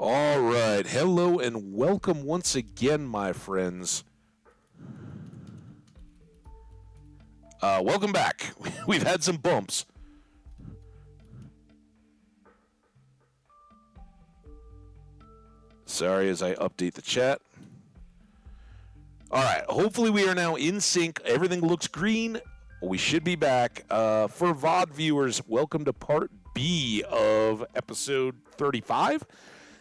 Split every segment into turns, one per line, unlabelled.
All right. Hello and welcome once again, my friends. Welcome back. We've had some bumps. Sorry as I update the chat. All right. Hopefully, we are now in sync. Everything looks green. We should be back. For VOD viewers, welcome to part B of episode 35.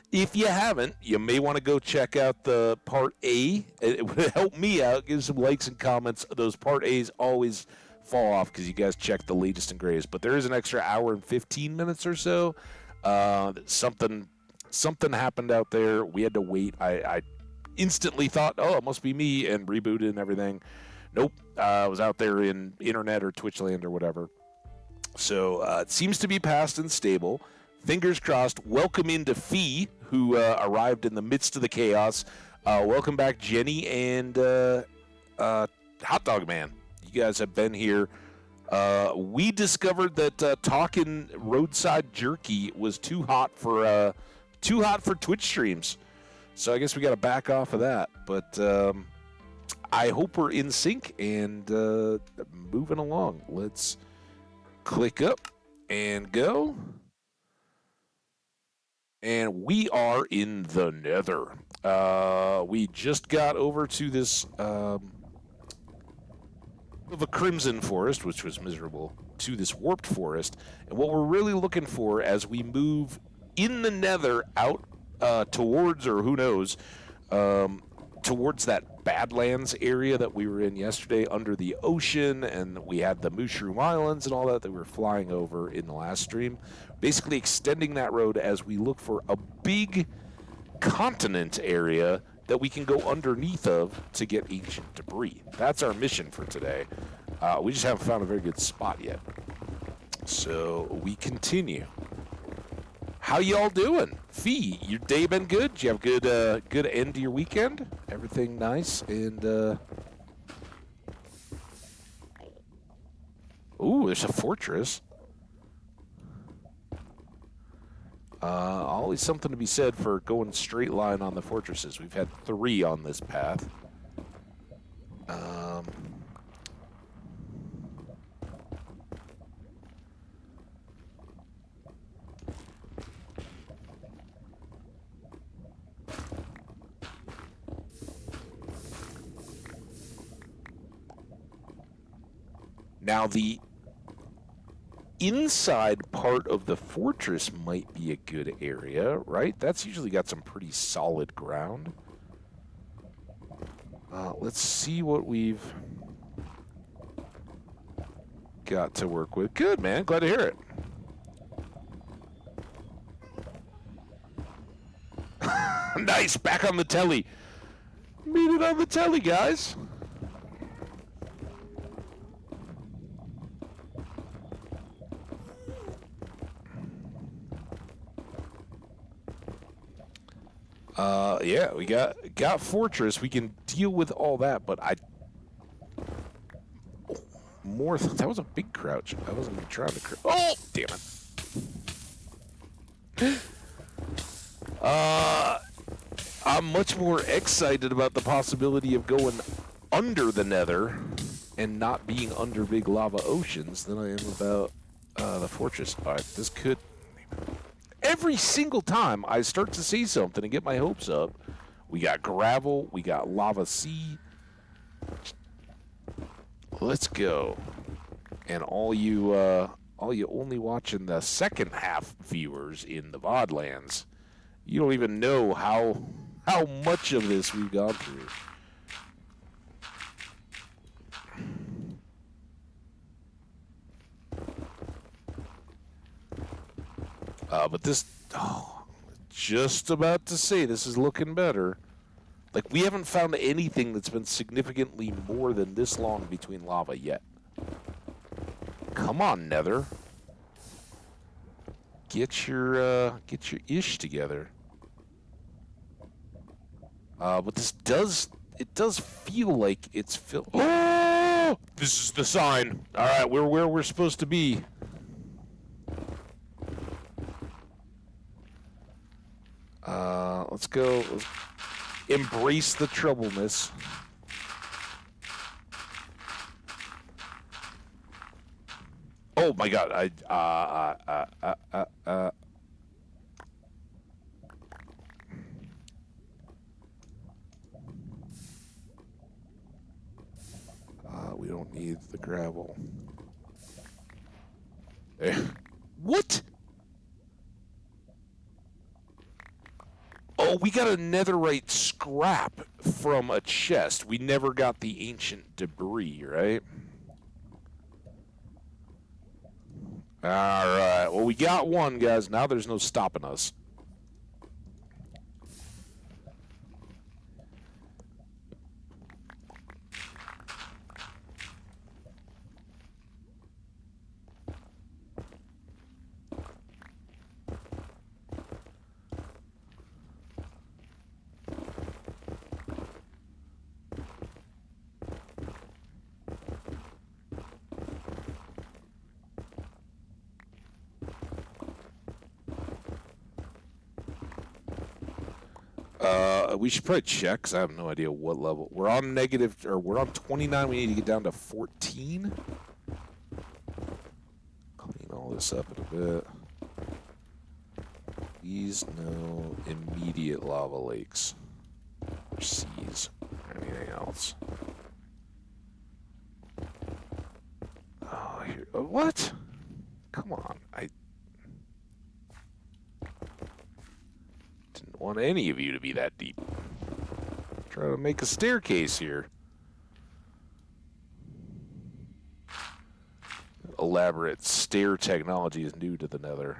If you haven't, you may want to go check out the part A. It would help me out. Give some likes and comments. Those part A's always fall off because you guys check the latest and greatest. But there is an extra hour and 15 minutes or so. Something happened out there. We had to wait. I instantly thought, oh, it must be me, and rebooted and everything. Nope. I was out there in internet or Twitch land or whatever. So it seems to be passed and stable. Fingers crossed. Welcome into Fee, who arrived in the midst of the chaos. Welcome back, Jenny and Hot Dog Man. You guys have been here. We discovered that talking roadside jerky was too hot for Twitch streams. So I guess we got to back off of that. But I hope we're in sync and moving along. Let's click up and go. And we are in the Nether. We just got over to this of a Crimson Forest, which was miserable, to this Warped Forest. And what we're really looking for as we move in the Nether out towards, or who knows, towards that Badlands area that we were in yesterday under the ocean, and we had the Mushroom Islands and all that we were flying over in the last stream. Basically extending that road as we look for a big continent area that we can go underneath of to get ancient debris. That's our mission for today. We just haven't found a very good spot yet. So we continue. How y'all doing? Fee, your day been good? Did you have a good end to your weekend? Everything nice? And, ooh, there's a fortress. Always something to be said for going straight line on the fortresses. We've had 3 on this path. Now, the inside part of the fortress might be a good area, right? That's usually got some pretty solid ground. Let's see what we've got to work with. Good, man. Glad to hear it. Nice. Back on the telly. Meet it on the telly, guys. Yeah, we got Fortress. We can deal with all that, but that was a big crouch. I wasn't even trying to crouch. Oh, damn it. I'm much more excited about the possibility of going under the Nether and not being under big lava oceans than I am about the Fortress. All right, this could... Every single time I start to see something and get my hopes up, we got gravel, we got lava sea. Let's go. And all you only watching the second half viewers in the VOD lands, you don't even know how much of this we've gone through. But this, just about to say, this is looking better. Like, we haven't found anything that's been significantly more than this long between lava yet. Come on, Nether. Get your ish together. But this does feel like it's filled. Oh! This is the sign. All right, we're where we're supposed to be. Let's go. Let's embrace the troubleness. Oh my God! We don't need the gravel. What? Oh, we got a netherite scrap from a chest. We never got the ancient debris, right? All right. Well, we got one, guys. Now there's no stopping us. We should probably check, because I have no idea what level. We're on negative, or we're on 29. We need to get down to 14. Clean all this up in a bit. Please no immediate lava lakes. Or seas. Or anything else. Oh, here. What? Come on. I didn't want any of you to be that deep. Try to make a staircase here. Elaborate stair technology is new to the Nether.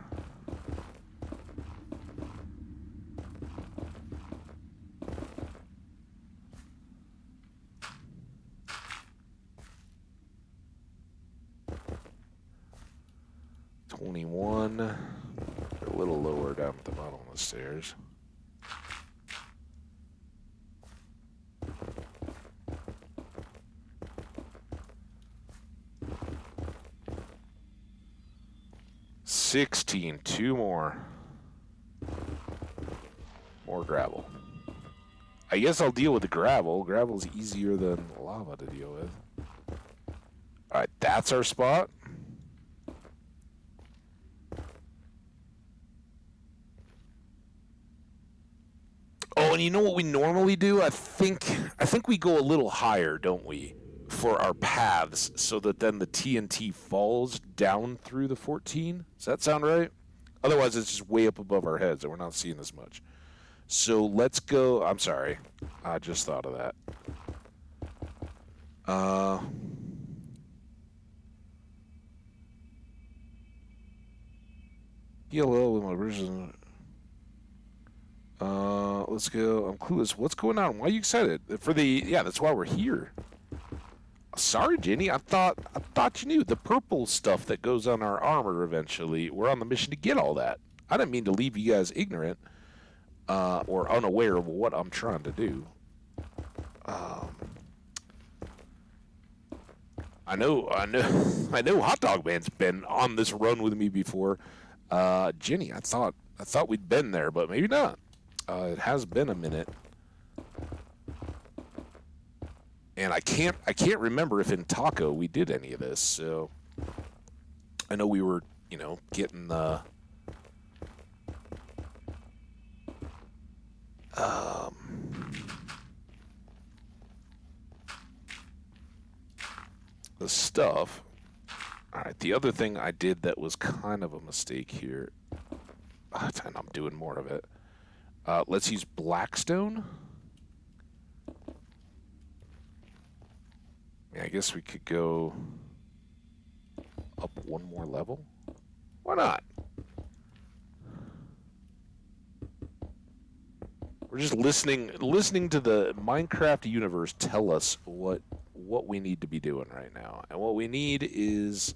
A little lower down at the bottom of the stairs. Two more. More gravel. I guess I'll deal with the gravel. Gravel's easier than lava to deal with. Alright, that's our spot. Oh, and you know what we normally do? I think we go a little higher, don't we? For our paths, so that then the TNT falls down through the 14. Does that sound right? Otherwise, it's just way up above our heads, and we're not seeing as much. So let's go. I'm sorry. I just thought of that. Hello, with my original. Let's go. I'm clueless. What's going on? Why are you excited? Yeah, that's why we're here. Sorry, Jenny. I thought you knew the purple stuff that goes on our armor eventually. We're on the mission to get all that. I didn't mean to leave you guys ignorant or unaware of what I'm trying to do. I know Hot Dog Man's been on this run with me before. Jenny, I thought we'd been there, but maybe not. It has been a minute. And I can't remember if in Taco we did any of this, so I know we were, getting the stuff. All right, the other thing I did that was kind of a mistake here, and I'm doing more of it. Let's use Blackstone. I guess we could go up one more level. Why not? We're just listening to the Minecraft universe tell us what we need to be doing right now. And what we need is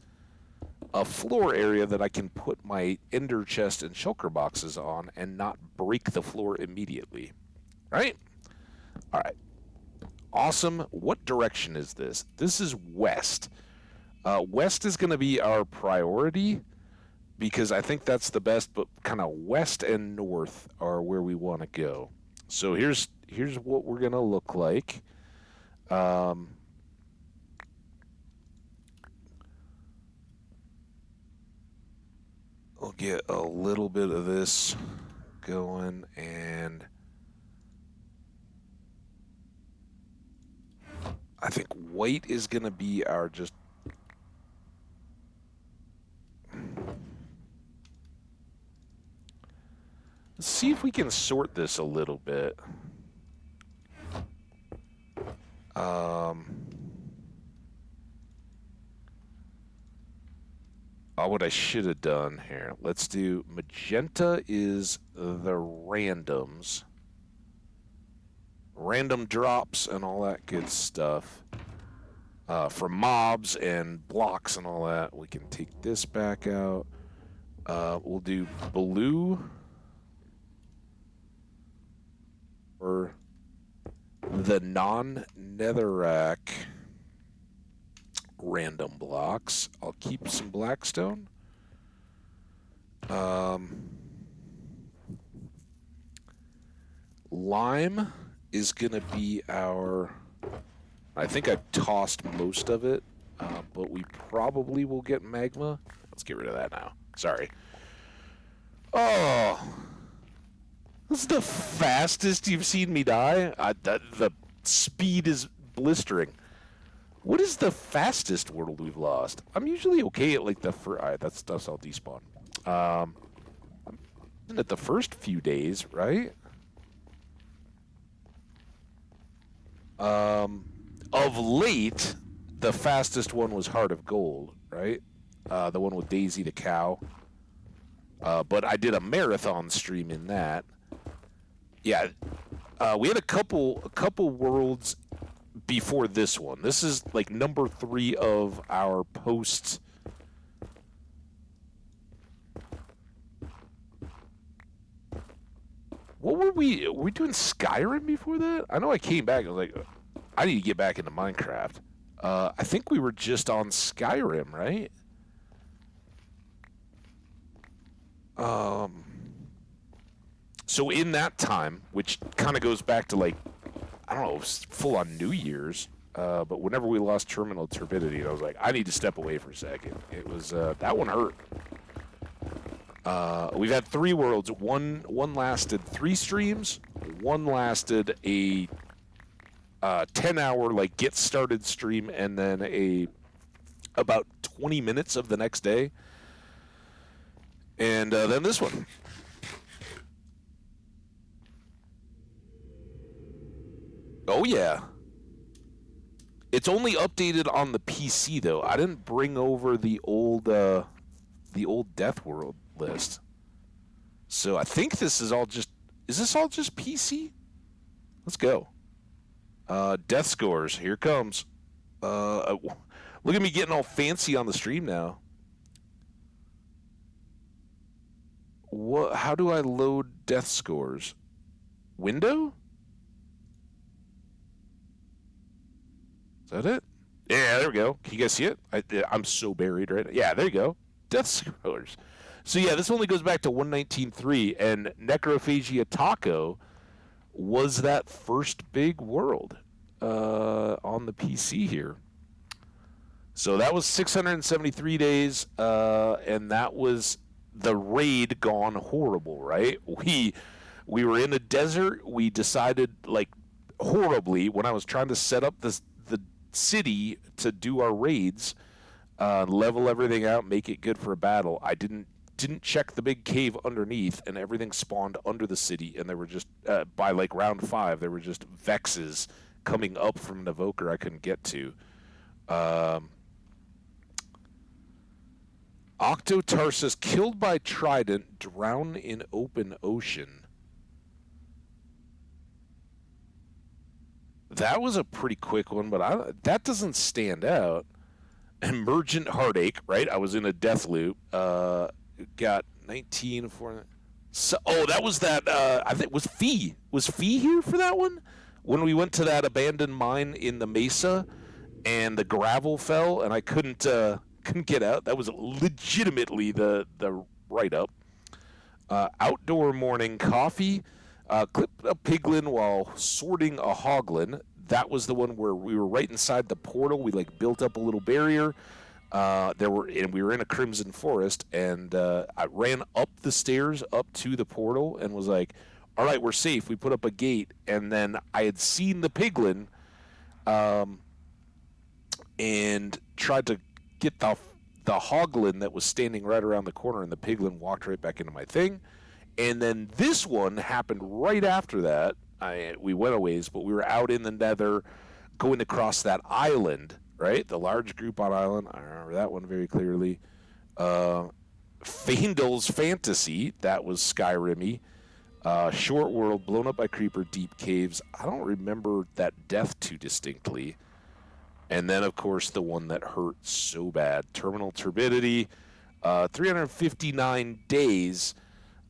a floor area that I can put my ender chest and shulker boxes on and not break the floor immediately. Right? All right. Awesome. What direction is this? This is west. West is going to be our priority because I think that's the best, but kind of west and north are where we want to go. So here's what we're going to look like. We'll get a little bit of this going, and I think white is going to be our just... Let's see if we can sort this a little bit. What I should have done here. Let's do magenta is the randoms. Random drops and all that good stuff. For mobs and blocks and all that. We can take this back out. We'll do blue for the non-netherrack random blocks. I'll keep some blackstone. Lime is going to be our... I think I tossed most of it, but we probably will get magma. Let's get rid of that now. Sorry. Oh, this is the fastest you've seen me die. The speed is blistering. What is the fastest world we've lost? I'm usually okay at like the first... Alright, that's all despawn. At the first few days, right? Of late, the fastest one was Heart of Gold, right? The one with Daisy the cow. But I did a marathon stream in that. Yeah, we had a couple worlds before this one. This is like number 3 of our posts. What were we doing Skyrim before that? I know I came back. I was like, I need to get back into Minecraft. I think we were just on Skyrim, right? So in that time, which kind of goes back to like, I don't know, full on New Year's, but whenever we lost terminal turbidity, I was like, I need to step away for a second. It was, that one hurt. We've had 3 worlds. One lasted 3 streams. One lasted a 10-hour like get started stream, and then about 20 minutes of the next day. And then this one. Oh yeah. It's only updated on the PC though. I didn't bring over the old Death World list. So I think this is all just... Is this all just PC? Let's go. Death scores. Here comes. Look at me getting all fancy on the stream now. What? How do I load death scores? Window? Is that it? Yeah, there we go. Can you guys see it? I'm so buried right now. Yeah, there you go. Death scores. So yeah, this only goes back to 119.3, and Necrophagia Taco was that first big world on the PC here. So that was 673 days, and that was the raid gone horrible, right? We were in a desert. We decided, like, horribly when I was trying to set up the city to do our raids, level everything out, make it good for a battle. I didn't check the big cave underneath, and everything spawned under the city, and there were just, by like round 5, there were just Vexes coming up from an evoker I couldn't get to. Octotarsus killed by Trident, drown in open ocean. That was a pretty quick one, but that doesn't stand out. Emergent Heartache, right? I was in a death loop. Got 19 for... So, oh, that was that... I think was Fee. Was Fee here for that one? When we went to that abandoned mine in the mesa, and the gravel fell, and I couldn't get out. That was legitimately the right up. Outdoor morning coffee. Clipped a piglin while sorting a hoglin. That was the one where we were right inside the portal. We like built up a little barrier. We were in a crimson forest, and I ran up the stairs up to the portal and was like, "All right, we're safe." We put up a gate, and then I had seen the piglin, and tried to get the hoglin that was standing right around the corner, and the piglin walked right back into my thing. And then this one happened right after that. We went a ways, but we were out in the nether going across that island, right? The large group on island. I remember that one very clearly. Faendal's Fantasy, that was Skyrim-y. Short World, blown up by creeper, deep caves. I don't remember that death too distinctly. And then, of course, the one that hurt so bad. Terminal Turbidity, 359 days.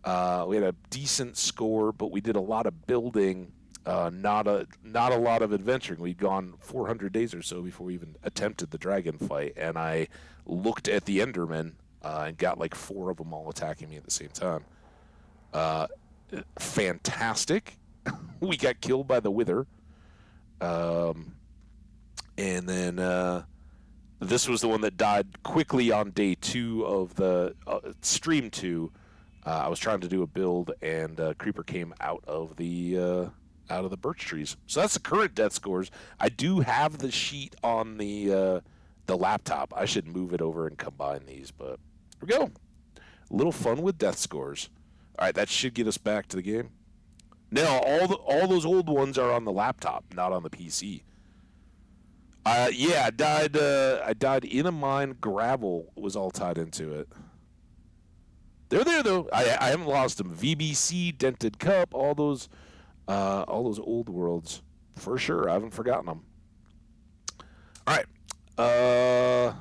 We had a decent score, but we did a lot of building, not a lot of adventuring. We'd gone 400 days or so before we even attempted the dragon fight, and I looked at the Endermen and got like 4 of them all attacking me at the same time. Fantastic. We got killed by the Wither. And then this was the one that died quickly on day 2 of the stream 2. I was trying to do a build, and creeper came out of the birch trees. So that's the current death scores. I do have the sheet on the laptop. I should move it over and combine these, but here we go. A little fun with death scores. All right, that should get us back to the game. No, all those old ones are on the laptop, not on the PC. Yeah, I died in a mine. Gravel was all tied into it. They're there though. I haven't lost them. VBC, Dented Cup, all those old worlds for sure. I haven't forgotten them. All right. Now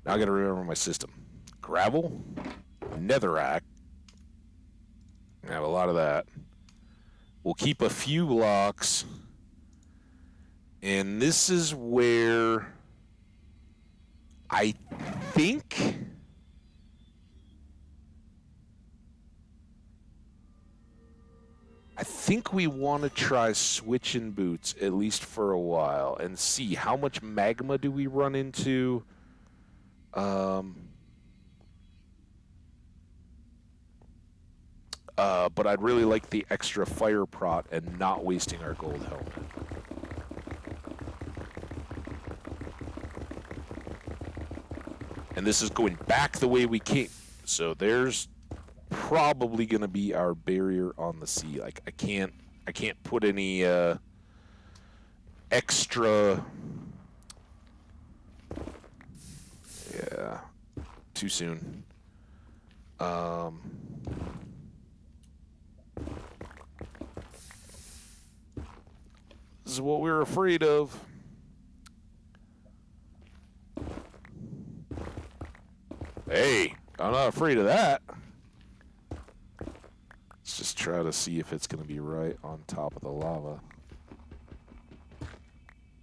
I got to remember my system. Gravel, netherrack. I have a lot of that. We'll keep a few blocks. And this is where I think we want to try switching boots, at least for a while, and see how much magma do we run into. But I'd really like the extra fire prot and not wasting our gold helmet. And this is going back the way we came. So there's probably going to be our barrier on the sea. Like I can't put any extra. Yeah, too soon. This is what we were afraid of. Hey, I'm not afraid of that. Let's just try to see if it's going to be right on top of the lava.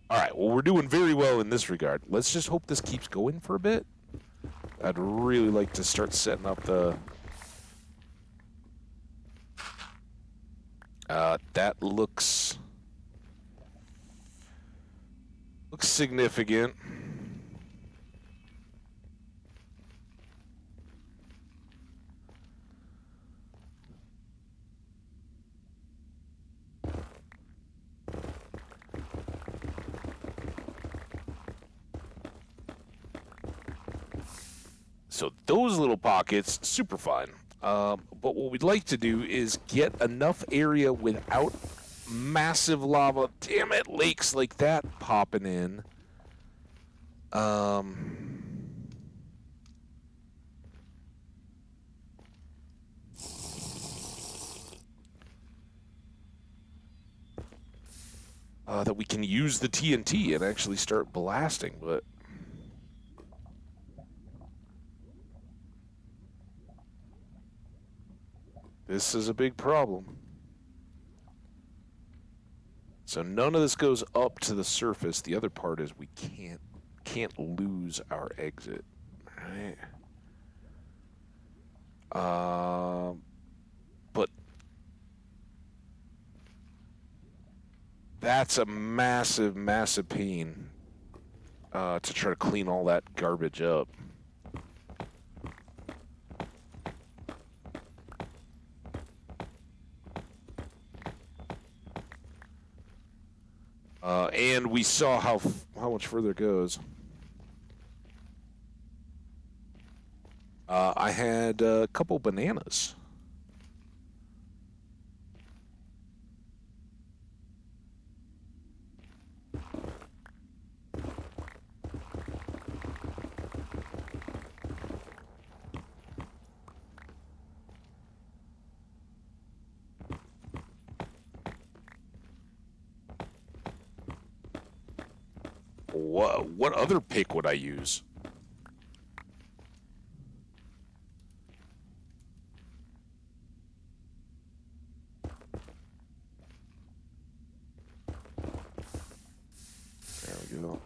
All right, well, we're doing very well in this regard. Let's just hope this keeps going for a bit. I'd really like to start setting up the... that looks significant. So those little pockets, super fun. But what we'd like to do is get enough area without massive lava, damn it, lakes like that popping in. That we can use the TNT and actually start blasting, but... this is a big problem. So none of this goes up to the surface. The other part is we can't lose our exit. right? But that's a massive, massive pain to try to clean all that garbage up. And we saw how much further it goes. I had a couple bananas. What other pick would I use? There we go.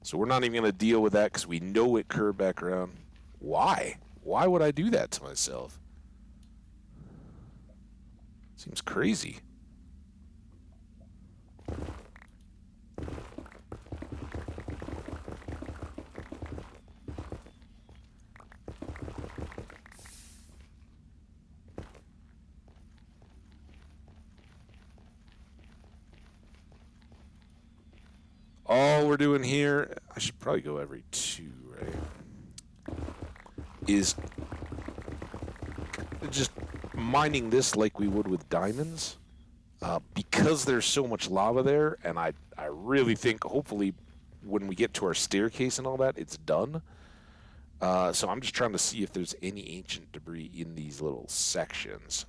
So we're not even going to deal with that because we know it curved back around. Why? Why would I do that to myself? Seems crazy. All we're doing here, I should probably go every 2, right? Is just mining this like we would with diamonds. Because there's so much lava there, and I really think hopefully when we get to our staircase and all that, it's done. So I'm just trying to see if there's any ancient debris in these little sections.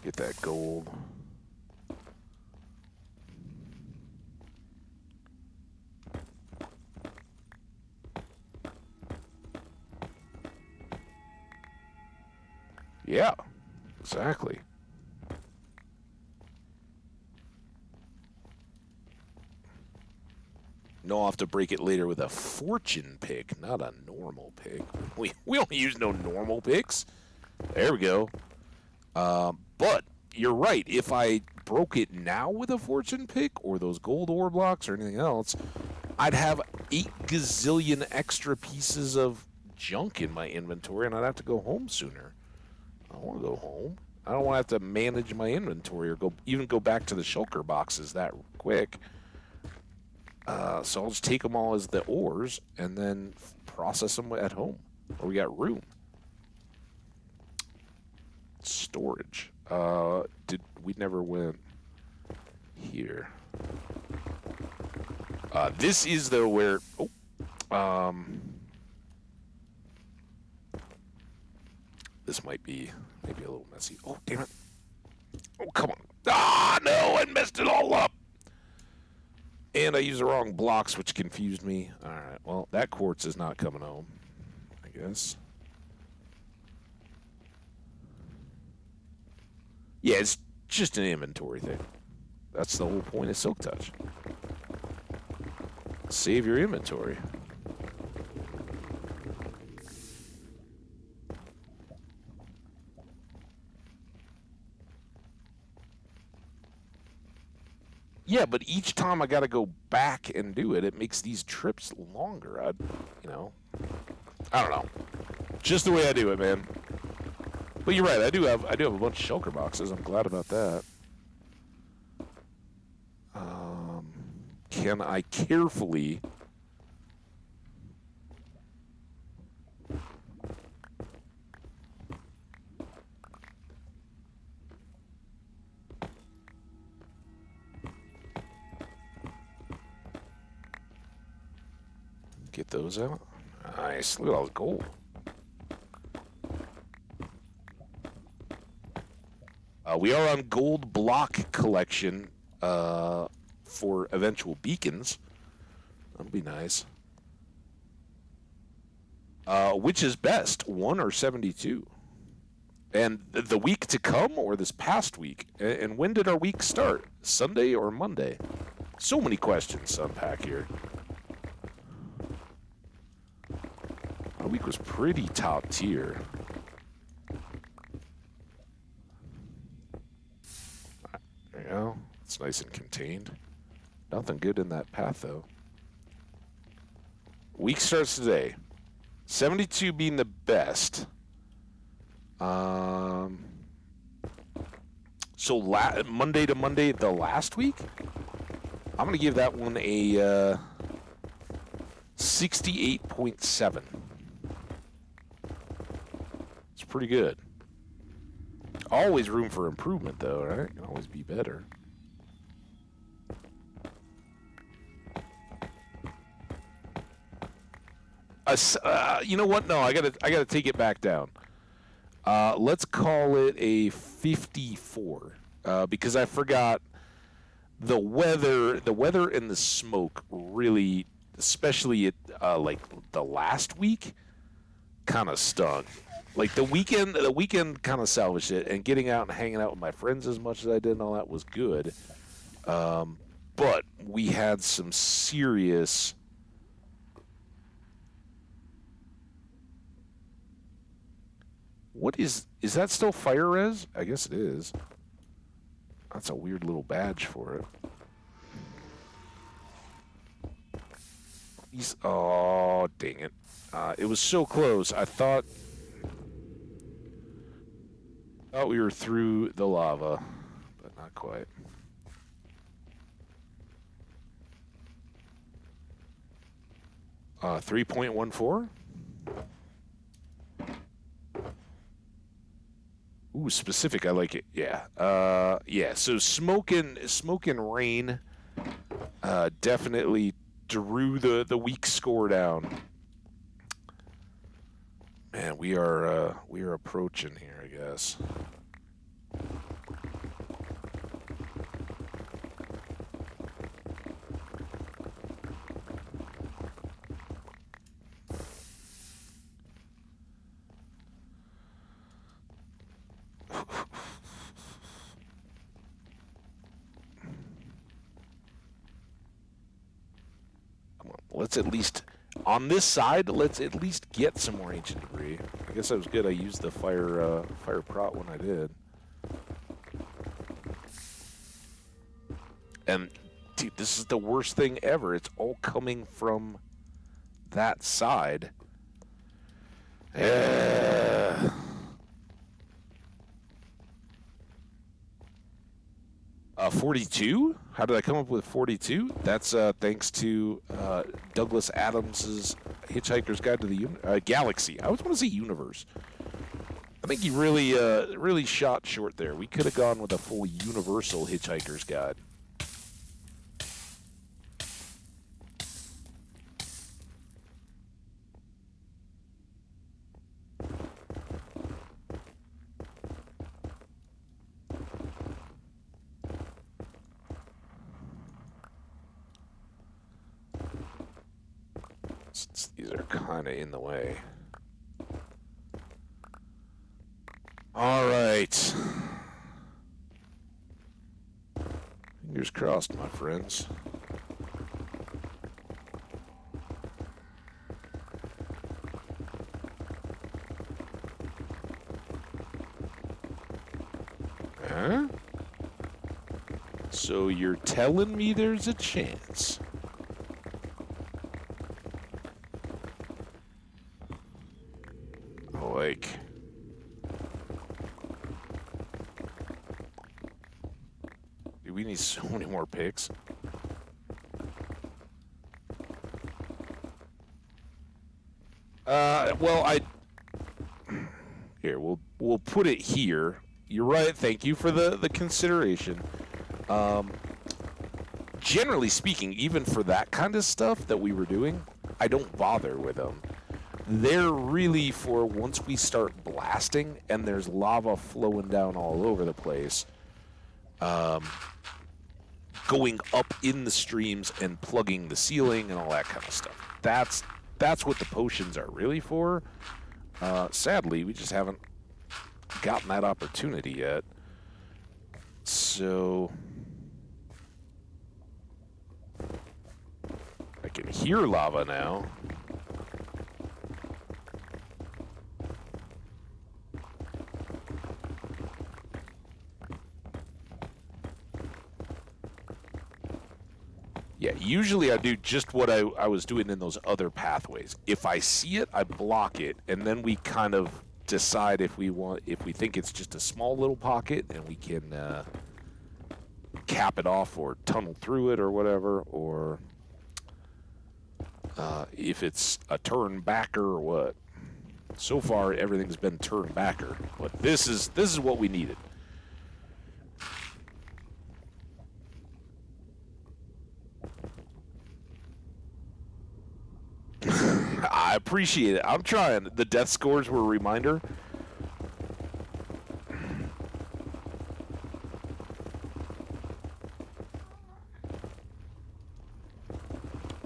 Get that gold. Yeah, exactly. No, I'll have to break it later with a fortune pick, not a normal pick. We don't use no normal picks. There we go. But you're right. If I broke it now with a fortune pick or those gold ore blocks or anything else, I'd have 8 gazillion extra pieces of junk in my inventory, and I'd have to go home sooner. I don't want to go home. I don't want to have to manage my inventory or even go back to the shulker boxes that quick. So I'll just take them all as the ores and then process them at home, where we got room. Storage. We never went here. This is though where this might be maybe a little messy. Oh, damn it. Oh, come on. Ah, no, I messed it all up. And I used the wrong blocks, which confused me. All right, well, that quartz is not coming home, I guess. Yeah, it's just an inventory thing. That's the whole point of Silk Touch. Save your inventory. Yeah, but each time I got to go back and do it, it makes these trips longer. I don't know. Just the way I do it, man. But you're right. I do have a bunch of shulker boxes. I'm glad about that. Can I carefully get those out? Nice. Look at all the gold. We are on gold block collection for eventual beacons. That'll be nice. Which is best, 1 or 72? And the week to come, or this past week? And when did our week start? Sunday or Monday? So many questions to unpack here. Our week was pretty top tier. There you go. It's nice and contained. Nothing good in that path, though. Week starts today. 72 being the best. So Monday to Monday, the last week, I'm going to give that one a 68.7. It's pretty good. Always room for improvement, though, right? Can always be better. You know what? No, I gotta take it back down. Let's call it a 54 because I forgot the weather and the smoke really, especially at like the last week, kind of stung. Like the weekend kind of salvaged it, and getting out and hanging out with my friends as much as I did and all that was good. But we had some serious. What is that still fire res? I guess it is. That's a weird little badge for it. Oh, dang it. It was so close. I thought we were through the lava, but not quite. Uh, 3.14? Ooh, specific. I like it. Yeah. Yeah. So smoke and rain definitely drew the weak score down. Man, we are approaching here, I guess. Let's at least, on this side, let's at least get some more ancient debris. I guess that was good. I used the fire prot when I did. And, dude, this is the worst thing ever. It's all coming from that side. 42? How did I come up with 42? That's thanks to Douglas Adams's Hitchhiker's Guide to the Galaxy. I always want to say universe. I think he really shot short there. We could have gone with a full universal Hitchhiker's Guide. These are kind of in the way. All right. Fingers crossed, my friends. Huh? So you're telling me there's a chance? Like, dude, we need so many more picks. Well, here we'll put it here. You're right. Thank you for the consideration. Generally speaking, even for that kind of stuff that we were doing, I don't bother with them. They're really for once we start blasting and there's lava flowing down all over the place, going up in the streams and plugging the ceiling and all that kind of stuff. That's what the potions are really for. Sadly, we just haven't gotten that opportunity yet. So I can hear lava now. Yeah, usually I do just what I was doing in those other pathways. If I see it, I block it, and then we kind of decide if we think it's just a small little pocket and we can cap it off or tunnel through it or whatever, or if it's a turn backer or what. So far, everything's been turn backer, but this is what we needed. I appreciate it. I'm trying. The death scores were a reminder.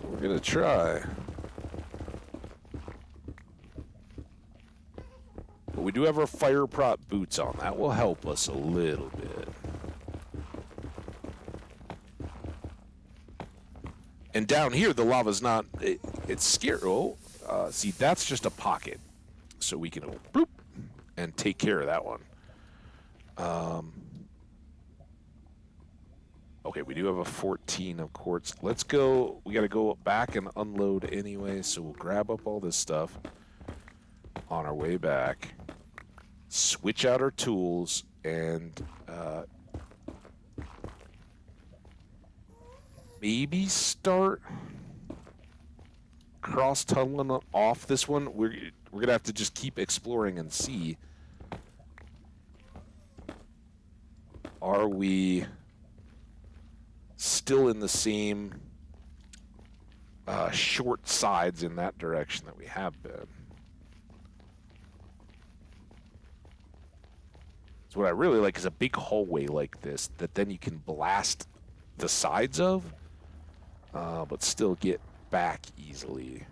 We're gonna try. But we do have our fire prop boots on. That will help us a little bit. And down here, the lava's not... it's scary. Oh, see, that's just a pocket. So we can go bloop and take care of that one. Okay, we do have a 14 of quartz. Let's go. We got to go back and unload anyway, so we'll grab up all this stuff on our way back. Switch out our tools and... maybe start cross-tunneling off this one. We're going to have to just keep exploring and see. Are we still in the same short sides in that direction that we have been? So what I really like is a big hallway like this that then you can blast the sides of. But still get back easily.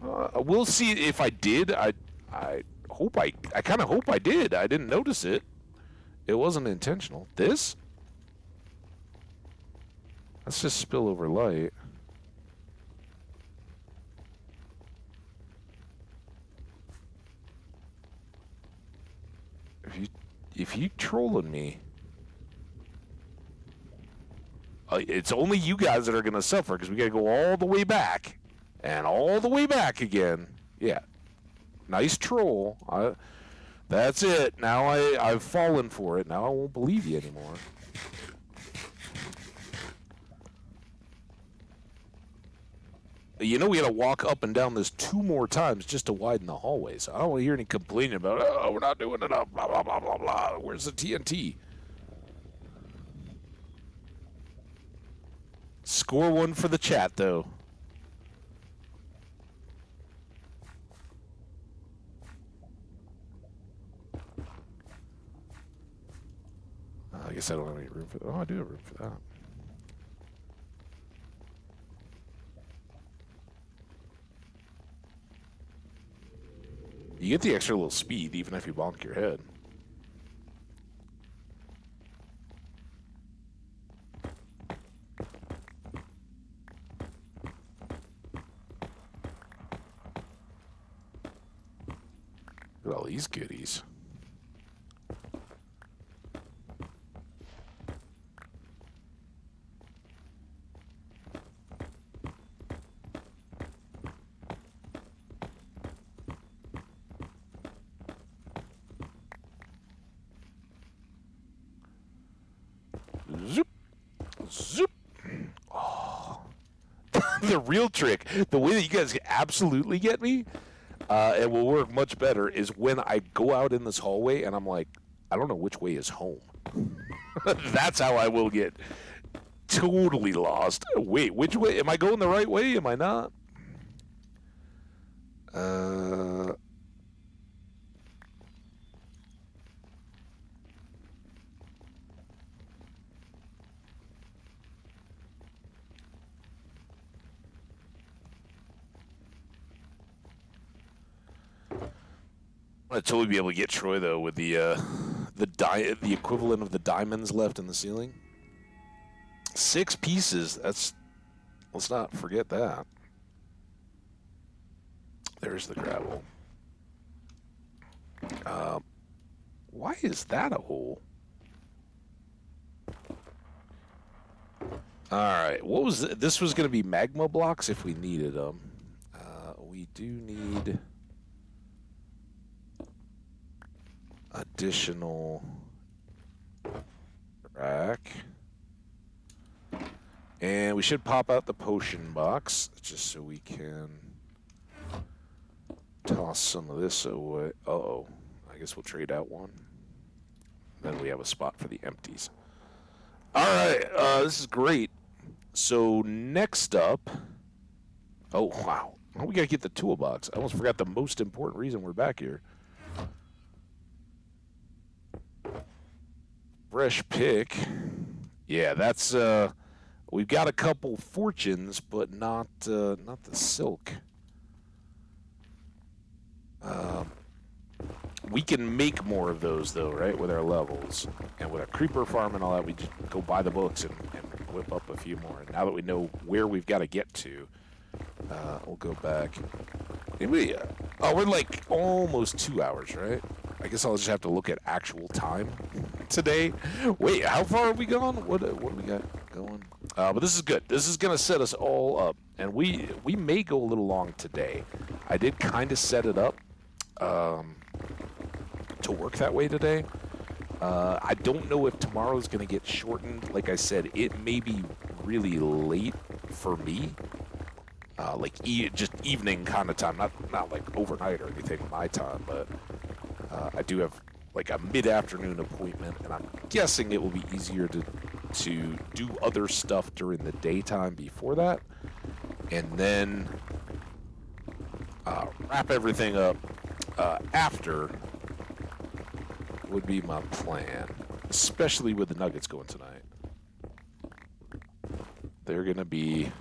We'll see if I did. I kind of hope I did. I didn't notice it. It wasn't intentional. This? That's just spillover light. If you trolling me, it's only you guys that are going to suffer because we got to go all the way back and all the way back again. Yeah. Nice troll. That's it. Now I've fallen for it. Now I won't believe you anymore. You know we got to walk up and down this 2 more times just to widen the hallway. So I don't want to hear any complaining about, oh, we're not doing enough, blah, blah, blah, blah, blah. Where's the TNT? Score 1 for the chat, though. I guess I don't have any room for that. Oh, I do have room for that. You get the extra little speed even if you bonk your head. Look at all these goodies. Zoop. Zoop. Oh. The real trick, the way that you guys absolutely get me, and will work much better, is when I go out in this hallway and I'm like, I don't know which way is home. That's how I will get totally lost. Wait, which way? Am I going the right way? Am I not? I'd totally be able to get Troy though with the equivalent of the diamonds left in the ceiling. 6 pieces. Let's not forget that. There's the gravel. Why is that a hole? All right. What was this? Was going to be magma blocks if we needed them. We do need additional rack. And we should pop out the potion box just so we can toss some of this away. Uh-oh. I guess we'll trade out one. Then we have a spot for the empties. All right. This is great. So next up... Oh, wow. Oh, we got to get the toolbox. I almost forgot the most important reason we're back here. Fresh pick. Yeah, that's... We've got a couple fortunes, but not the silk. We can make more of those, though, right, with our levels. And with a creeper farm and all that, we just go buy the books and whip up a few more. And now that we know where we've got to get to, we'll go back. Anyway, we're like almost 2 hours, right? I guess I'll just have to look at actual time today. Wait, how far have we gone? What do we got going? But this is good. This is going to set us all up. And we may go a little long today. I did kind of set it up to work that way today. I don't know if tomorrow's going to get shortened. Like I said, it may be really late for me. Like just evening kind of time, not like overnight or anything my time, but I do have like a mid-afternoon appointment, and I'm guessing it will be easier to do other stuff during the daytime before that, and then wrap everything up after would be my plan, especially with the Nuggets going tonight. They're going to be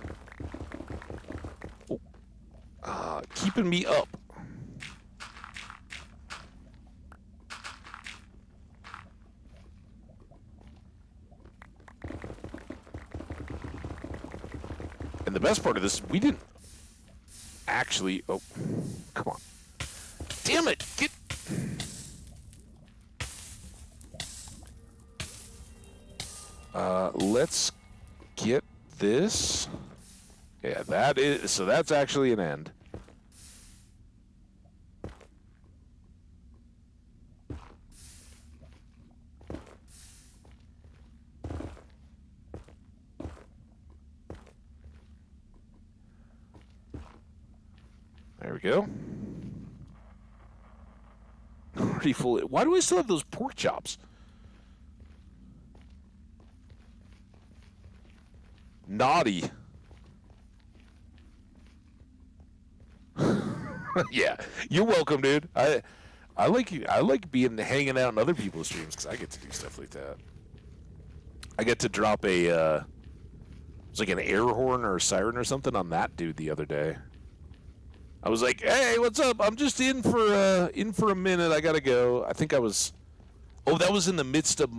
keeping me up. And the best part of this, we didn't actually... Oh, come on. Damn it! Get... Let's get this. Yeah, that is... So that's actually an end. There we go. Already full. Why do I still have those pork chops? Naughty. Yeah, you're welcome, dude. I like you. I like hanging out in other people's streams because I get to do stuff like that. I get to drop a it's like an air horn or a siren or something on that dude the other day. I was like, "Hey, what's up? I'm just in for a minute. I gotta go." I think I was. Oh, that was in the midst of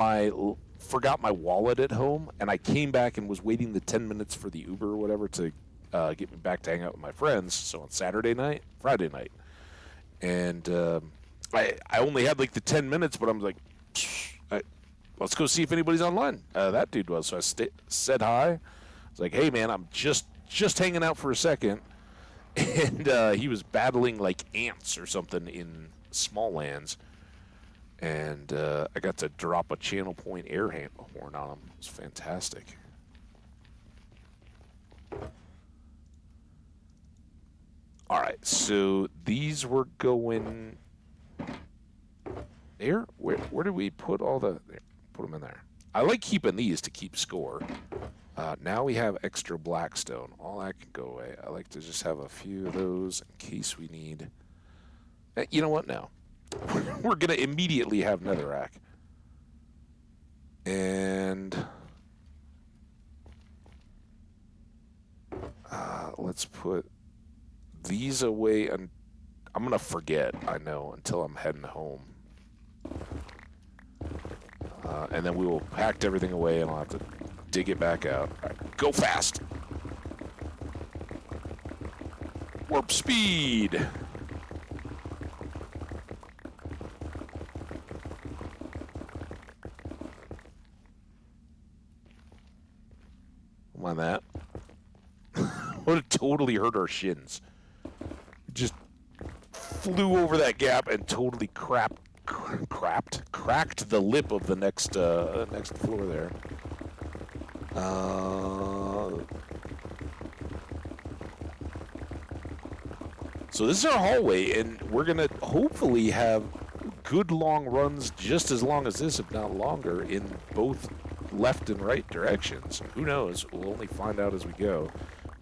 forgot my wallet at home, and I came back and was waiting the 10 minutes for the Uber or whatever to get me back to hang out with my friends. So on Friday night, and I only had like the 10 minutes, but I'm like, let's go see if anybody's online. That dude was, so I said hi. I was like, "Hey man, I'm just hanging out for a second." And he was battling like ants or something in small lands. And I got to drop a channel point air horn on him. It was fantastic. All right, so these were going there. Where did we put all the? There, put them in there. I like keeping these to keep score. Now we have extra blackstone. All that can go away. I like to just have a few of those in case we need. You know what? Now we're gonna immediately have netherrack, and let's put these away. And I'm going to forget, I know, until I'm heading home. And then we will pack everything away, and I'll have to dig it back out. All right, go fast! Warp speed! On that. Would have totally hurt our shins. Just flew over that gap and totally cracked the lip of the next floor there. So this is our hallway, and we're gonna hopefully have good long runs, just as long as this, if not longer, in both left and right directions. Who knows? We'll only find out as we go.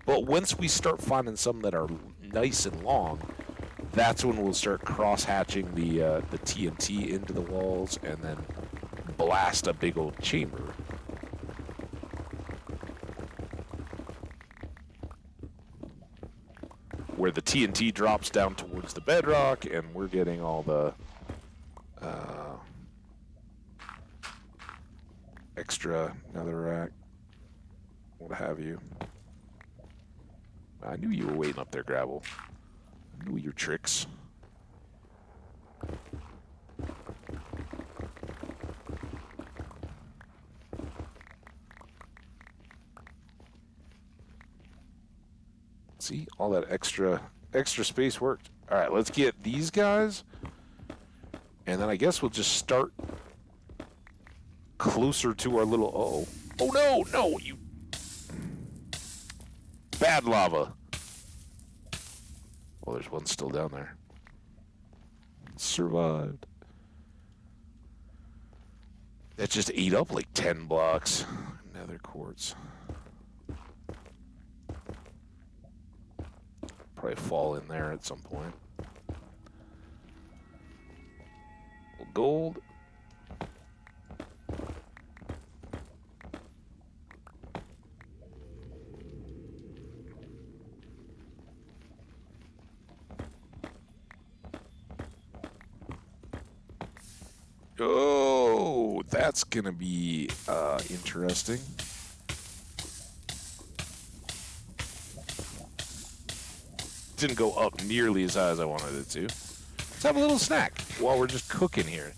But once we start finding some that are nice and long, that's when we'll start cross-hatching the TNT into the walls and then blast a big old chamber. Where the TNT drops down towards the bedrock, and we're getting all the extra netherrack, what have you. I knew you were waiting up there, Gravel. I knew your tricks. See, all that extra space worked. All right, let's get these guys, and then I guess we'll just start closer to our little. Oh no, you bad lava. Oh, there's one still down there. Survived. That just ate up like 10 blocks. Nether quartz. Probably fall in there at some point. Gold. Oh, that's gonna be interesting. Didn't go up nearly as high as I wanted it to. Let's have a little snack while we're just cooking here.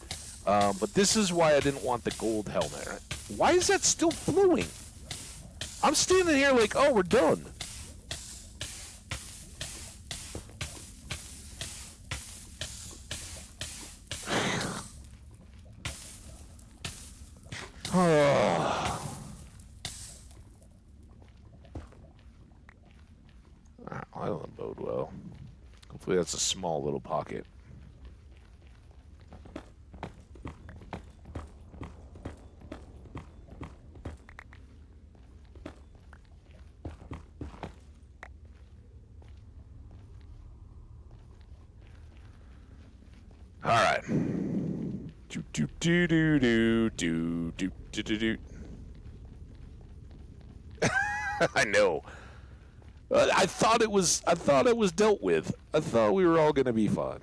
But this is why I didn't want the gold helmet. Why is that still flowing? I'm standing here like, oh, we're done. I don't bode well. Hopefully that's a small little pocket. All right. Do do do do do do do do do do. I know. I thought it was dealt with. I thought we were all going to be fine.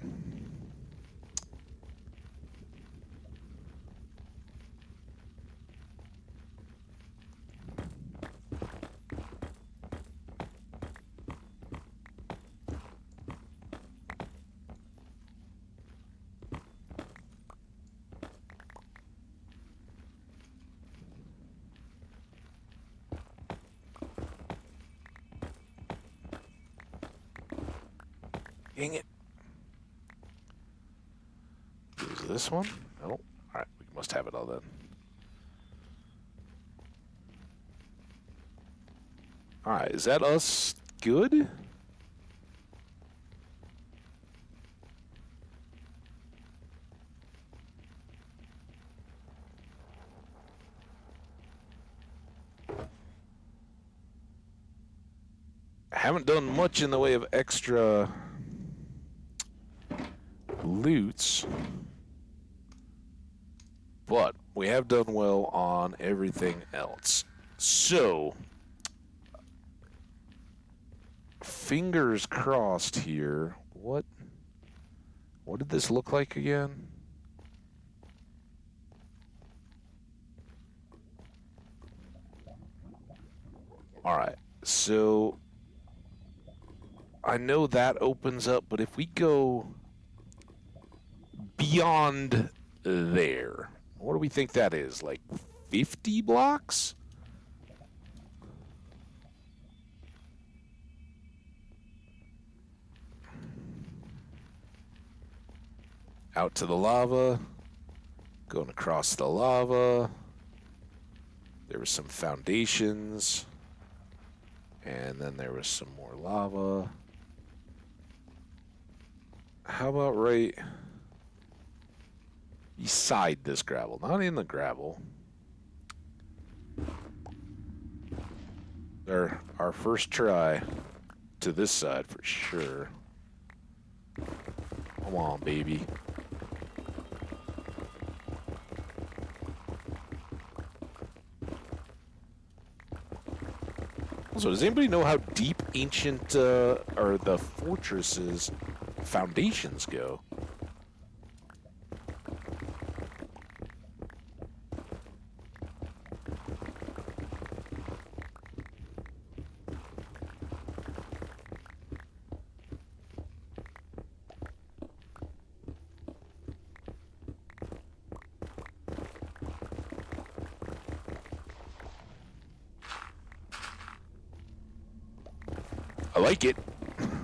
Dang it. Is this one? No. Alright, we must have it all then. Alright, is that us good? I haven't done much in the way of extra loots, but we have done well on everything else. So, fingers crossed here. What What did this look like again? All right, so I know that opens up, but if we go beyond there, what do we think that is? Like 50 blocks? Out to the lava, going across the lava. There were some foundations, and then there was some more lava. How about right beside this gravel, not in the gravel? Our first try to this side for sure. Come on, baby. Also, does anybody know how deep ancient or the fortress's foundations go? I like it.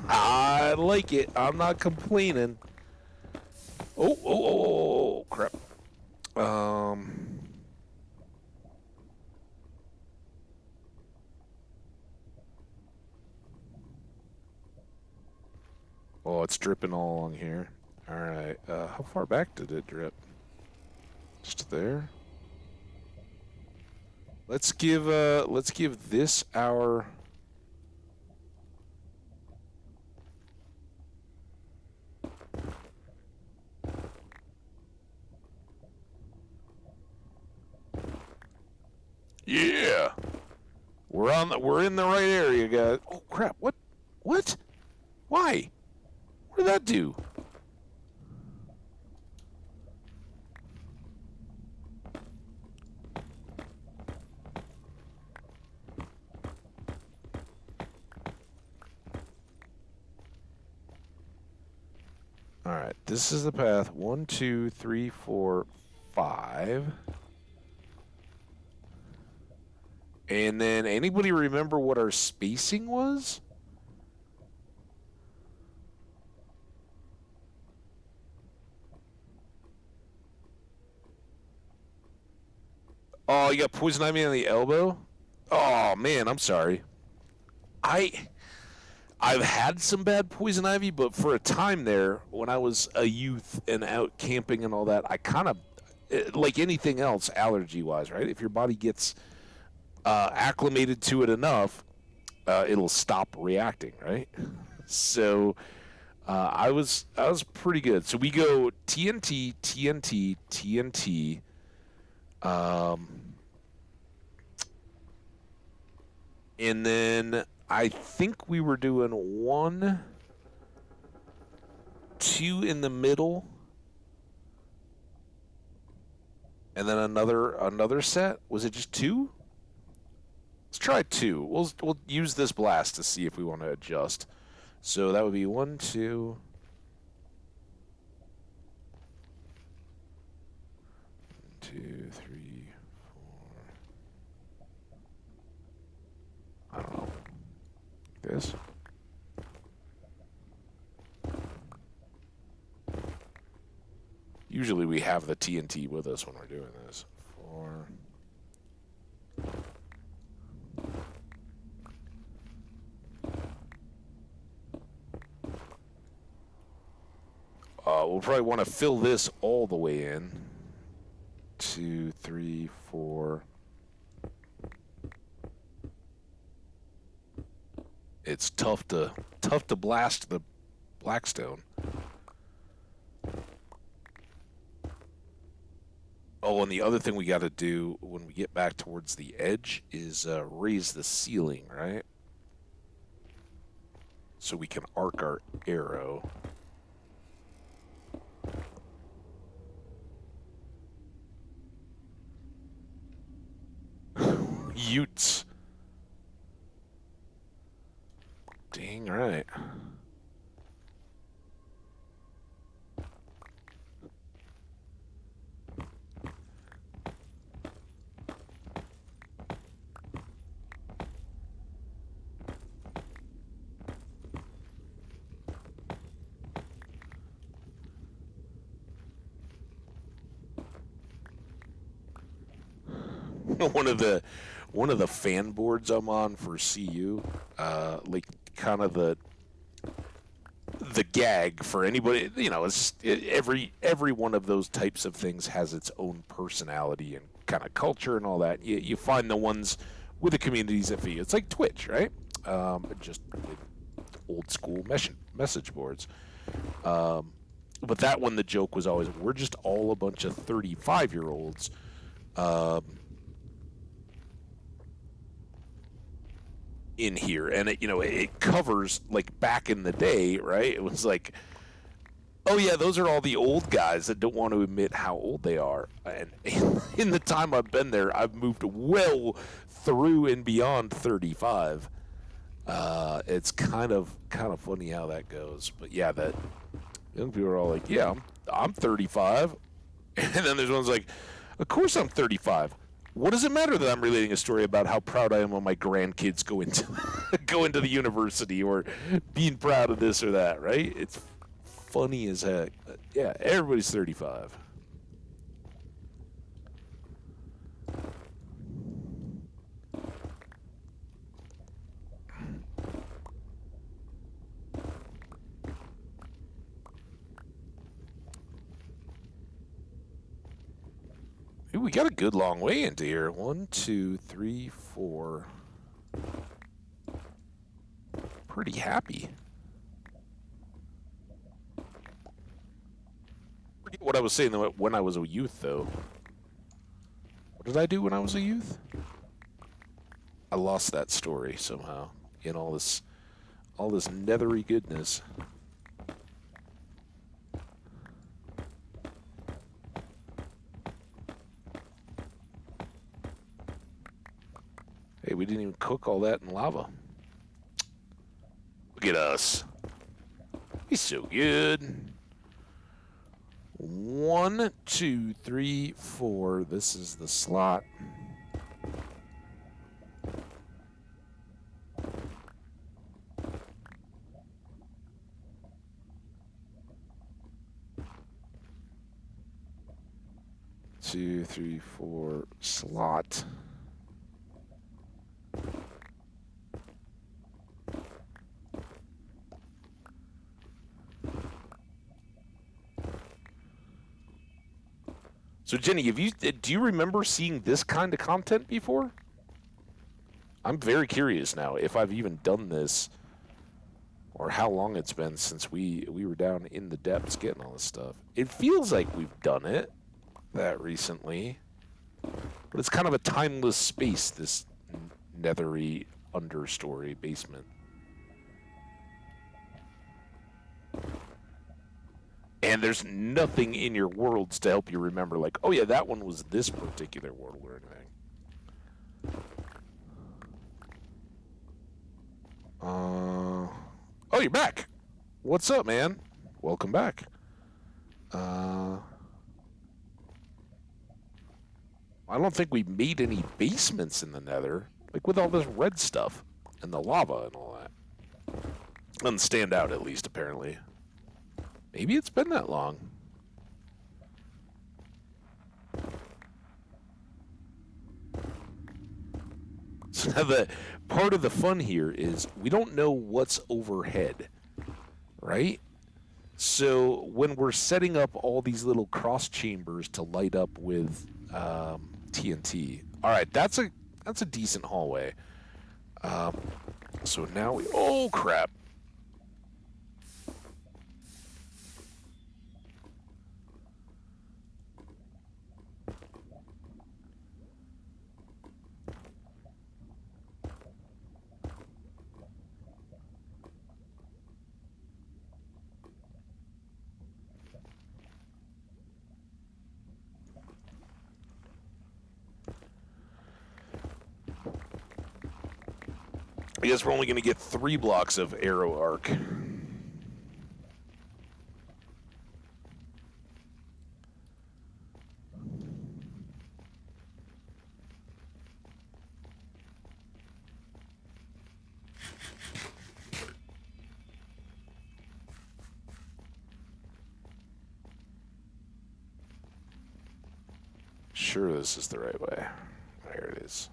I like it. I'm not complaining. Oh, crap. Oh, it's dripping all along here. All right. How far back did it drip? Just there. Let's give this our. Yeah. We're in the right area, guys. Oh crap. What? Why? What did that do? All right, this is the path. 1, 2, 3, 4, 5. And then anybody remember what our spacing was? Oh, you got poison ivy on the elbow? Oh man, I'm sorry. I've had some bad poison ivy, but for a time there, when I was a youth and out camping and all that, I kind of, like anything else, allergy-wise, right? If your body gets acclimated to it enough, it'll stop reacting, right? So I was pretty good. So we go TNT, TNT, TNT. And then I think we were doing 1, 2 in the middle, and then another set. Was it just 2? Let's try 2. We'll use this blast to see if we want to adjust. So that would be 1, 2. 2, 3, 4. I don't know. This. Usually we have the TNT with us when we're doing this. 4. We'll probably want to fill this all the way in. 2, 3, 4. It's tough to blast the blackstone. Oh, and the other thing we got to do when we get back towards the edge is raise the ceiling, right? So we can arc our arrow. Utes. Dang right. one of the fan boards I'm on for CU, like kind of the gag for anybody, every one of those types of things has its own personality and kind of culture and all that. You find the ones with the communities that feel it's like Twitch, right? Just with old school message boards. But that one, the joke was always, we're just all a bunch of 35-year-olds. In here, and it covers like back in the day, right? It was like, oh yeah, those are all the old guys that don't want to admit how old they are. And in the time I've been there, I've moved well through and beyond 35. It's kind of funny how that goes. But yeah, that young people are all like, yeah, I'm 35, and then there's ones like, of course I'm 35. What does it matter that I'm relating a story about how proud I am when my grandkids go into go into the university, or being proud of this or that, right? It's funny as heck. Yeah, everybody's 35. Ooh, we got a good long way into here. 1, 2, 3, 4. Pretty happy. Forget what I was saying when I was a youth, though. What did I do when I was a youth? I lost that story somehow in all this nethery goodness. Hey, we didn't even cook all that in lava. Look at us. He's so good. 1, 2, 3, 4. This is the slot. Two, 3, 4 slot. So Jenny, do you remember seeing this kind of content before? I'm very curious now if I've even done this, or how long it's been since we were down in the depths getting all this stuff. It feels like we've done it that recently, but it's kind of a timeless space, this nethery understory basement. And there's nothing in your worlds to help you remember, like, oh yeah, that one was this particular world or anything. Oh, you're back. What's up, man? Welcome back. I don't think we made any basements in the nether, like with all this red stuff and the lava and all that. Doesn't stand out, at least, apparently. Maybe it's been that long. So now the part of the fun here is we don't know what's overhead, right? So when we're setting up all these little cross chambers to light up with TNT, all right, that's a decent hallway. So now oh crap. I guess we're only going to get 3 blocks of arrow arc. Sure, this is the right way. There it is.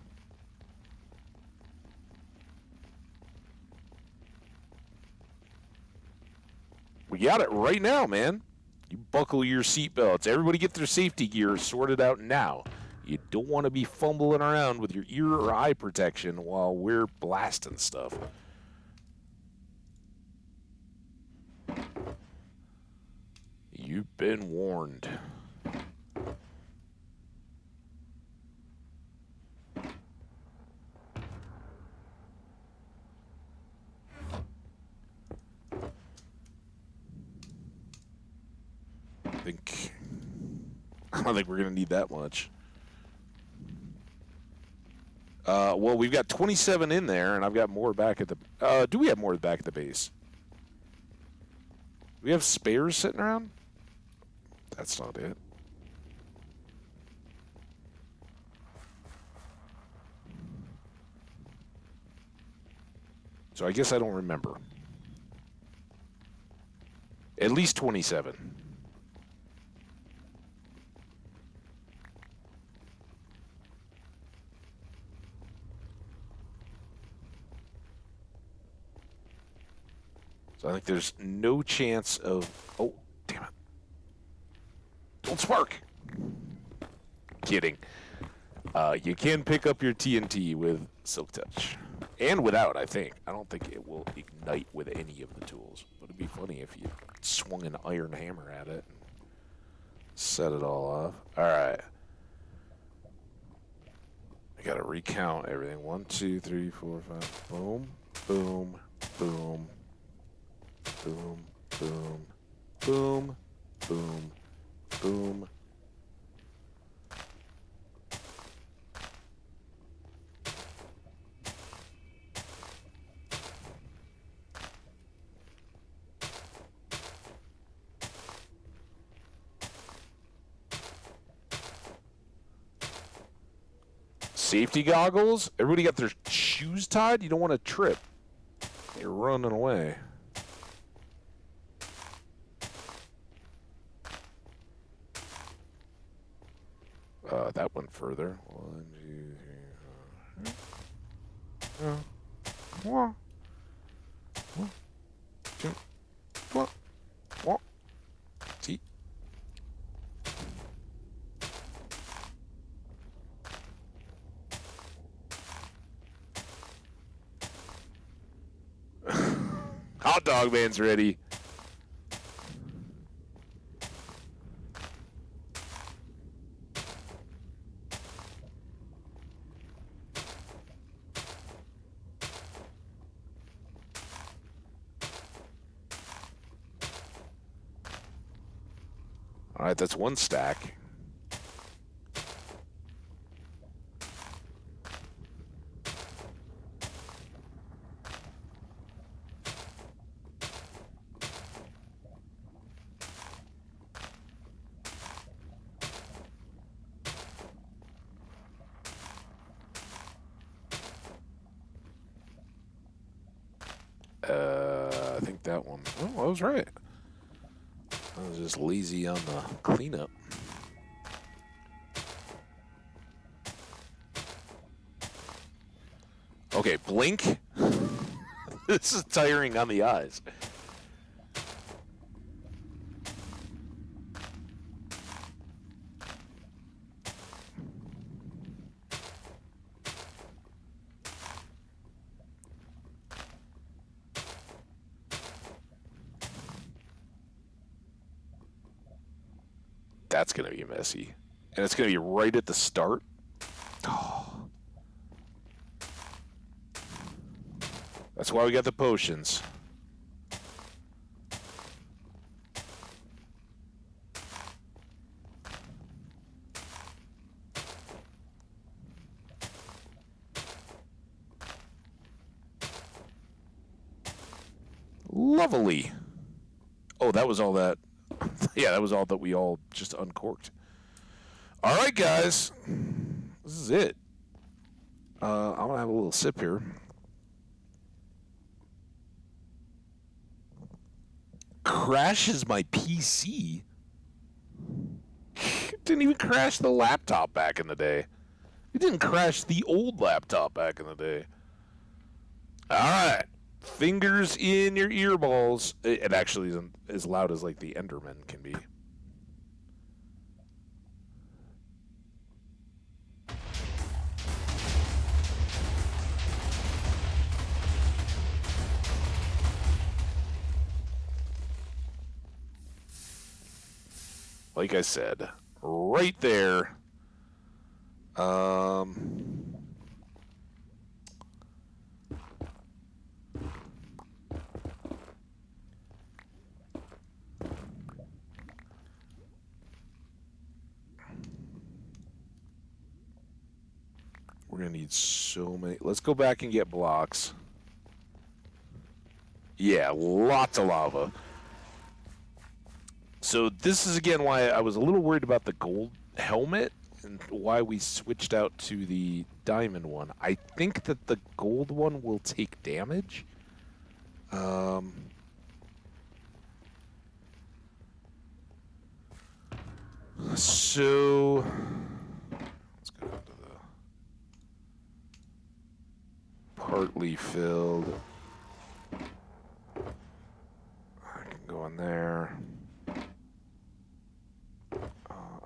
We got it right now, man. You buckle your seatbelts. Everybody get their safety gear sorted out now. You don't want to be fumbling around with your ear or eye protection while we're blasting stuff. You've been warned. I don't think we're going to need that much. Well, we've got 27 in there, and I've got more back at the... do we have more back at the base? Do we have spares sitting around? That's not it. So I guess I don't remember. At least 27. So I think there's no chance of... Oh, damn it. Don't spark! Kidding. You can pick up your TNT with Silk Touch. And without, I think. I don't think it will ignite with any of the tools. But it'd be funny if you swung an iron hammer at it and set it all off. Alright. I gotta recount everything. 1, 2, 3, 4, 5. Boom, boom, boom. Boom, boom, boom, boom, boom. Safety goggles? Everybody got their shoes tied? You don't want to trip. You're running away. That went further. 1, 2, 3, 4. 1, 2, 1. See? Hot dog man's ready. All right, that's 1 stack. I think that one. Oh, I was right. I was just lazy on the cleanup. Okay, blink. This is tiring on the eyes. That's going to be messy. And it's going to be right at the start. Oh. That's why we got the potions. Lovely. Oh, that was all that. Yeah, that was all that we all just uncorked. All right, guys. This is it. I'm going to have a little sip here. Crashes my PC? Didn't even crash the laptop back in the day. It didn't crash the old laptop back in the day. All right. Fingers in your earballs. It actually isn't as loud as like the Enderman can be. Like I said, right there. We're going to need so many. Let's go back and get blocks. Yeah, lots of lava. So this is, again, why I was a little worried about the gold helmet and why we switched out to the diamond one. I think that the gold one will take damage. So let's go down to the partly filled. I can go in there.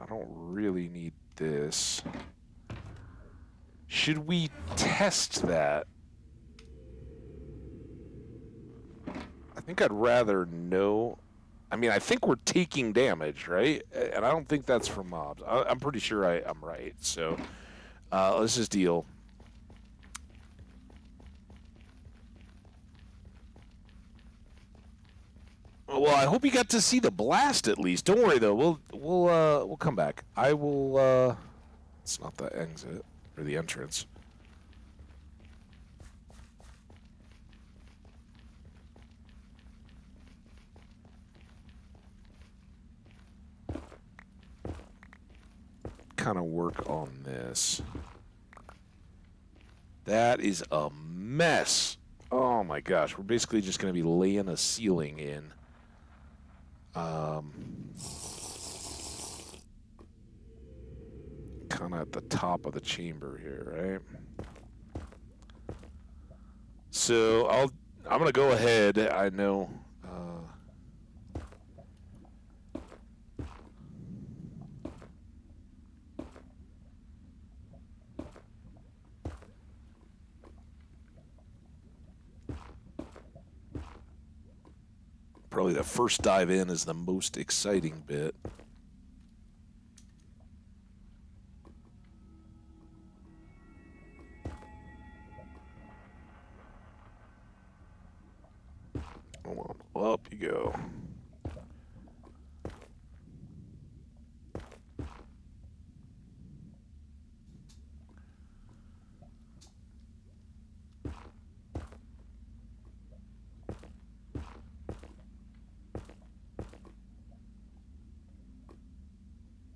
I don't really need this. Should we test that? I think I'd rather know. I mean, I think we're taking damage, right? And I don't think that's from mobs. I'm pretty sure I'm right. So let's just deal. Well, I hope you got to see the blast at least. Don't worry though. We'll come back. I will. It's not the exit or the entrance. Kind of work on this. That is a mess. Oh my gosh, we're basically just going to be laying a ceiling in. Kind of at the top of the chamber here, right? So I'm going to go ahead. I know. Probably the first dive in is the most exciting bit. Come on, up you go.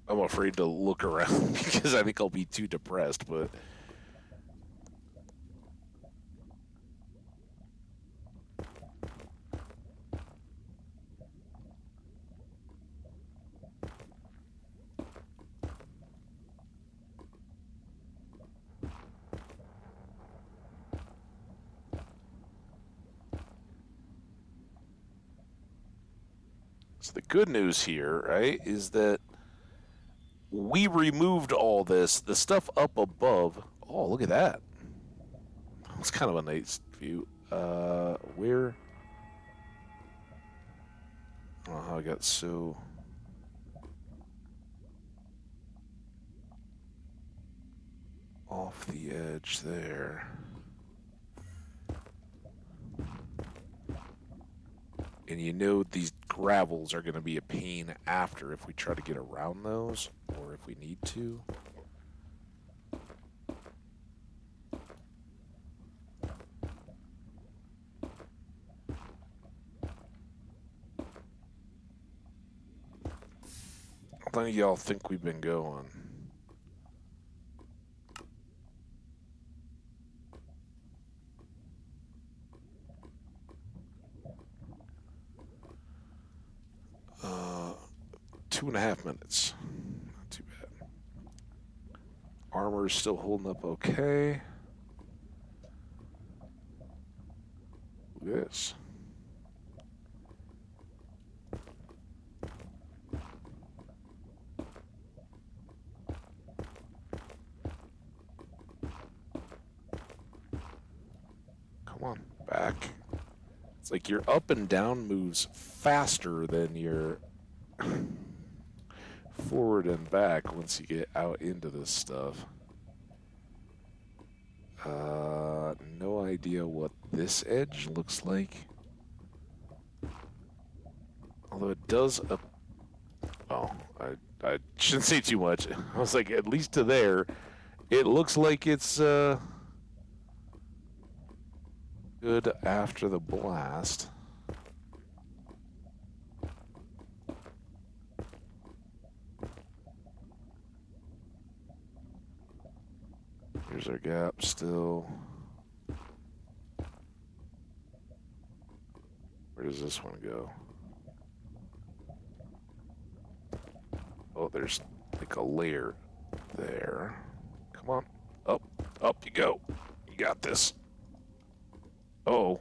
I'm afraid to look around because I think I'll be too depressed, but so the good news here, right, is that we removed all this. The stuff up above. Oh, look at that. It's kind of a nice view. Where? I don't know how I got so. Off the edge there. And you know these gravels are going to be a pain after if we try to get around those, or if we need to. long do y'all think we've been going? Uh, 2.5 minutes. Not too bad. Armor's still holding up okay. Look at this. Come on, back. It's like your up and down moves faster than your forward and back once you get out into this stuff. No idea what this edge looks like. Although it does oh, I shouldn't say too much. I was like, at least to there, it looks like it's good after the blast. Here's our gap still. Where does this one go? Oh, there's like a layer there. Come on. Up, up you go. You got this. Oh.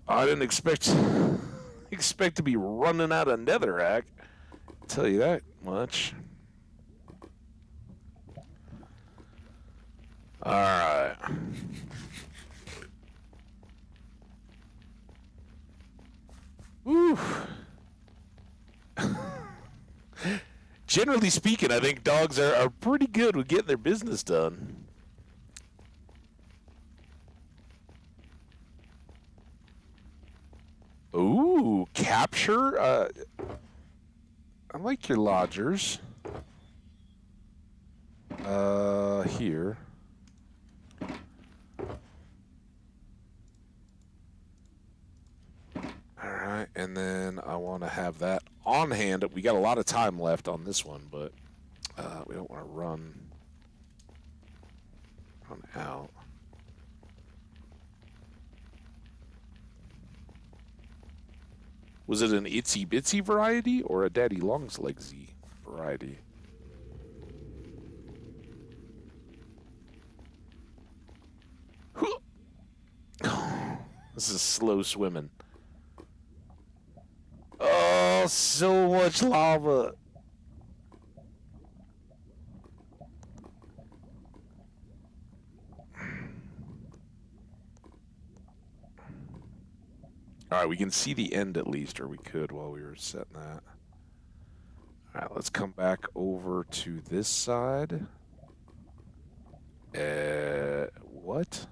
I didn't expect to be running out of netherrack. I'll tell you that much. All right. Woo. Generally speaking, I think dogs are pretty good with getting their business done. Ooh, capture. I like your lodgers. Here. Alright, and then I want to have that on hand. We got a lot of time left on this one, but we don't want to run out. Was it an itsy bitsy variety or a daddy long's legsy variety? This is slow swimming. Oh, so much lava. All right, we can see the end at least, or we could while we were setting that. All right, let's come back over to this side. What?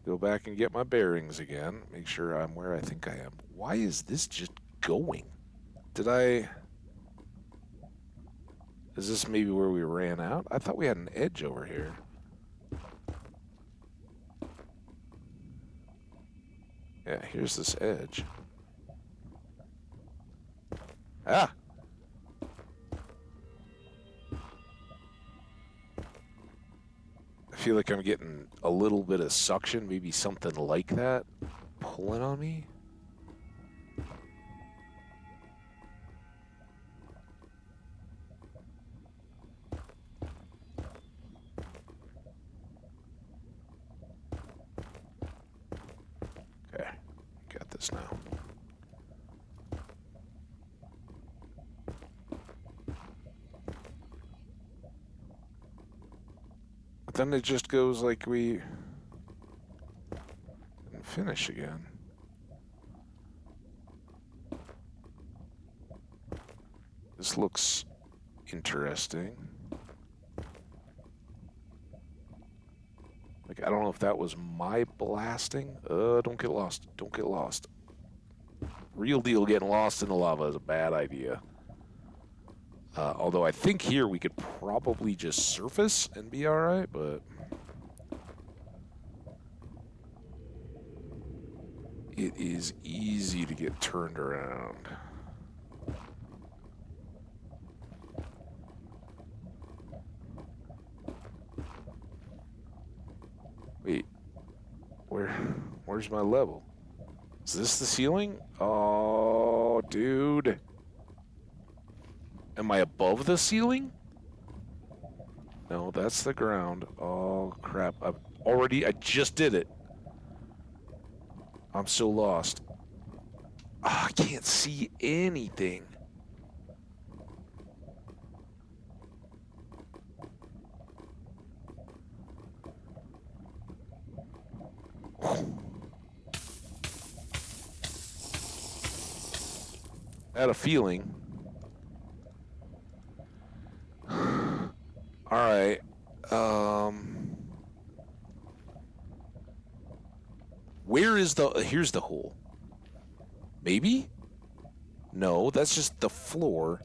Go back and get my bearings again. Make sure I'm where I think I am. Why is this just going? Is this maybe where we ran out? I thought we had an edge over here. Yeah, here's this edge. Ah! I feel like I'm getting a little bit of suction, maybe something like that, pulling on me. Okay, got this now. But then it just goes like we didn't finish again. This looks interesting. Like, I don't know if that was my blasting. Don't get lost. Don't get lost. Real deal, getting lost in the lava is a bad idea. Although I think here we could probably just surface and be alright, but... It is easy to get turned around. Wait, where's my level? Is this the ceiling? Oh, dude. Am I above the ceiling? No, that's the ground. Oh, crap. I just did it. I'm so lost. Oh, I can't see anything. I had a feeling. All right. Where is here's the hole. Maybe? No, that's just the floor.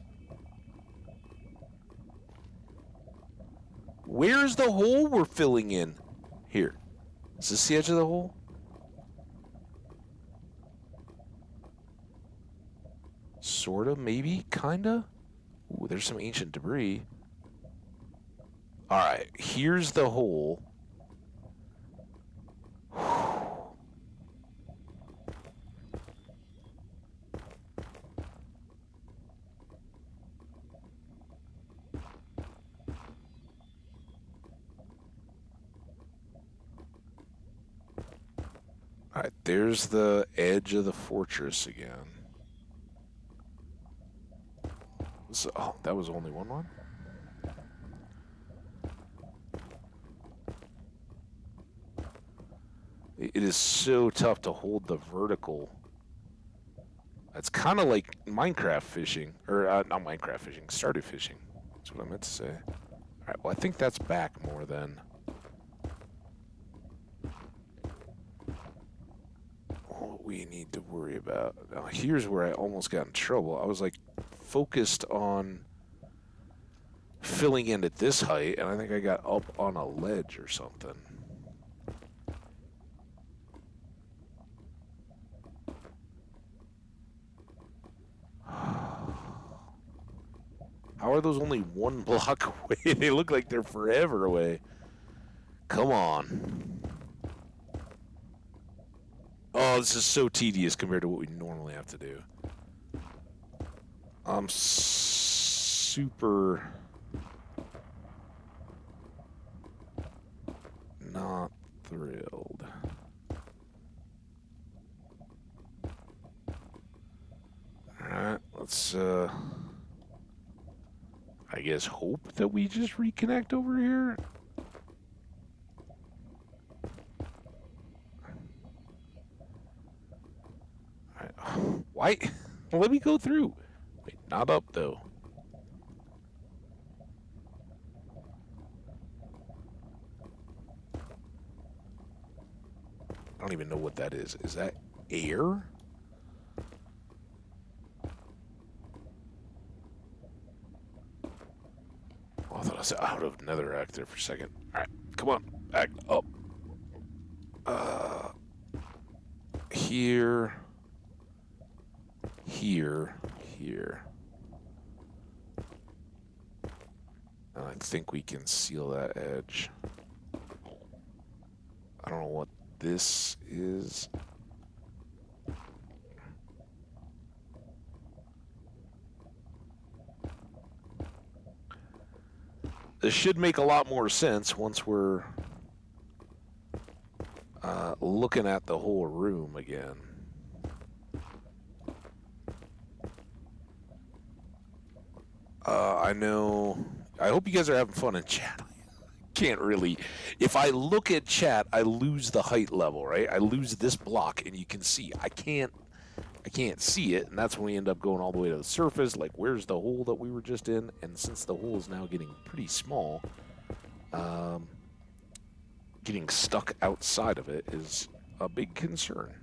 Where's the hole we're filling in? Here. Is this the edge of the hole? Sorta, maybe, kinda? Ooh, there's some ancient debris. Alright, here's the hole. Alright, there's the edge of the fortress again. Oh, that was only one? It is so tough to hold the vertical. It's kind of like Minecraft fishing. Or, not Minecraft fishing, Stardew fishing. That's what I meant to say. Alright, well, I think that's back more than... what we need to worry about. Now, here's where I almost got in trouble. I was, like, focused on filling in at this height, and I think I got up on a ledge or something. How are those only 1 block away? They look like they're forever away. Come on. Oh, this is so tedious compared to what we normally have to do. I'm super not thrilled. Alright, let's I guess hope that we just reconnect over here. Why? Let me go through. Wait, not up though. I don't even know what that is. Is that air? Oh, I thought I was out of netherrack there for a second. Alright, come on. Back up. Here. Here. And I think we can seal that edge. I don't know what this is. This should make a lot more sense once we're looking at the whole room again. I know. I hope you guys are having fun in chat. Can't really. If I look at chat, I lose the height level, right? I lose this block, and you can see I can't see it, and that's when we end up going all the way to the surface. Like, where's the hole that we were just in? And since the hole is now getting pretty small, getting stuck outside of it is a big concern.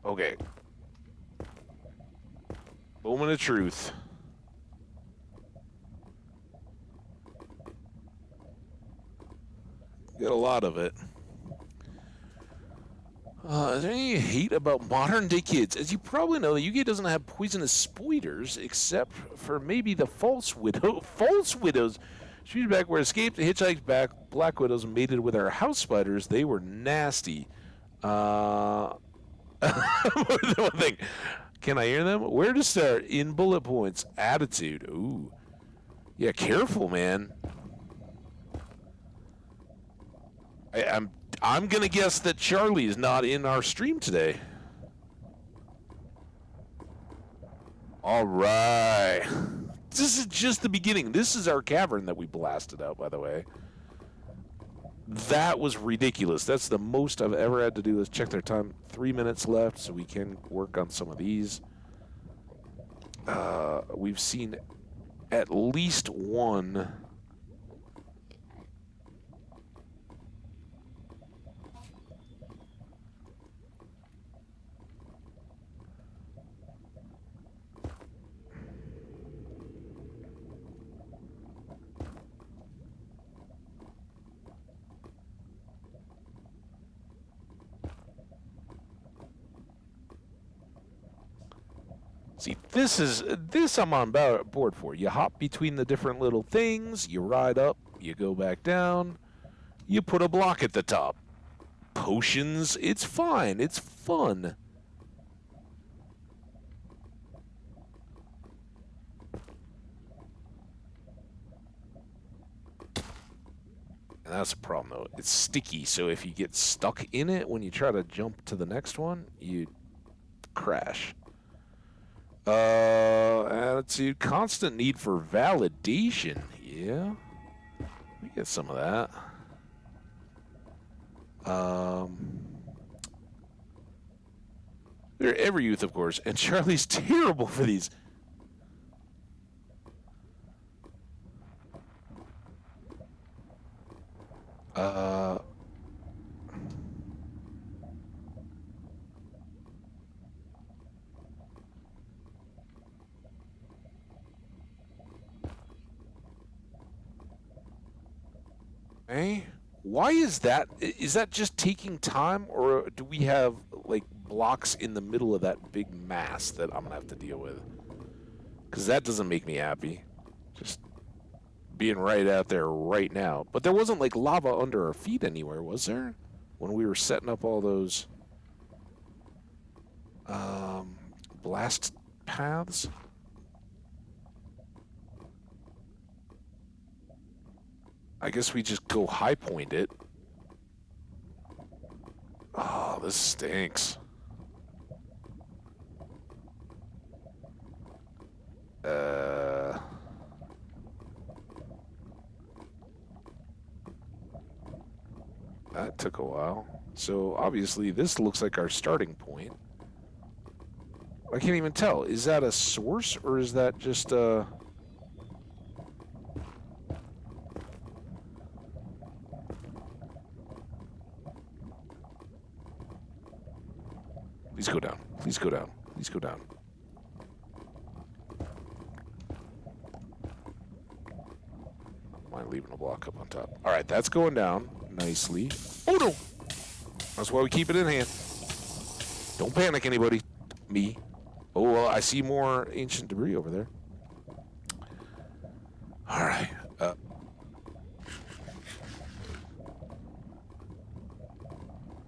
Okay. Moment of truth. Got a lot of it. Is there any hate about modern day kids? As you probably know, the UK doesn't have poisonous spiders except for maybe the false widow. False widows. She's back where escaped, hitchhiked back. Black widows mated with our house spiders. They were nasty. More than one thing. Can I hear them? Where to start? In bullet points. Attitude. Ooh. Yeah, careful, man. I'm gonna guess that Charlie is not in our stream today. All right. This is just the beginning. This is our cavern that we blasted out, by the way. That was ridiculous. That's the most I've ever had to do. Let's check their time. 3 minutes left, so we can work on some of these. We've seen at least one. See, this I'm on board for. You hop between the different little things, you ride up, you go back down, you put a block at the top. Potions, it's fine, it's fun. And that's a problem, though. It's sticky, so if you get stuck in it when you try to jump to the next one, you crash. Attitude, constant need for validation. Yeah, we get some of that. They're every youth, of course, and Charlie's terrible for these. Hey, why is that? Is that just taking time, or do we have, like, blocks in the middle of that big mass that I'm gonna have to deal with? Because that doesn't make me happy. Just being right out there right now. But there wasn't, like, lava under our feet anywhere, was there? When we were setting up all those blast paths? I guess we just go high point it. Oh, this stinks. That took a while. So obviously this looks like our starting point. I can't even tell. Is that a source or is that just Please go down. Please go down. Please go down. Mind leaving a block up on top. All right, that's going down nicely. Oh, no. That's why we keep it in hand. Don't panic, anybody. Me. Oh, well, I see more ancient debris over there. All right.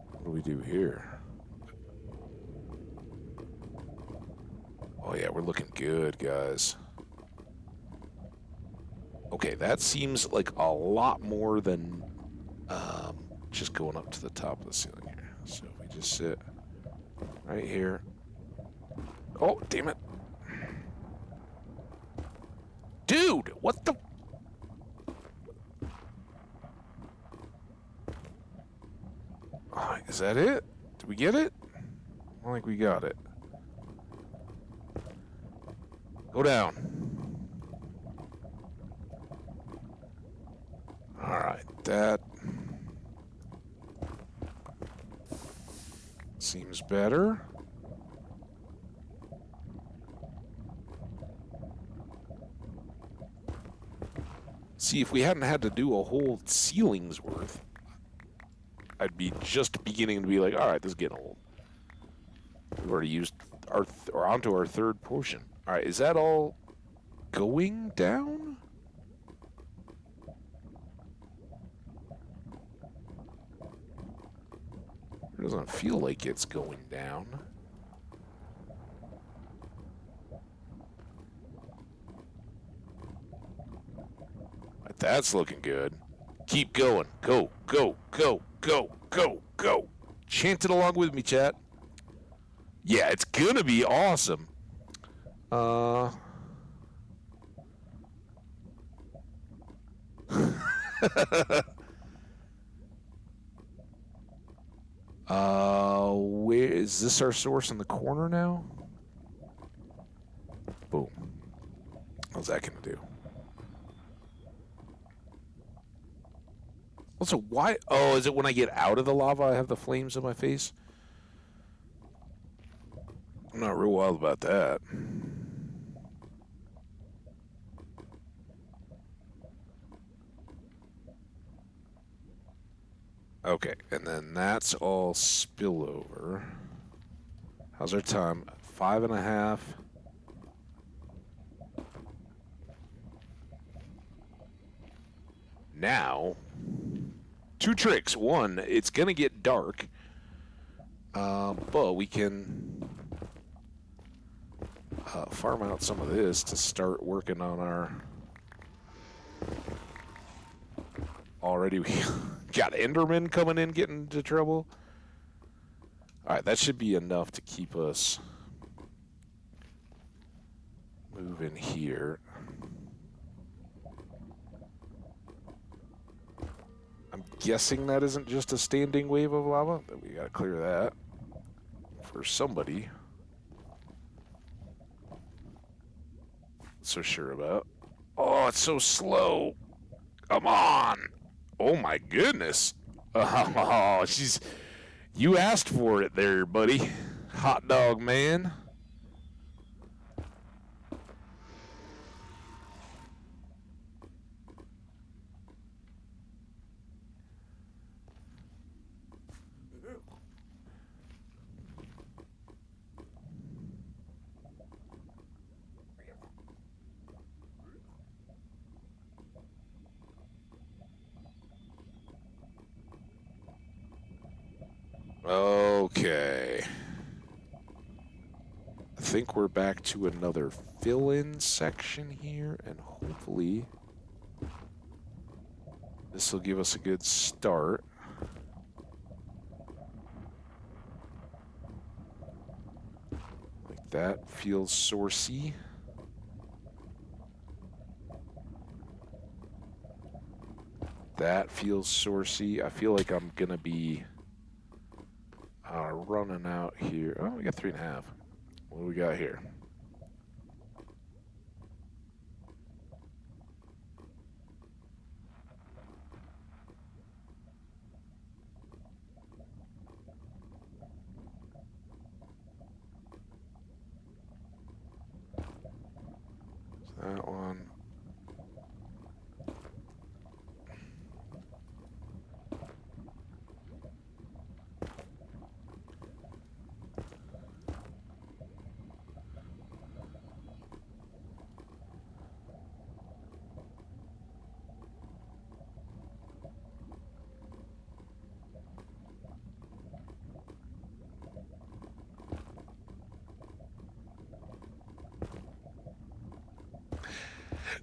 What do we do here? Oh, yeah, we're looking good, guys. Okay, that seems like a lot more than just going up to the top of the ceiling here. So if we just sit right here. Oh, damn it. Dude, what the? Oh, is that it? Did we get it? I don't think we got it. Go down. All right, that seems better. See, if we hadn't had to do a whole ceiling's worth, I'd be just beginning to be like, all right, this is getting old. We've already used or onto our third potion. All right, is that all going down? It doesn't feel like it's going down. Right, that's looking good. Keep going. Go, go, go, go, go, go. Chant it along with me, chat. Yeah, it's gonna be awesome. Where is this our source in the corner now? Boom. What's that gonna do? Also, why? Oh, is it when I get out of the lava I have the flames in my face? I'm not real wild about that. Okay, and then that's all spillover. How's our time? 5.5. Now, 2 tricks. One, it's gonna get dark, but we can farm out some of this to start working on our. Already we got Enderman coming in, getting into trouble. All right, that should be enough to keep us moving here. I'm guessing that isn't just a standing wave of lava. We gotta clear that for somebody. So sure about. Oh, it's so slow. Come on. Oh my goodness. Oh, she's. You asked for it there, buddy. Hot dog man. Okay. I think we're back to another fill-in section here, and hopefully this will give us a good start. Like that feels sourcey. That feels sourcey. I feel like I'm gonna be running out here. Oh, we got 3.5. What do we got here? That one.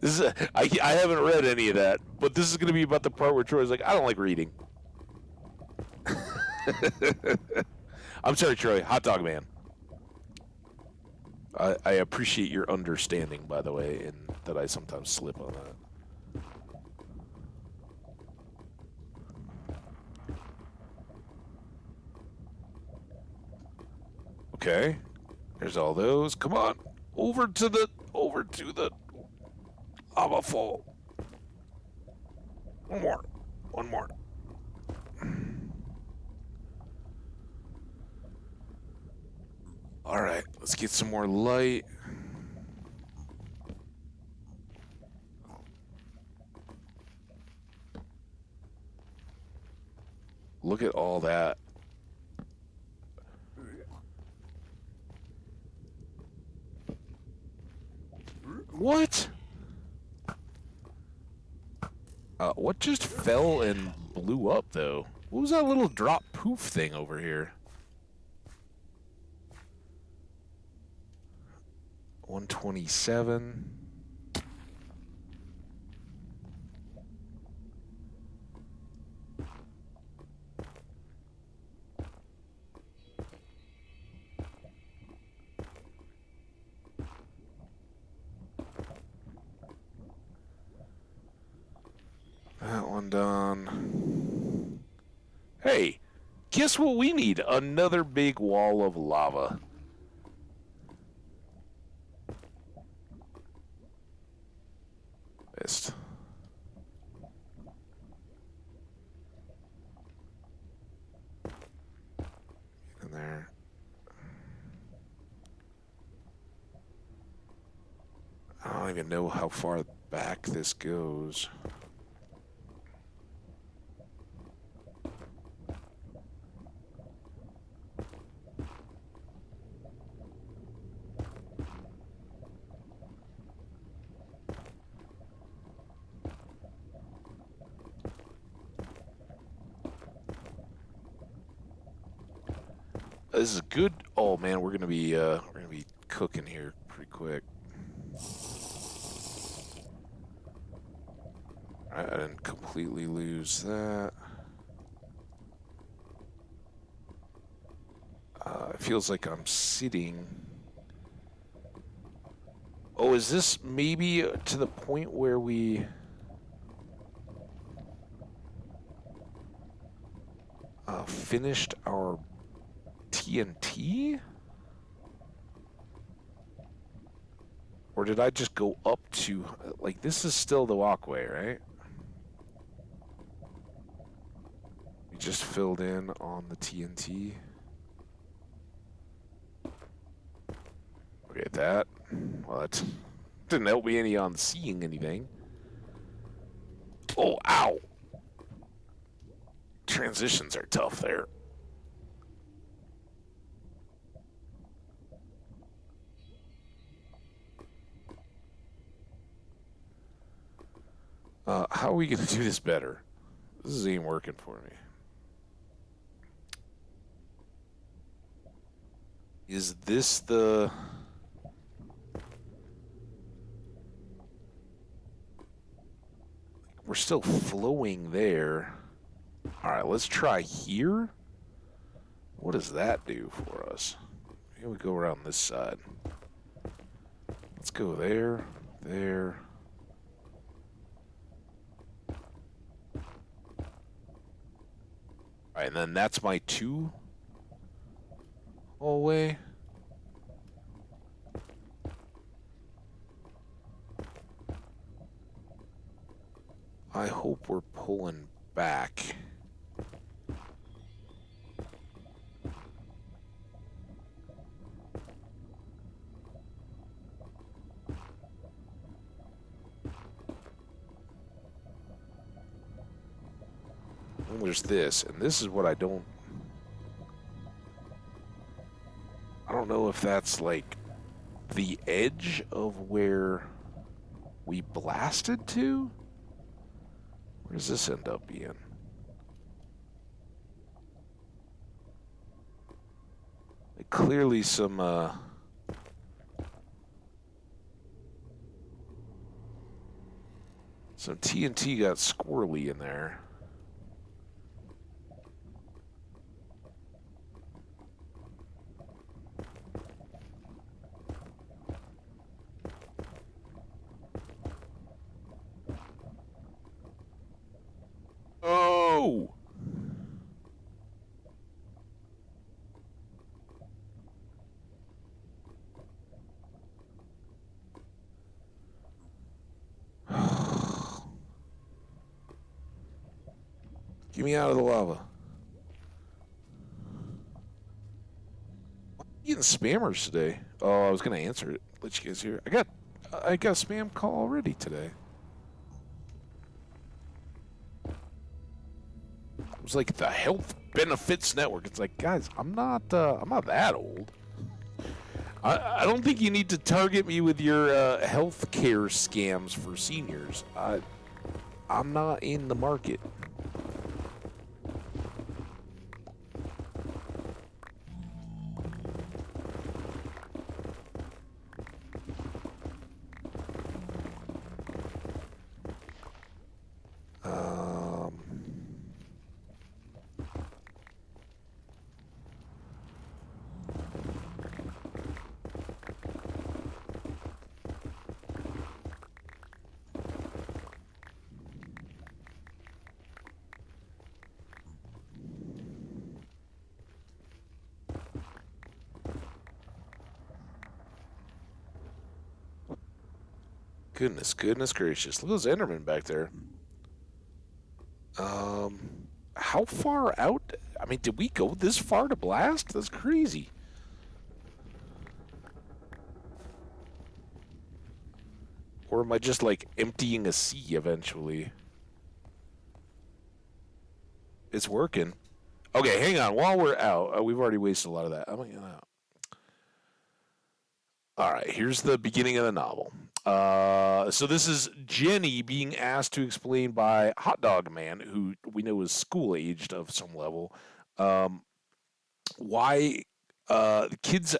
This is I haven't read any of that, but this is going to be about the part where Troy's like, I don't like reading. I'm sorry, Troy. Hot dog man. I appreciate your understanding, by the way, and that I sometimes slip on that. Okay. There's all those. Come on. Over to the lava fall. One more. One more. All right, let's get some more light. Look at all that. What? What just fell and blew up, though? What was that little drop poof thing over here? 127. That one done. Hey, guess what we need? Another big wall of lava. Missed. Get in there. I don't even know how far back this goes. This is good. Oh man, we're gonna be cooking here pretty quick. I didn't completely lose that. It feels like I'm sitting. Oh, is this maybe to the point where we finished our TNT? Or did I just go up to, like, this is still the walkway, right? We just filled in on the TNT. Okay, that. Well, that didn't help me any on seeing anything. Oh, ow! Transitions are tough there. How are we going to do this better? This isn't even working for me. Is this the... We're still flowing there. Alright, let's try here. What does that do for us? Here we go around this side. Let's go there, there. Alright, and then that's my 2 hallway. I hope we're pulling back. And there's this, and this is what I don't know if that's like the edge of where we blasted to. Where does this end up being? Like clearly some TNT got squirrely in there. Oh! Get me out of the lava. I'm getting spammers today. Oh, I was gonna answer it. Let you guys hear. I got a spam call already today. was like the Health Benefits Network. It's like, guys, I'm not that old. I don't think you need to target me with your health care scams for seniors. I'm not in the market. Goodness gracious. Look at those Endermen back there. How far out? I mean, did we go this far to blast? That's crazy. Or am I just like emptying a sea eventually? It's working. Okay, hang on. While we're out, we've already wasted a lot of that. I'm gonna get out. All right, here's the beginning of the novel. So this is Jenny being asked to explain by Hot Dog Man, who we know is school-aged of some level, why kids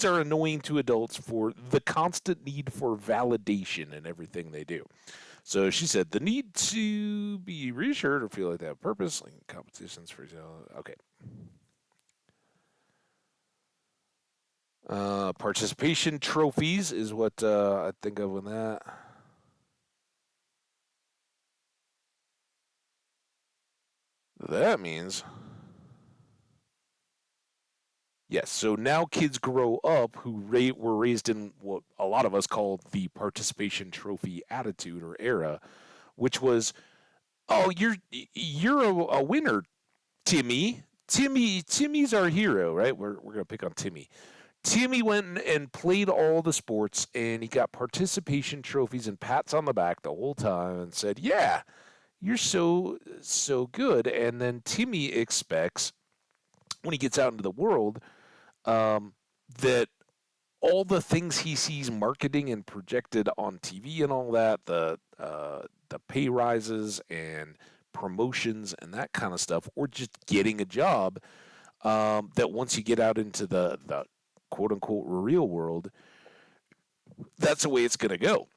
are annoying to adults for the constant need for validation in everything they do. So she said the need to be reassured or feel like they have purpose, like competitions, for example. Okay. Participation trophies is what I think of with that. That means, yes, so now kids grow up who were raised in what a lot of us call the participation trophy attitude or era, which was, oh, you're a winner, Timmy. Timmy's our hero, right? We're gonna pick on Timmy. Timmy went and played all the sports, and he got participation trophies and pats on the back the whole time, and said, "Yeah, you're so good." And then Timmy expects, when he gets out into the world, that all the things he sees marketing and projected on TV and all that, the pay rises and promotions and that kind of stuff, or just getting a job, that once you get out into the quote unquote real world, that's the way it's going to go.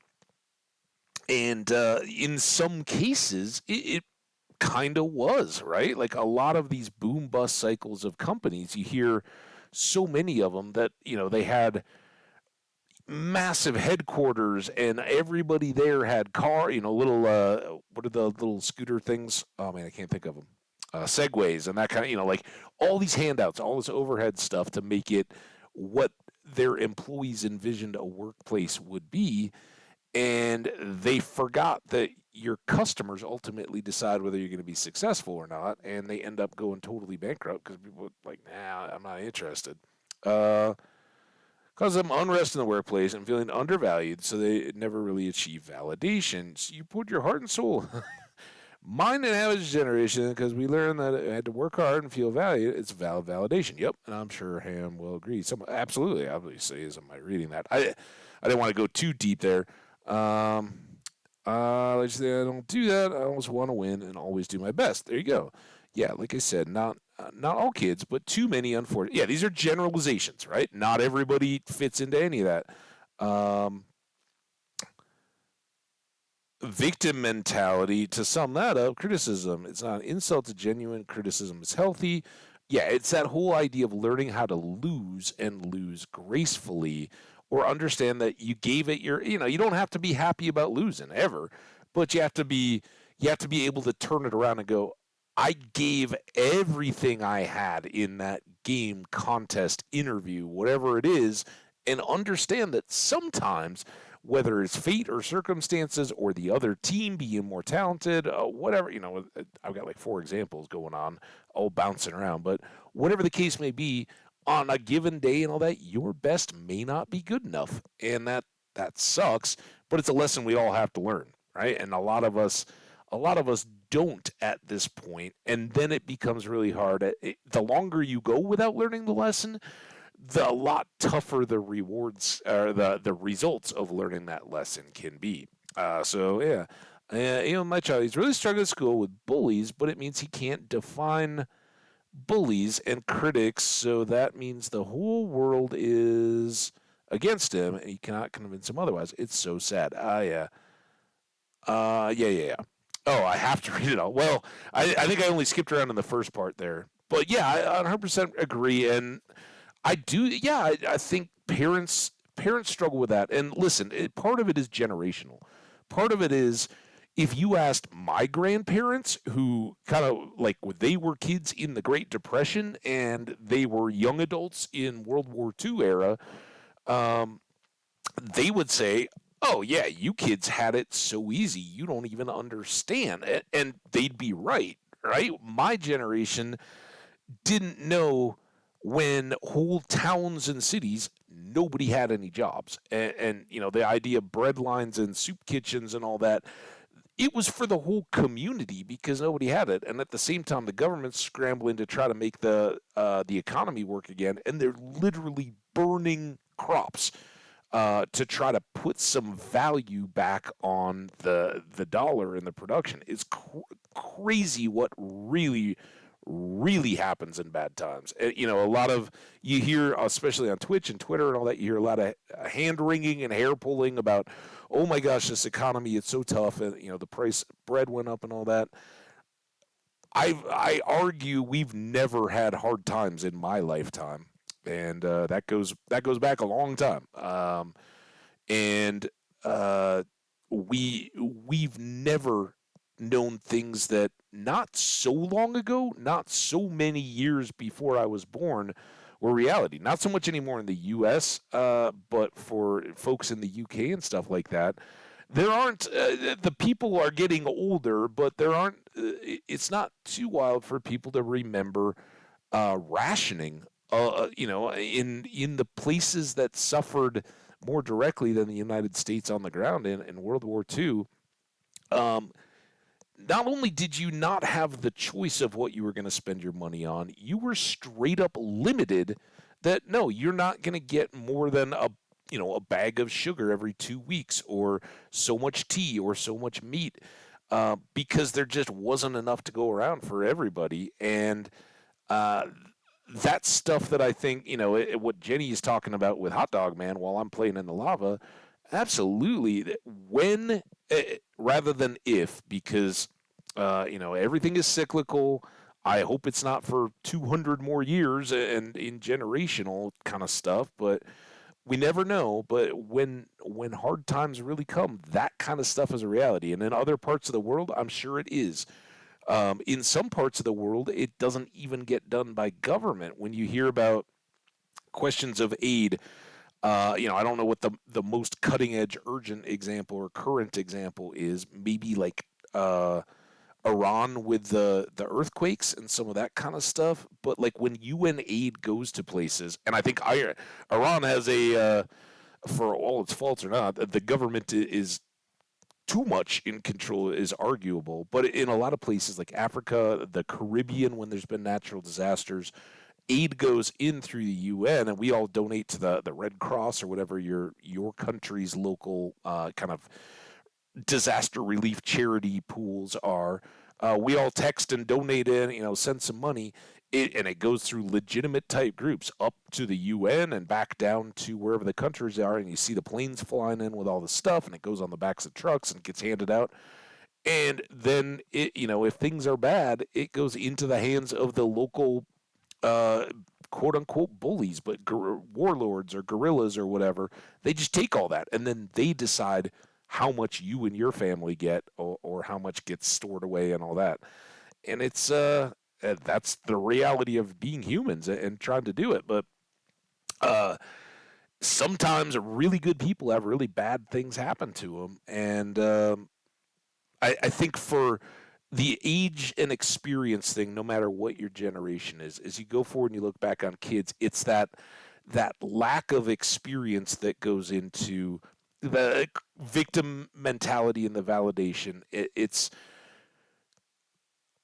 And in some cases, it kind of was, right? Like a lot of these boom bust cycles of companies, you hear so many of them that, they had massive headquarters and everybody there had little, what are the little scooter things? Oh man, I can't think of them. Segways and that kind of, like all these handouts, all this overhead stuff to make it what their employees envisioned a workplace would be. And they forgot that your customers ultimately decide whether you're going to be successful or not, and they end up going totally bankrupt because people are like, nah, I'm not interested. Cause them unrest in the workplace and feeling undervalued, so they never really achieve validation. So you put your heart and soul. Mine and Average Generation, because we learned that I had to work hard and feel valued. It's valid validation. Yep, and I'm sure Ham will agree. Absolutely, obviously, as am I reading that. I didn't want to go too deep there. Let's say I don't do that. I always want to win and always do my best. There you go. Yeah, like I said, not all kids, but too many, unfortunately. Yeah, these are generalizations, right? Not everybody fits into any of that. Victim mentality, to sum that up, criticism. It's not an insult to genuine criticism. It's healthy. Yeah, it's that whole idea of learning how to lose and lose gracefully, or understand that you gave it you don't have to be happy about losing ever, but you have to be able to turn it around and go, I gave everything I had in that game, contest, interview, whatever it is, and understand that sometimes, whether it's fate or circumstances or the other team being more talented, whatever, I've got like 4 examples going on, all bouncing around, but whatever the case may be, on a given day and all that, your best may not be good enough. And that sucks, but it's a lesson we all have to learn, right? And a lot of us A lot of us don't at this point, and then it becomes really hard. The longer you go without learning the lesson, the a lot tougher the rewards or the results of learning that lesson can be. So yeah, my child, he's really struggling at school with bullies, but it means he can't define bullies and critics, so that means the whole world is against him, and he cannot convince him otherwise. It's so sad. Yeah. Yeah. Oh, I have to read it all. Well, I think I only skipped around in the first part there. But yeah, I 100% agree. And I do, yeah, I think parents struggle with that. And listen, part of it is generational. Part of it is if you asked my grandparents, who kind of like they were kids in the Great Depression and they were young adults in World War II era, um, they would say, "Oh yeah, you kids had it so easy, you don't even understand." And they'd be right, right? My generation didn't know when whole towns and cities nobody had any jobs, and the idea of bread lines and soup kitchens and all that, it was for the whole community because nobody had it. And at the same time, the government's scrambling to try to make the economy work again, and they're literally burning crops to try to put some value back on the dollar and the production. It's crazy what really happens in bad times. A lot of you hear, especially on Twitch and Twitter and all that, you hear a lot of hand wringing and hair pulling about, oh my gosh, this economy, it's so tough, and the price bread went up and all that. I argue we've never had hard times in my lifetime, and that goes back a long time. And we've never known things that not so long ago, not so many years before I was born, were reality. Not so much anymore in the U.S., but for folks in the U.K. and stuff like that, there aren't. The people are getting older, but there aren't. It's not too wild for people to remember rationing. In the places that suffered more directly than the United States on the ground in World War II. Um, Not only did you not have the choice of what you were going to spend your money on, you were straight up limited that no, you're not going to get more than a bag of sugar every 2 weeks, or so much tea, or so much meat, because there just wasn't enough to go around for everybody. And uh, that's stuff that I think, what Jenny is talking about with Hot Dog Man while I'm playing in the lava, absolutely. When, rather than if, because, everything is cyclical. I hope it's not for 200 more years and in generational kind of stuff, but we never know. But when hard times really come, that kind of stuff is a reality. And in other parts of the world, I'm sure it is. In some parts of the world, it doesn't even get done by government. When you hear about questions of aid, I don't know what the most cutting edge, urgent example or current example is. Maybe like Iran with the earthquakes and some of that kind of stuff. But like when UN aid goes to places, and I think Iran has for all its faults or not, the government is too much in control is arguable. But in a lot of places like Africa, the Caribbean, when there's been natural disasters, aid goes in through the UN, and we all donate to the Red Cross or whatever your country's local kind of disaster relief charity pools are. We all text and donate in, send some money, and it goes through legitimate type groups up to the UN and back down to wherever the countries are, and you see the planes flying in with all the stuff, and it goes on the backs of trucks and gets handed out. And then if things are bad, it goes into the hands of the local uh, quote unquote bullies, but warlords or guerrillas or whatever. They just take all that and then they decide how much you and your family get, or how much gets stored away and all that. And that's the reality of being humans and trying to do it. But uh, sometimes really good people have really bad things happen to them. And I think for the age and experience thing, no matter what your generation is, as you go forward and you look back on kids, it's that lack of experience that goes into the victim mentality and the validation. It's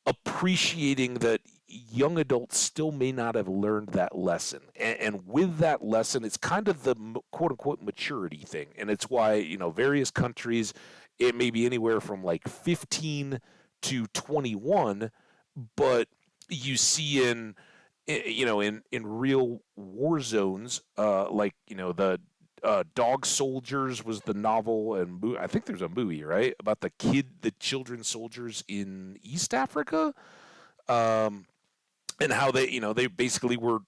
appreciating that young adults still may not have learned that lesson. And with that lesson, it's kind of the quote unquote maturity thing. And it's why, various countries, it may be anywhere from like 15 to 21, but you see in real war zones, like, the Dog Soldiers was the novel, and I think there's a movie, right, about the children soldiers in East Africa, um, and how they basically were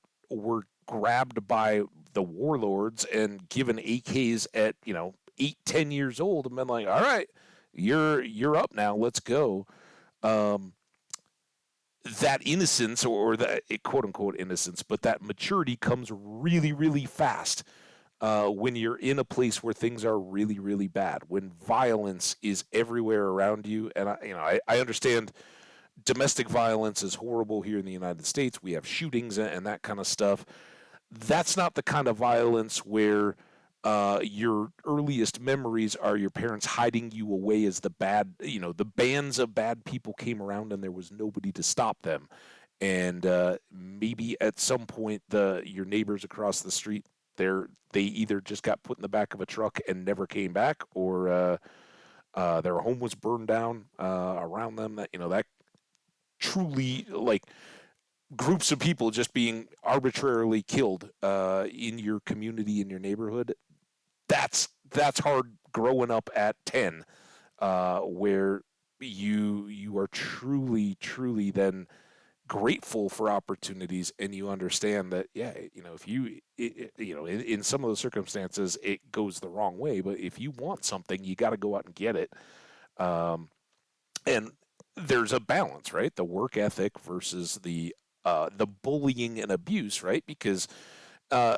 grabbed by the warlords and given AKs at 8, 10 years old, and been like, all right, you're up now, let's go. Um, that innocence, or that quote unquote innocence, but that maturity comes really, really fast when you're in a place where things are really, really bad, when violence is everywhere around you. And I understand domestic violence is horrible here in the United States. We have shootings and that kind of stuff. That's not the kind of violence where your earliest memories are your parents hiding you away as the bands of bad people came around and there was nobody to stop them. And maybe at some point, your neighbors across the street, they either just got put in the back of a truck and never came back, or their home was burned down around them. That truly, like, groups of people just being arbitrarily killed in your community, in your neighborhood. That's hard growing up at 10, where you are truly then grateful for opportunities, and you understand that, yeah, if in some of the circumstances it goes the wrong way, but if you want something, you got to go out and get it. And there's a balance, right? The work ethic versus the bullying and abuse, right? Because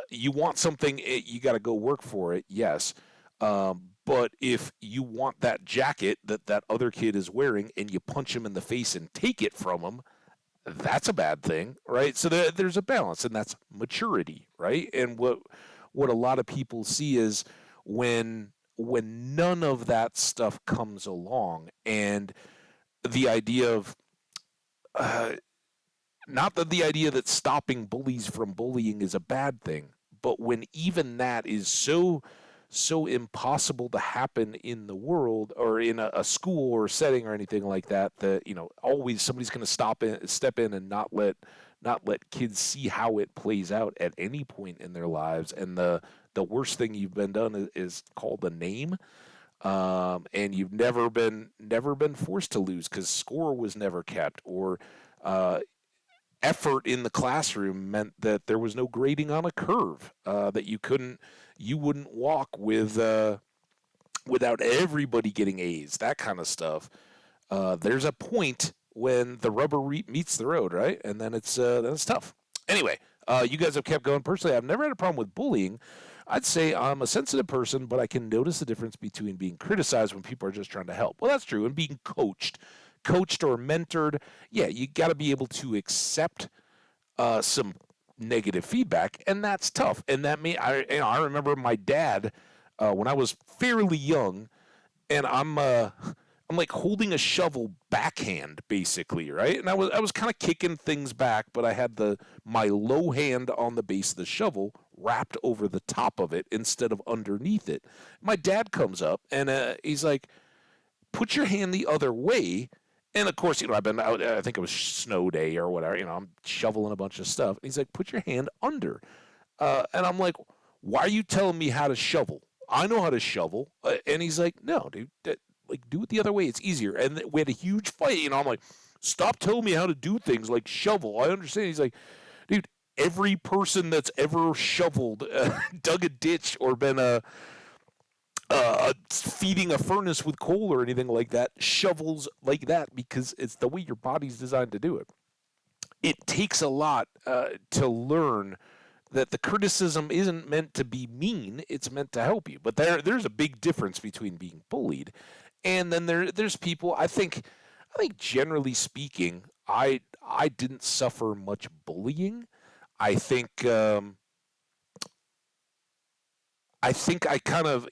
you want something, you got to go work for it, yes. But if you want that jacket that other kid is wearing and you punch him in the face and take it from him, that's a bad thing, right? So there's a balance, and that's maturity, right? And what a lot of people see is when none of that stuff comes along, and the idea of uh, not that the idea that stopping bullies from bullying is a bad thing, but when even that is so impossible to happen in the world, or in a school or a setting or anything like that, that always somebody's going to step in and not let kids see how it plays out at any point in their lives. And the worst thing you've been done is called a name. And you've never been forced to lose because score was never kept, or uh, effort in the classroom meant that there was no grading on a curve, that you wouldn't walk without everybody getting A's, that kind of stuff. There's a point when the rubber meets the road, right? And then it's tough. Anyway, you guys have kept going. Personally, I've never had a problem with bullying. I'd say I'm a sensitive person, but I can notice the difference between being criticized when people are just trying to help. Well, that's true. And being coached or mentored, yeah, you got to be able to accept some negative feedback, and that's tough. And I remember my dad, when I was fairly young, and I'm like holding a shovel backhand, basically, right? And I was kind of kicking things back, but I had my low hand on the base of the shovel wrapped over the top of it instead of underneath it. My dad comes up, and he's like, "Put your hand the other way." And of course, I've been out, I think it was snow day or whatever, I'm shoveling a bunch of stuff. And he's like, "Put your hand under." And I'm like, "Why are you telling me how to shovel? I know how to shovel." And he's like, "No, dude, like, do it the other way. It's easier." And we had a huge fight. I'm like, "Stop telling me how to do things like shovel. I understand." He's like, "Dude, every person that's ever shoveled, dug a ditch, or been feeding a furnace with coal or anything like that, shovels like that, because it's the way your body's designed to do it." It takes a lot to learn that the criticism isn't meant to be mean; it's meant to help you. But there's a big difference between being bullied, and then there's people. I think generally speaking, I didn't suffer much bullying. I think I kind of,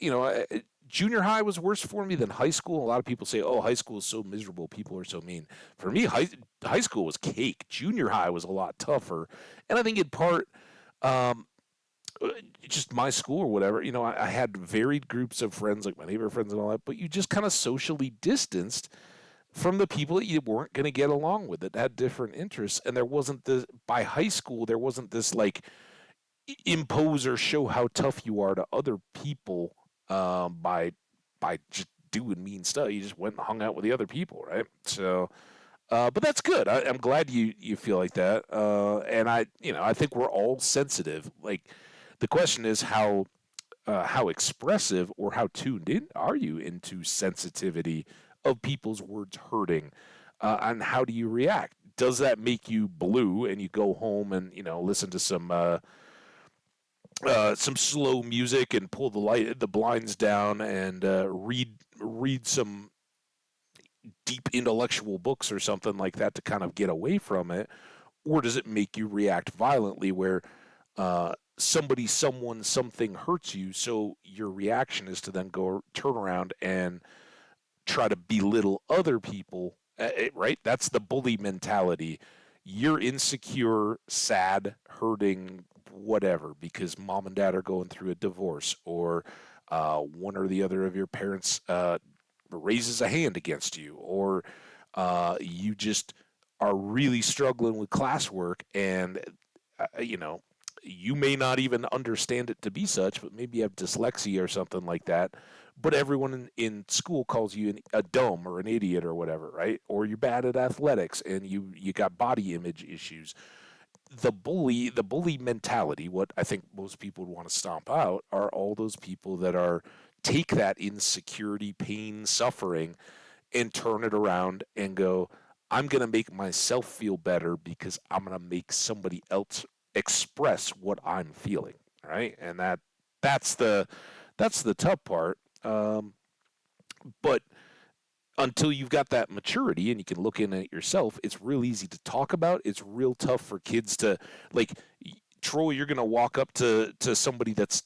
junior high was worse for me than high school. A lot of people say, "Oh, high school is so miserable. People are so mean." For me, high school was cake. Junior high was a lot tougher, and I think in part, um, just my school or whatever. I had varied groups of friends, like my neighbor friends and all that, but you just kind of socially distanced from the people that you weren't going to get along with, that had different interests, and there wasn't this. By high school, there wasn't this like impose or show how tough you are to other people by just doing mean stuff. You just went and hung out with the other people, right? So, but that's good. I'm glad you feel like that. And I think we're all sensitive. Like, the question is how expressive or how tuned in are you into sensitivity of people's words hurting, and how do you react? Does that make you blue and you go home and listen to some slow music and pull the blinds down and read some deep intellectual books or something like that to kind of get away from it? Or does it make you react violently where someone, something hurts you, so your reaction is to then go turn around and try to belittle other people, right? That's the bully mentality. You're insecure, sad, hurting, whatever, because mom and dad are going through a divorce, or one or the other of your parents raises a hand against you, or you just are really struggling with classwork, and you may not even understand it to be such, but maybe you have dyslexia or something like that. But everyone in school calls you a dumb or an idiot or whatever, right? Or you're bad at athletics and you got body image issues. The bully mentality, what I think most people would want to stomp out, are all those people that are take that insecurity, pain, suffering, and turn it around and go, I'm going to make myself feel better because I'm going to make somebody else express what I'm feeling, right? And that's the that's the tough part. But until you've got that maturity and you can look in at it yourself, it's real easy to talk about. It's real tough for kids to, like, Troy, you're going to walk up to somebody that's,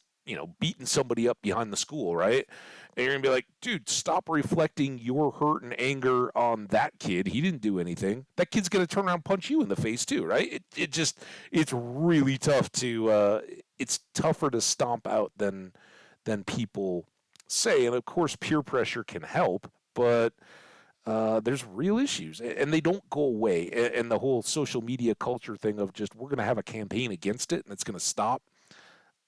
beating somebody up behind the school, right? And you're going to be like, dude, stop reflecting your hurt and anger on that kid. He didn't do anything. That kid's going to turn around and punch you in the face too, right? It's really tough it's tougher to stomp out than people say. And of course, peer pressure can help, but there's real issues, and they don't go away. And the whole social media culture thing of just we're going to have a campaign against it and it's going to stop,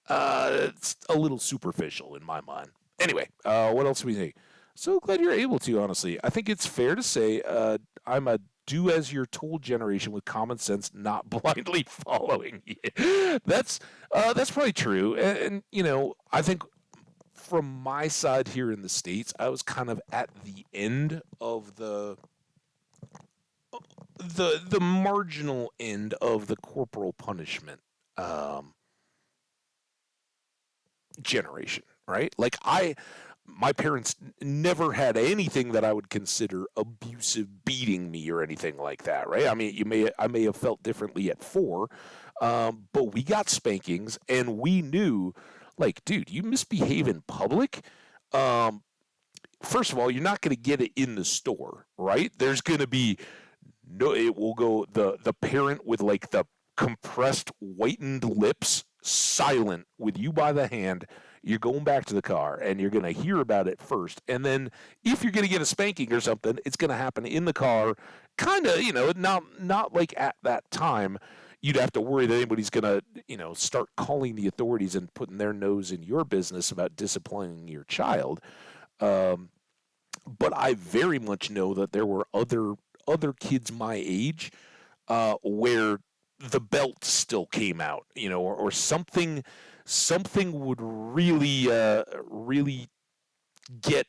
it's a little superficial in my mind. Anyway, what else do we think? So glad you're able to, honestly. I think it's fair to say I'm a do as you're told generation with common sense, not blindly following you. That's probably true. And I think from my side here in the States, I was kind of at the end of the marginal end of the corporal punishment um, generation, right? Like my parents never had anything that I would consider abusive, beating me or anything like that, right? I mean, I may have felt differently at 4, but we got spankings, and we knew, like, dude, you misbehave in public. Um, First of all, you're not going to get it in the store, right? There's going to be no. It will go the parent with like the compressed, whitened lips, silent with you by the hand. You're going back to the car, and you're going to hear about it first. And then, if you're going to get a spanking or something, it's going to happen in the car. Kind of, not like at that time. You'd have to worry that anybody's going to, start calling the authorities and putting their nose in your business about disciplining your child. Um, but I very much know that there were other kids my age where the belt still came out, or something would really get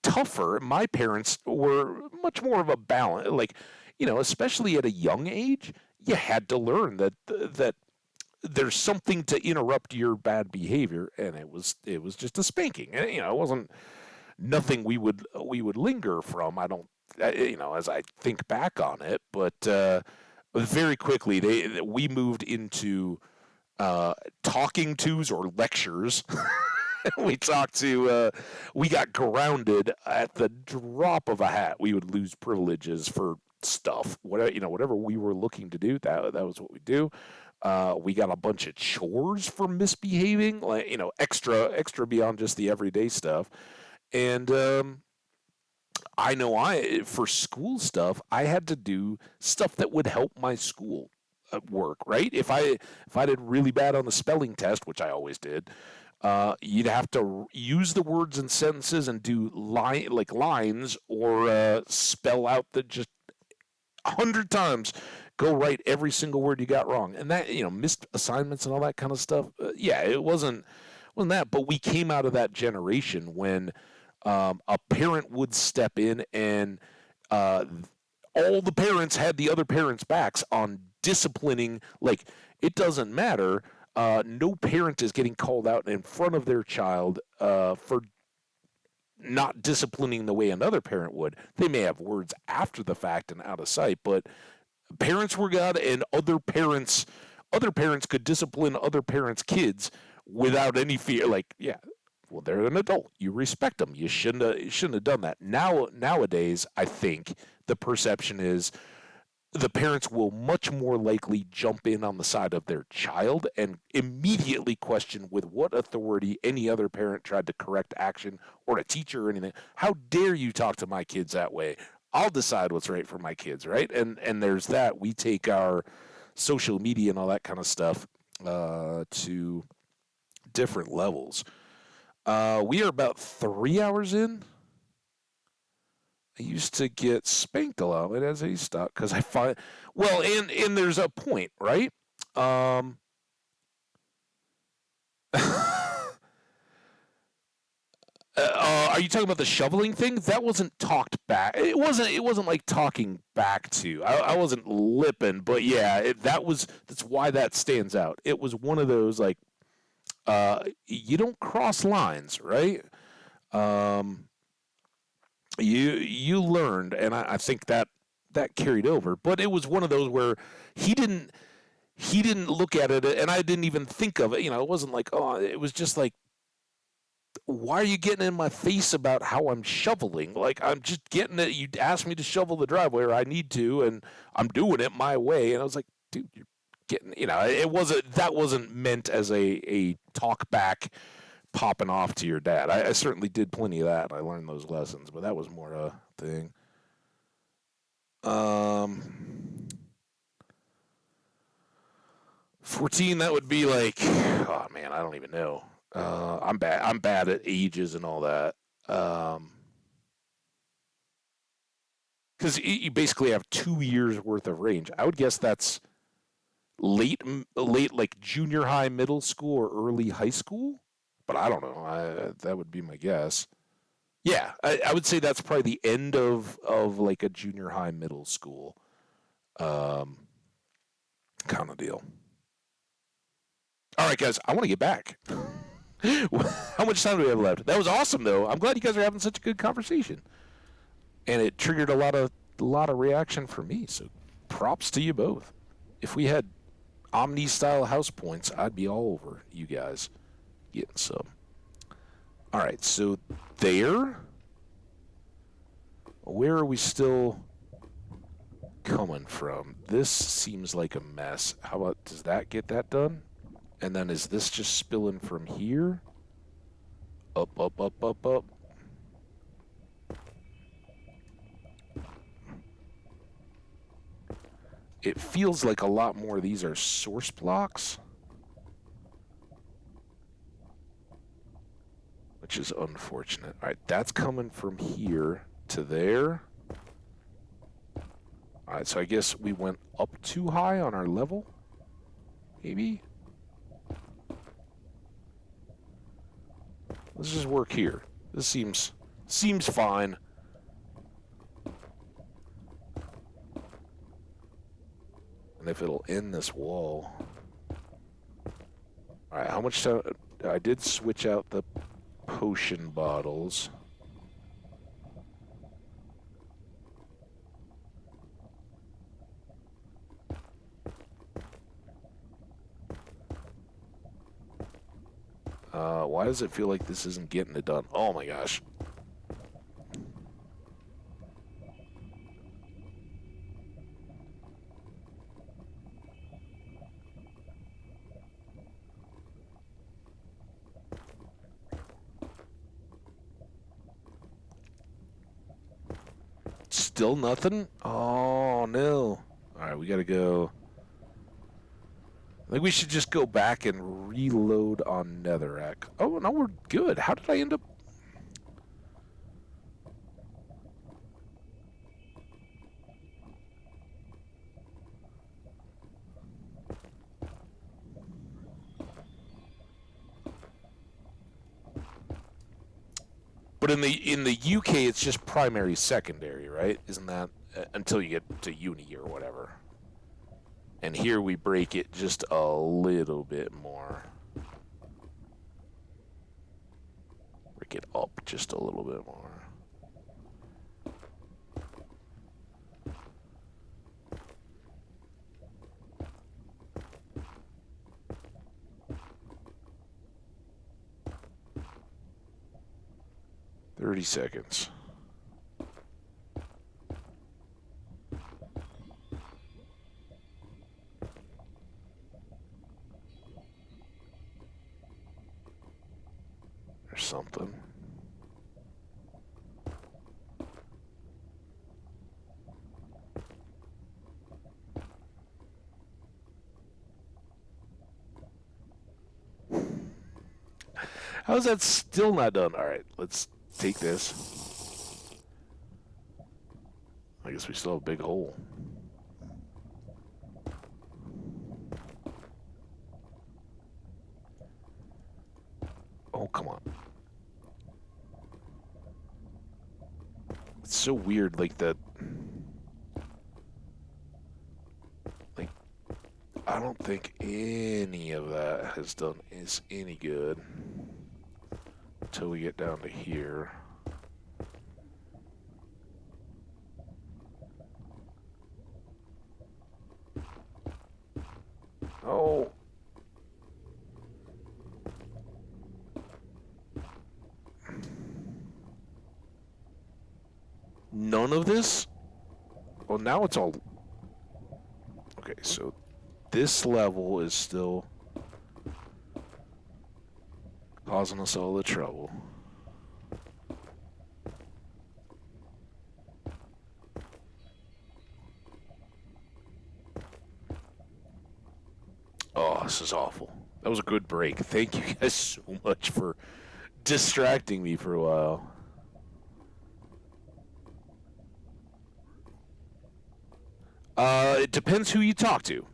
tougher. My parents were much more of a balance, like, especially at a young age, you had to learn that there's something to interrupt your bad behavior, and it was just a spanking, and it wasn't nothing we would linger from. I don't, as I think back on it, but very quickly we moved into talking tos or lectures. We talked to, we got grounded at the drop of a hat. We would lose privileges for stuff, whatever whatever we were looking to do. That was what we do. We got a bunch of chores for misbehaving, like extra beyond just the everyday stuff. And I know I for school stuff, I had to do stuff that would help my school work. Right? If I did really bad on the spelling test, which I always did, you'd have to use the words and sentences and do lines or spell out the just 100 times. Go write every single word you got wrong, and that missed assignments and all that kind of stuff. Yeah, it wasn't that, but we came out of that generation when a parent would step in and uh, all the parents had the other parents' backs on disciplining. Like, it doesn't matter. No parent is getting called out in front of their child for not disciplining the way another parent would. They may have words after the fact and out of sight, but parents were God, and other parents could discipline other parents' kids without any fear. Like, yeah, well, they're an adult. You respect them. You shouldn't have done that. Nowadays, I think the perception is the parents will much more likely jump in on the side of their child and immediately question with what authority any other parent tried to correct action or a teacher or anything. How dare you talk to my kids that way? I'll decide what's right for my kids, right? And there's that. We take our social media and all that kind of stuff to different levels. We are about 3 hours in. I used to get spanked a lot, but as I stopped, because I find, well, and there's a point, right? Um, are you talking about the shoveling thing? That wasn't talked back. It wasn't like talking back to. I wasn't lipping, but yeah, that's why that stands out. It was one of those like, you don't cross lines, right? Um, you learned, and I think that carried over. But it was one of those where he didn't he didn't look at it, and I didn't even think of it. It wasn't like, oh, it was just like, why are you getting in my face about how I'm shoveling? Like, I'm just getting it. You asked me to shovel the driveway, or I need to, and I'm doing it my way. And I was like, dude, you're getting, that wasn't meant as a talk back popping off to your dad. I certainly did plenty of that. I learned those lessons, but that was more a thing. Um, 14, that would be like, oh man, I don't even know. I'm bad. I'm bad at ages and all that. Because you basically have 2 years worth of range. I would guess that's late, like junior high, middle school, or early high school. But I don't know. That would be my guess. Yeah, I would say that's probably the end of like a junior high, middle school um, kind of deal. All right, guys, I want to get back. How much time do we have left? That was awesome, though. I'm glad you guys are having such a good conversation, and it triggered a lot of reaction from me. So, props to you both. If we had Omni style house points, I'd be all over you guys getting some. All right, so there. Where are we still coming from? This seems like a mess. How about, does that get that done? And then is this just spilling from here? Up, up, up, up, up. It feels like a lot more of these are source blocks, which is unfortunate. All right, that's coming from here to there. All right, so I guess we went up too high on our level, maybe? Let's just work here. This seems fine. And if it'll end this wall. All right, how much time? I did switch out the potion bottles. Why does it feel like this isn't getting it done? Oh my gosh. Still nothing? Oh no. Alright, we gotta go. I think we should just go back and reload on Netherrack. Oh, no, we're good. How did I end up? But in the UK, it's just primary, secondary, right? Isn't that until you get to uni or whatever? And here we break it just a little bit more. Break it up just a little bit more. "30 seconds. Or something. How is that still not done? All right, let's take this. I guess we still have a big hole. Oh, come on. It's so weird, like that. Like, I don't think any of that is any good until we get down to here. Oh. None of this? Well, now it's all... Okay, so this level is still causing us all the trouble. Oh, this is awful. That was a good break. Thank you guys so much for distracting me for a while. It depends who you talk to.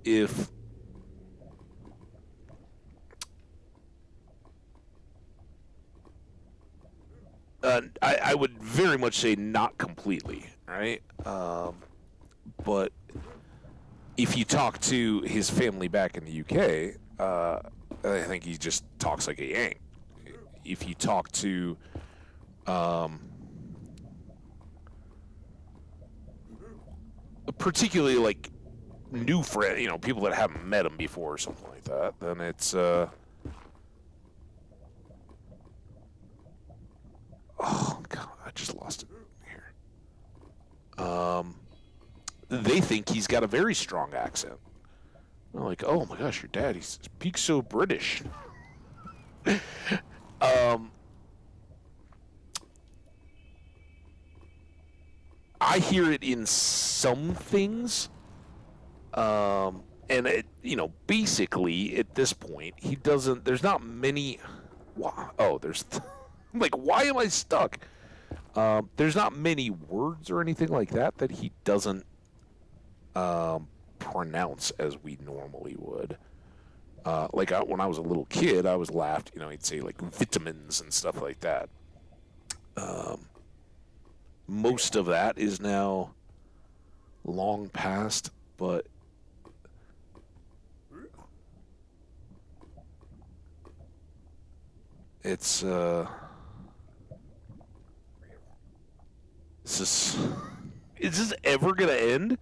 If I would very much say not completely, right? But if you talk to his family back in the UK, I think he just talks like a Yank. If you talk to particularly like new friends, people that haven't met him before or something like that, then it's oh god, I just lost it here. They think he's got a very strong accent. They're like, oh my gosh, your dad, he speaks so British. I hear it in some things. And it, basically at this point, he doesn't. There's not many. Oh, there's. I'm like, why am I stuck? There's not many words or anything like that he doesn't pronounce as we normally would. When I was a little kid, I was laughed. He'd say like vitamins and stuff like that. Most of that is now long past, but it's is this ever gonna end?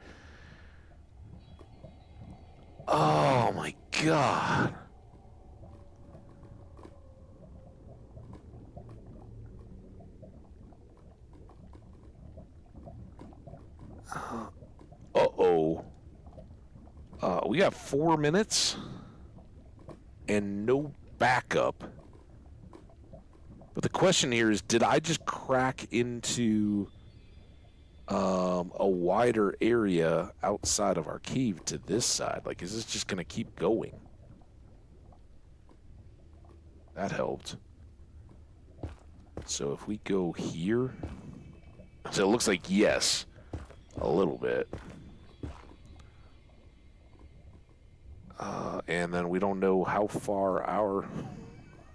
Oh my god. We got 4 minutes and no backup. But the question here is, did I just crack into a wider area outside of our cave to this side? Like, is this just going to keep going? That helped. So if we go here, so it looks like yes, a little bit. And then we don't know how far our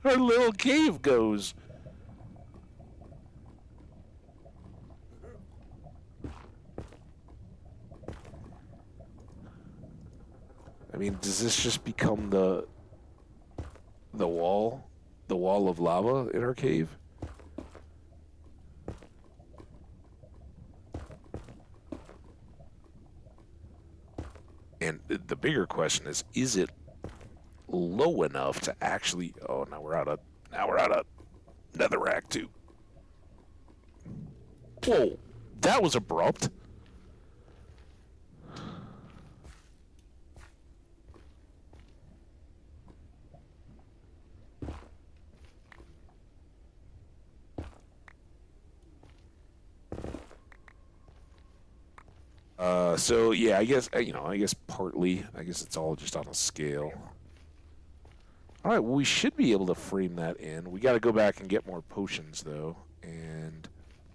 little cave goes. I mean, does this just become the wall of lava in our cave? And the bigger question is it low enough to actually? Oh, now we're out of netherrack too. Whoa, that was abrupt. So yeah, I guess partly, I guess it's all just on a scale. All right, well, we should be able to frame that in. We got to go back and get more potions though, and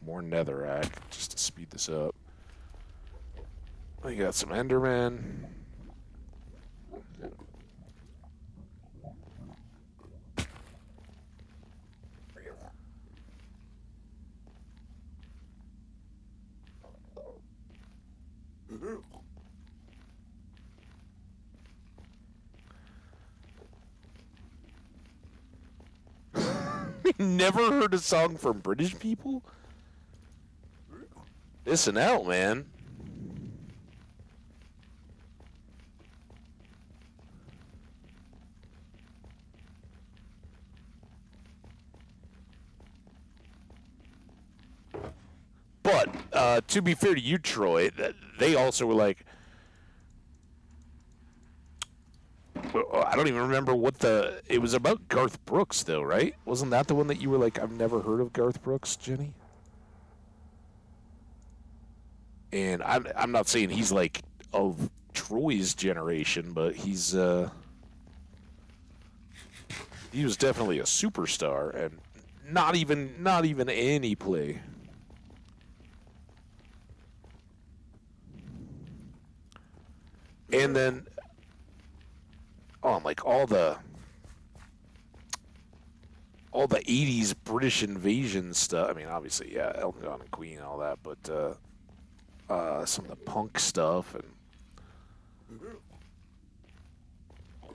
more netherrack just to speed this up. We got some Enderman. Never heard a song from British people? Listen out, man. But to be fair to you, Troy, they also were like, I don't even remember what it was about. Garth Brooks, though, right? Wasn't that the one that you were like, I've never heard of Garth Brooks, Jenny? And I'm not saying he's like of Troy's generation, but he was definitely a superstar, and not even any play. And then like all the 80s British invasion stuff. I mean, obviously, yeah, Elton John and Queen and all that, but some of the punk stuff and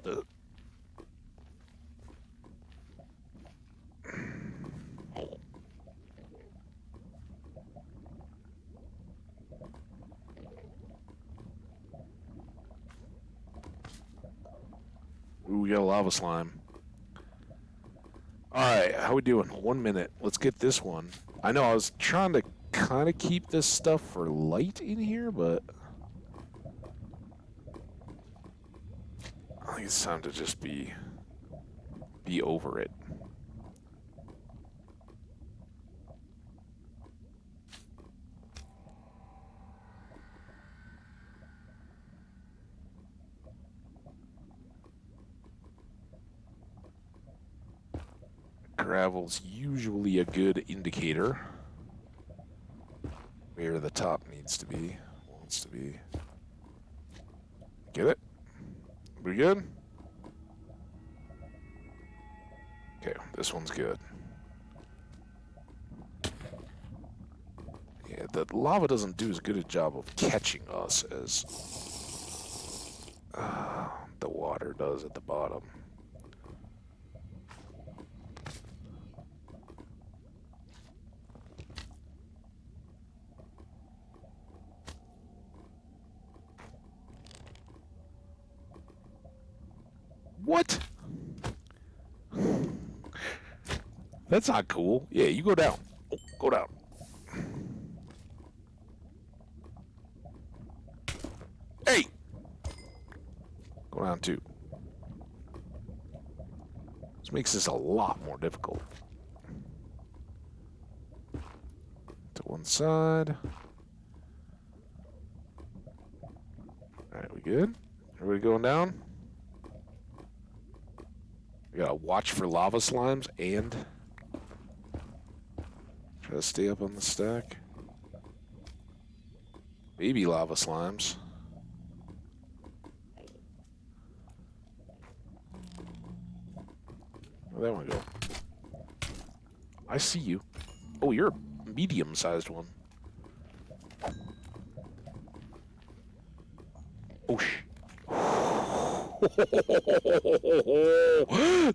the ooh, we got a lava slime. All right, how we doing? 1 minute. Let's get this one. I know I was trying to kind of keep this stuff for light in here, but I think it's time to just be over it. Gravel's usually a good indicator where the top needs to be, wants to be. Get it? We good? Okay, this one's good. Yeah, the lava doesn't do as good a job of catching us as the water does at the bottom. What? That's not cool. Yeah, you go down. Oh, go down. Hey! Go down 2. This makes this a lot more difficult. To one side. Alright, we good? Everybody going down? We gotta watch for lava slimes and try to stay up on the stack. Baby lava slimes. Where'd that one go? I see you. Oh, you're a medium-sized one. Oh,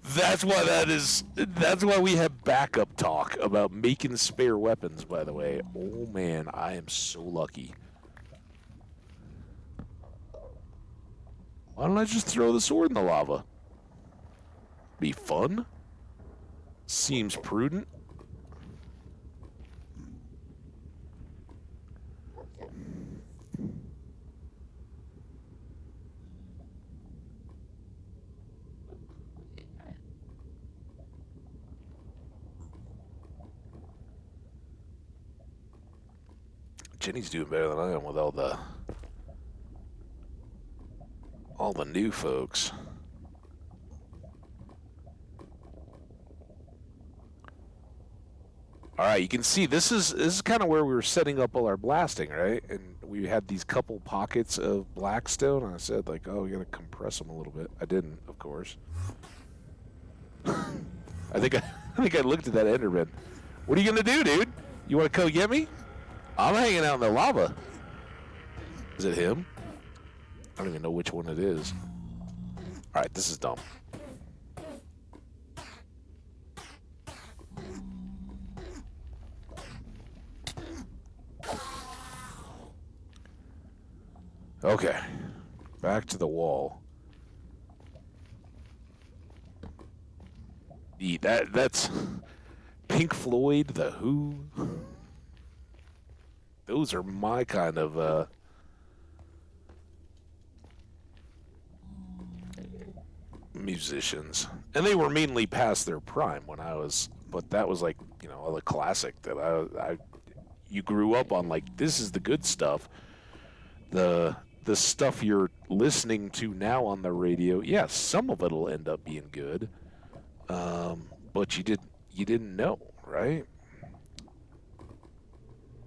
That's why that is. That's why we have backup talk about making spare weapons, by the way. Oh, man, I am so lucky. Why don't I just throw the sword in the lava? Be fun. Seems prudent. Jenny's doing better than I am with all the new folks. All right, you can see this is kind of where we were setting up all our blasting, right? And we had these couple pockets of blackstone. And I said, like, oh, we gotta compress them a little bit. I didn't, of course. I think I looked at that Enderman. What are you gonna do, dude? You want to go get me? I'm hanging out in the lava. Is it him? I don't even know which one it is. All right, this is dumb. Okay, back to the wall. That's Pink Floyd, The Who. Those are my kind of musicians, and they were mainly past their prime when I was. But that was like, you know, the classic that you grew up on. Like, this is the good stuff. The stuff you're listening to now on the radio, yes, some of it'll end up being good, but you didn't know, right?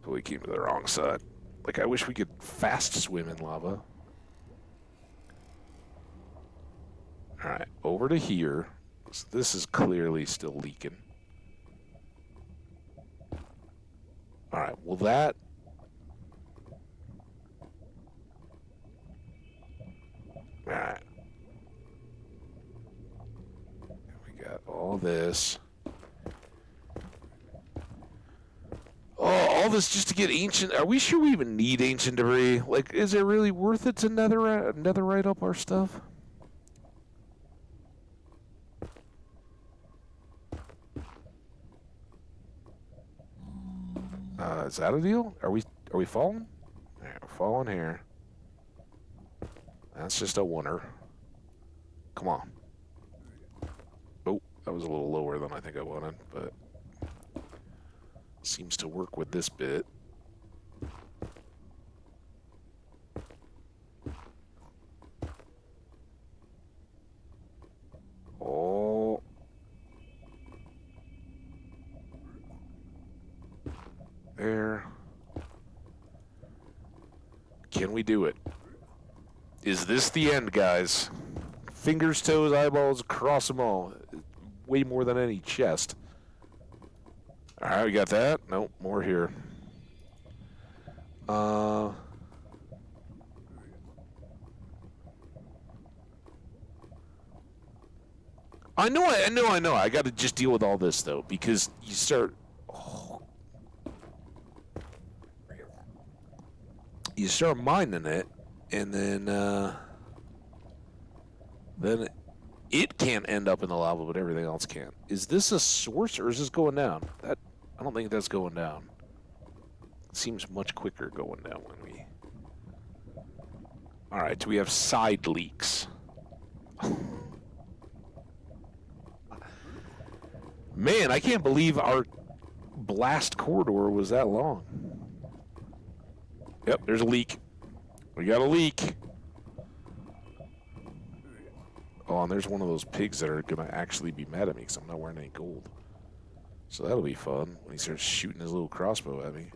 So we came to the wrong side. Like, I wish we could fast swim in lava. All right, over to here. So this is clearly still leaking. All right, well that. All right. We got all this. Oh, all this just to get ancient. Are we sure we even need ancient debris? Like, is it really worth it to netherite up our stuff? Is that a deal? Are we falling? Yeah, we're falling here. That's just a wonder. Come on. Oh, that was a little lower than I think I wanted, but seems to work with this bit. Oh. There. Can we do it? Is this the end, guys? Fingers, toes, eyeballs, cross them all. Way more than any chest. All right, we got that. Nope, more here. I know. I got to just deal with all this, though, because you start... Oh. You start mining it, and then it can't end up in the lava, but everything else can. Is this a source, or is this going down? I don't think that's going down. It seems much quicker going down when we... All right, do we have side leaks? Man, I can't believe our blast corridor was that long. Yep, there's a leak. We got a leak. Oh, and there's one of those pigs that are going to actually be mad at me because I'm not wearing any gold. So that'll be fun when he starts shooting his little crossbow at me.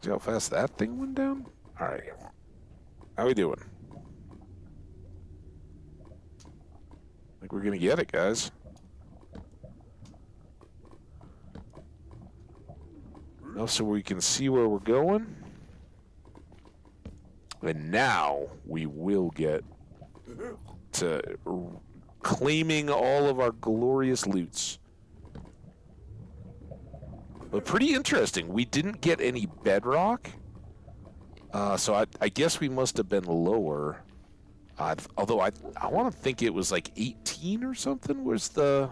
See how fast that thing went down? All right. How we doing? I think we're going to get it, guys. Enough so we can see where we're going. And now we will get to claiming all of our glorious loots. But pretty interesting. We didn't get any bedrock. So I guess we must have been lower. Although I want to think it was like 18 or something was the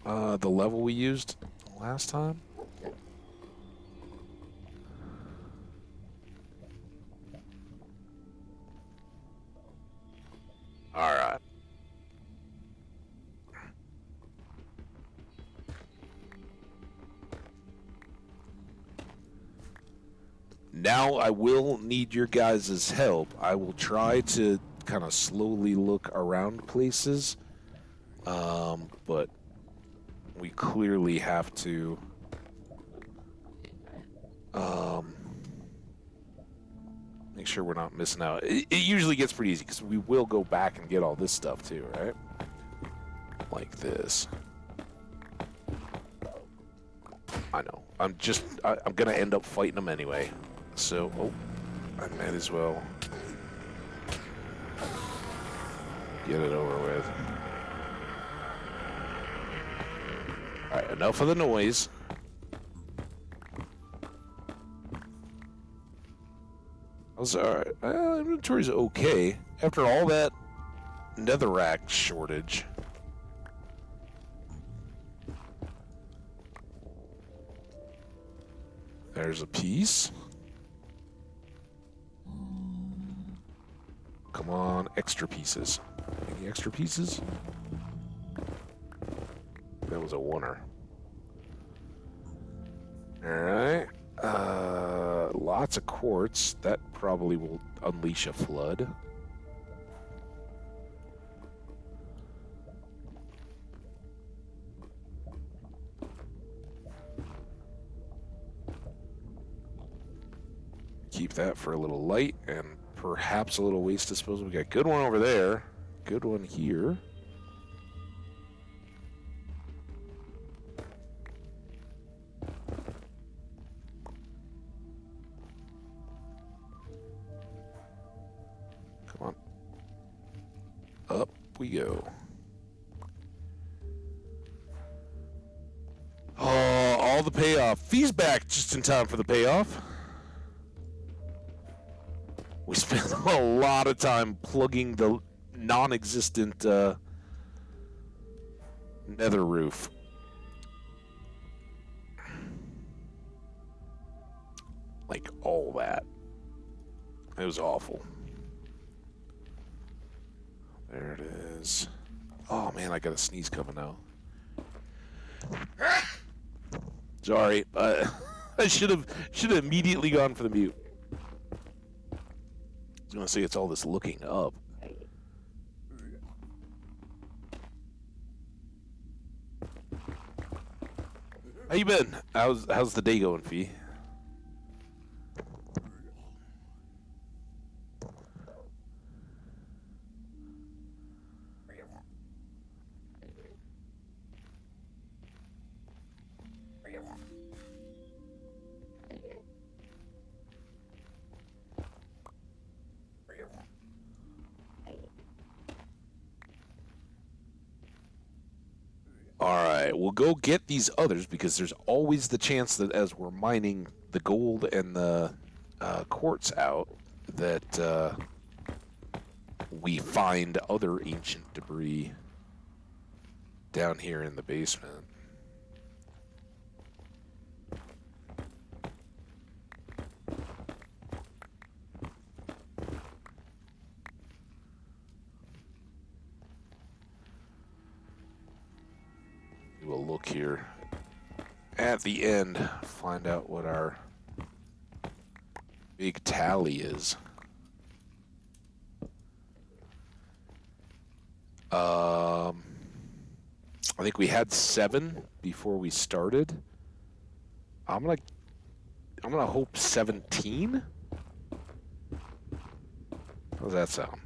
level we used last time. All right. Now I will need your guys' help. I will try to kind of slowly look around places, but we clearly have to make sure we're not missing out. It usually gets pretty easy because we will go back and get all this stuff too, right? Like this. I know. I'm gonna end up fighting them anyway. So, oh, I might as well get it over with. Alright, enough of the noise. Alright, inventory's okay. After all that netherrack shortage. There's a piece. Come on, extra pieces. Any extra pieces? That was a oneer. Alright. Lots of quartz. That probably will unleash a flood. Keep that for a little light and perhaps a little waste disposal. We got a good one over there. Good one here. Come on. Up we go. Oh, all the payoff. Fee's back just in time for the payoff. We spent a lot of time plugging the non-existent nether roof. Like all that. It was awful. There it is. Oh man, I got a sneeze coming now. Sorry, I should have immediately gone for the mute. I was gonna say it's all this looking up. How you been? How's the day going, Fee? Alright, we'll go get these others because there's always the chance that as we're mining the gold and the quartz out that we find other ancient debris down here in the basement. here at the end, find out what our big tally is. I think we had 7 before we started. I'm gonna hope 17. How's that sound?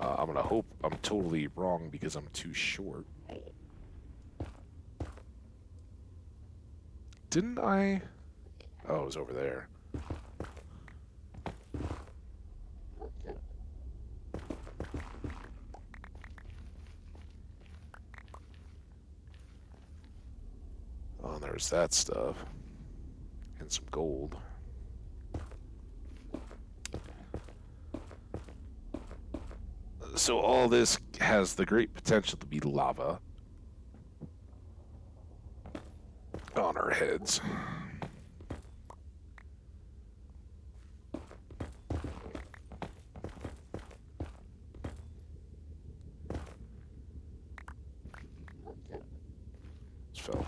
I'm gonna hope I'm totally wrong because I'm too short. Didn't I? Oh, it was over there. Oh, there's that stuff. And some gold. So all this has the great potential to be lava on our heads. Just fell.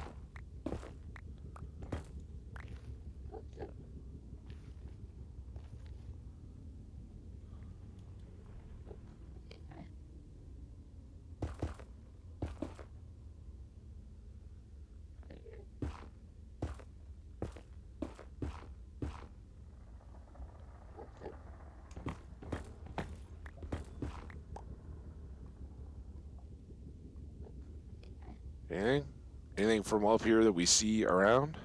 Anything from up here that we see around?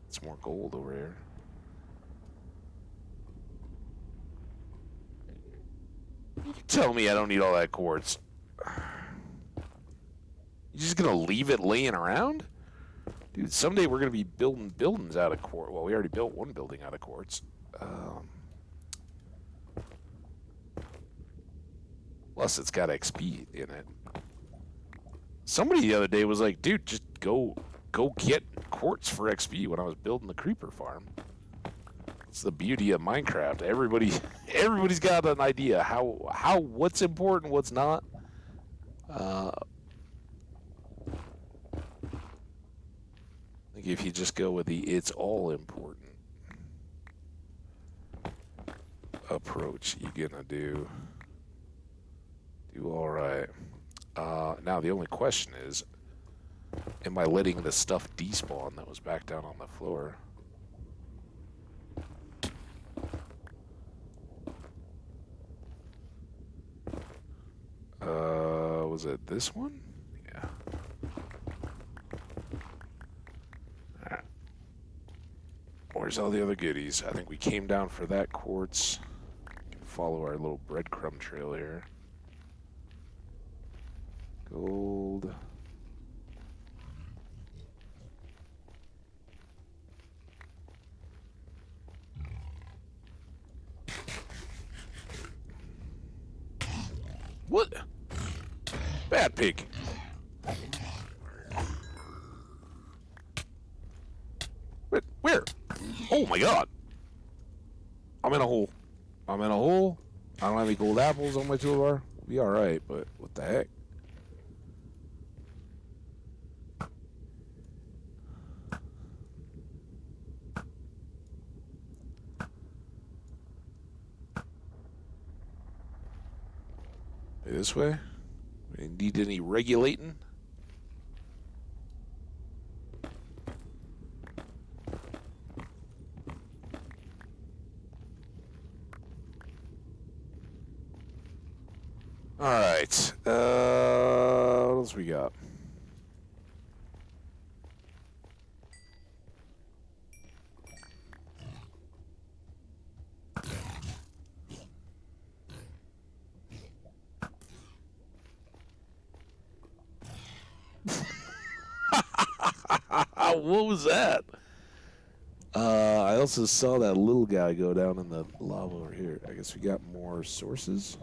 It's more gold over here. You tell me I don't need all that quartz. You just gonna leave it laying around? Dude, someday we're gonna be building buildings out of quartz. Well, we already built one building out of quartz. Plus, it's got XP in it. Somebody the other day was like, dude, just go get quartz for XP when I was building the creeper farm. It's the beauty of Minecraft. Everybody's got an idea what's important, what's not. I think if you just go with the it's all important approach, you're gonna do all right. Now the only question is, am I letting the stuff despawn that was back down on the floor? Was it this one? Yeah. Alright. Where's all the other goodies? I think we came down for that quartz. Follow our little breadcrumb trail here. Gold. What? Bad pig. Where? Oh my god. I'm in a hole. I don't have any gold apples on my toolbar. We'll be alright, but what the heck? This way? We need any regulating? Alright. What else we got? What was that? I also saw that little guy go down in the lava over here. I guess we got more sources.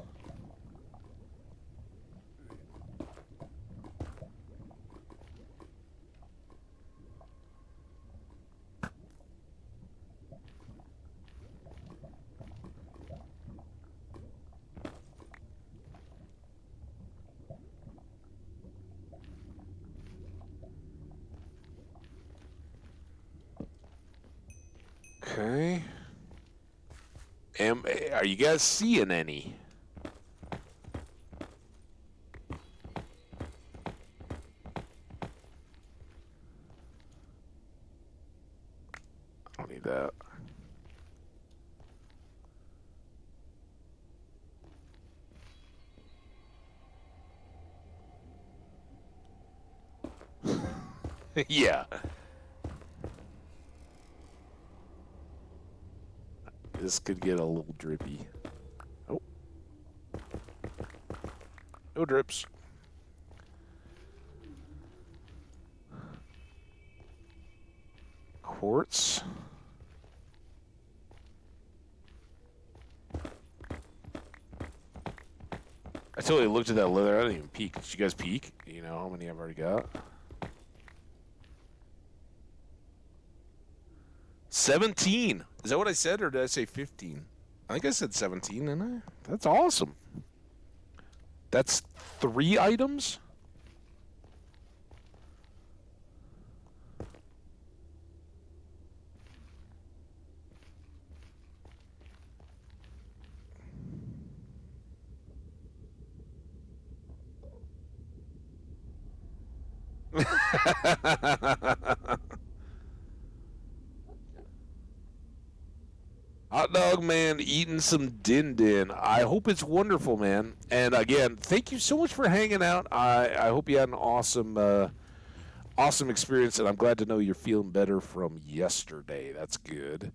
Are you guys seeing any? I don't need that. Yeah. This could get a little drippy. Oh. No drips. Quartz. I totally looked at that leather. I didn't even peek. Did you guys peek? You know how many I've already got? 17. Is that what I said, or did I say 15? I think I said 17, didn't I? That's awesome. That's 3 items? Hot dog man eating some din din. I hope it's wonderful, man. And again, thank you so much for hanging out. I hope you had an awesome experience, and I'm glad to know you're feeling better from yesterday. That's good.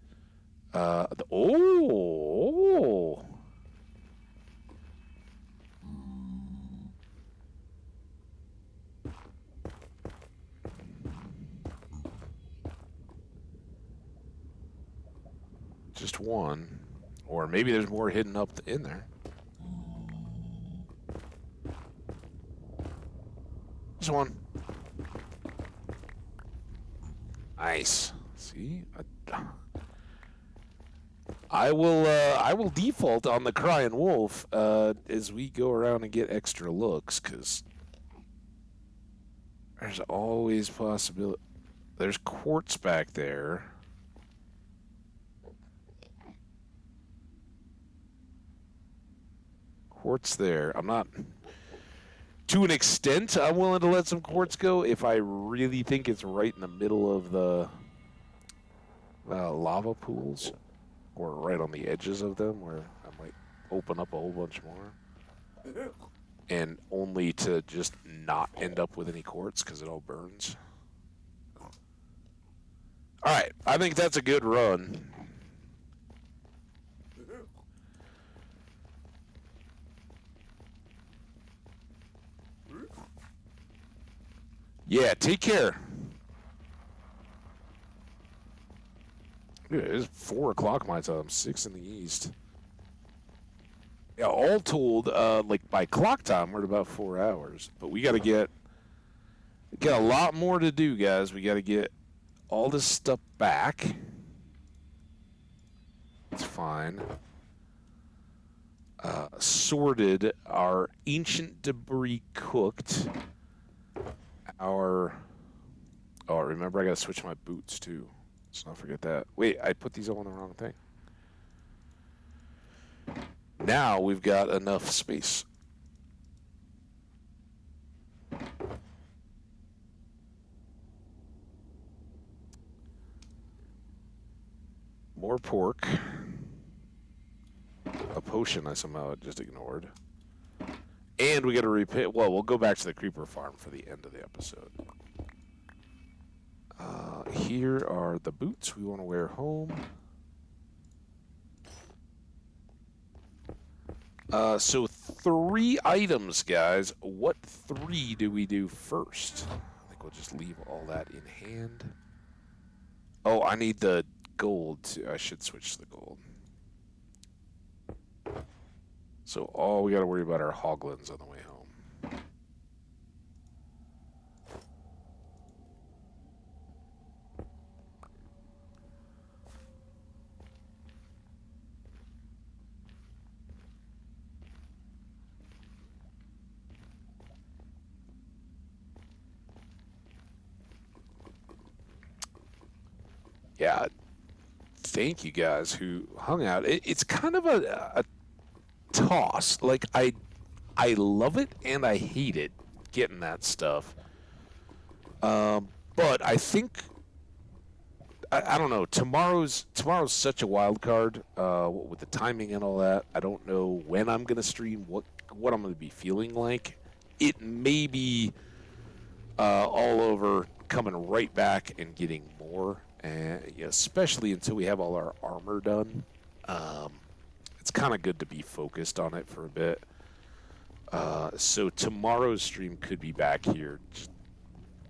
Oh. Just one. Or maybe there's more hidden up in there. Just one. Nice. See? I will default on the crying wolf as we go around and get extra looks, because there's always possibility. There's quartz back there. Quartz there. I'm not... To an extent, I'm willing to let some quartz go if I really think it's right in the middle of the lava pools, or right on the edges of them, where I might open up a whole bunch more. And only to just not end up with any quartz because it all burns. Alright, I think that's a good run. Yeah, take care. Dude, it's 4 o'clock my time, 6 in the east. Yeah, all told, like by clock time, we're at about 4 hours. But we got to get a lot more to do, guys. We got to get all this stuff back. It's fine. Sorted. Our ancient debris cooked. Oh, remember I got to switch my boots too. Let's not forget that. Wait, I put these all on the wrong thing. Now we've got enough space. More pork. A potion I somehow just ignored. And we got to repair. Well, we'll go back to the creeper farm for the end of the episode. Here are the boots we want to wear home. So 3 items, guys. What 3 do we do first? I think we'll just leave all that in hand. Oh, I need the gold too. I should switch to the gold. So all we got to worry about are hoglins on the way home. Yeah, thank you guys who hung out. It's kind of a toss. Like I love it and I hate it getting that stuff. But I think I don't know. Tomorrow's such a wild card with the timing and all that. I don't know when I'm gonna stream, what I'm gonna be feeling like. It may be all over, coming right back and getting more, and especially until we have all our armor done. It's kind of good to be focused on it for a bit. So tomorrow's stream could be back here, just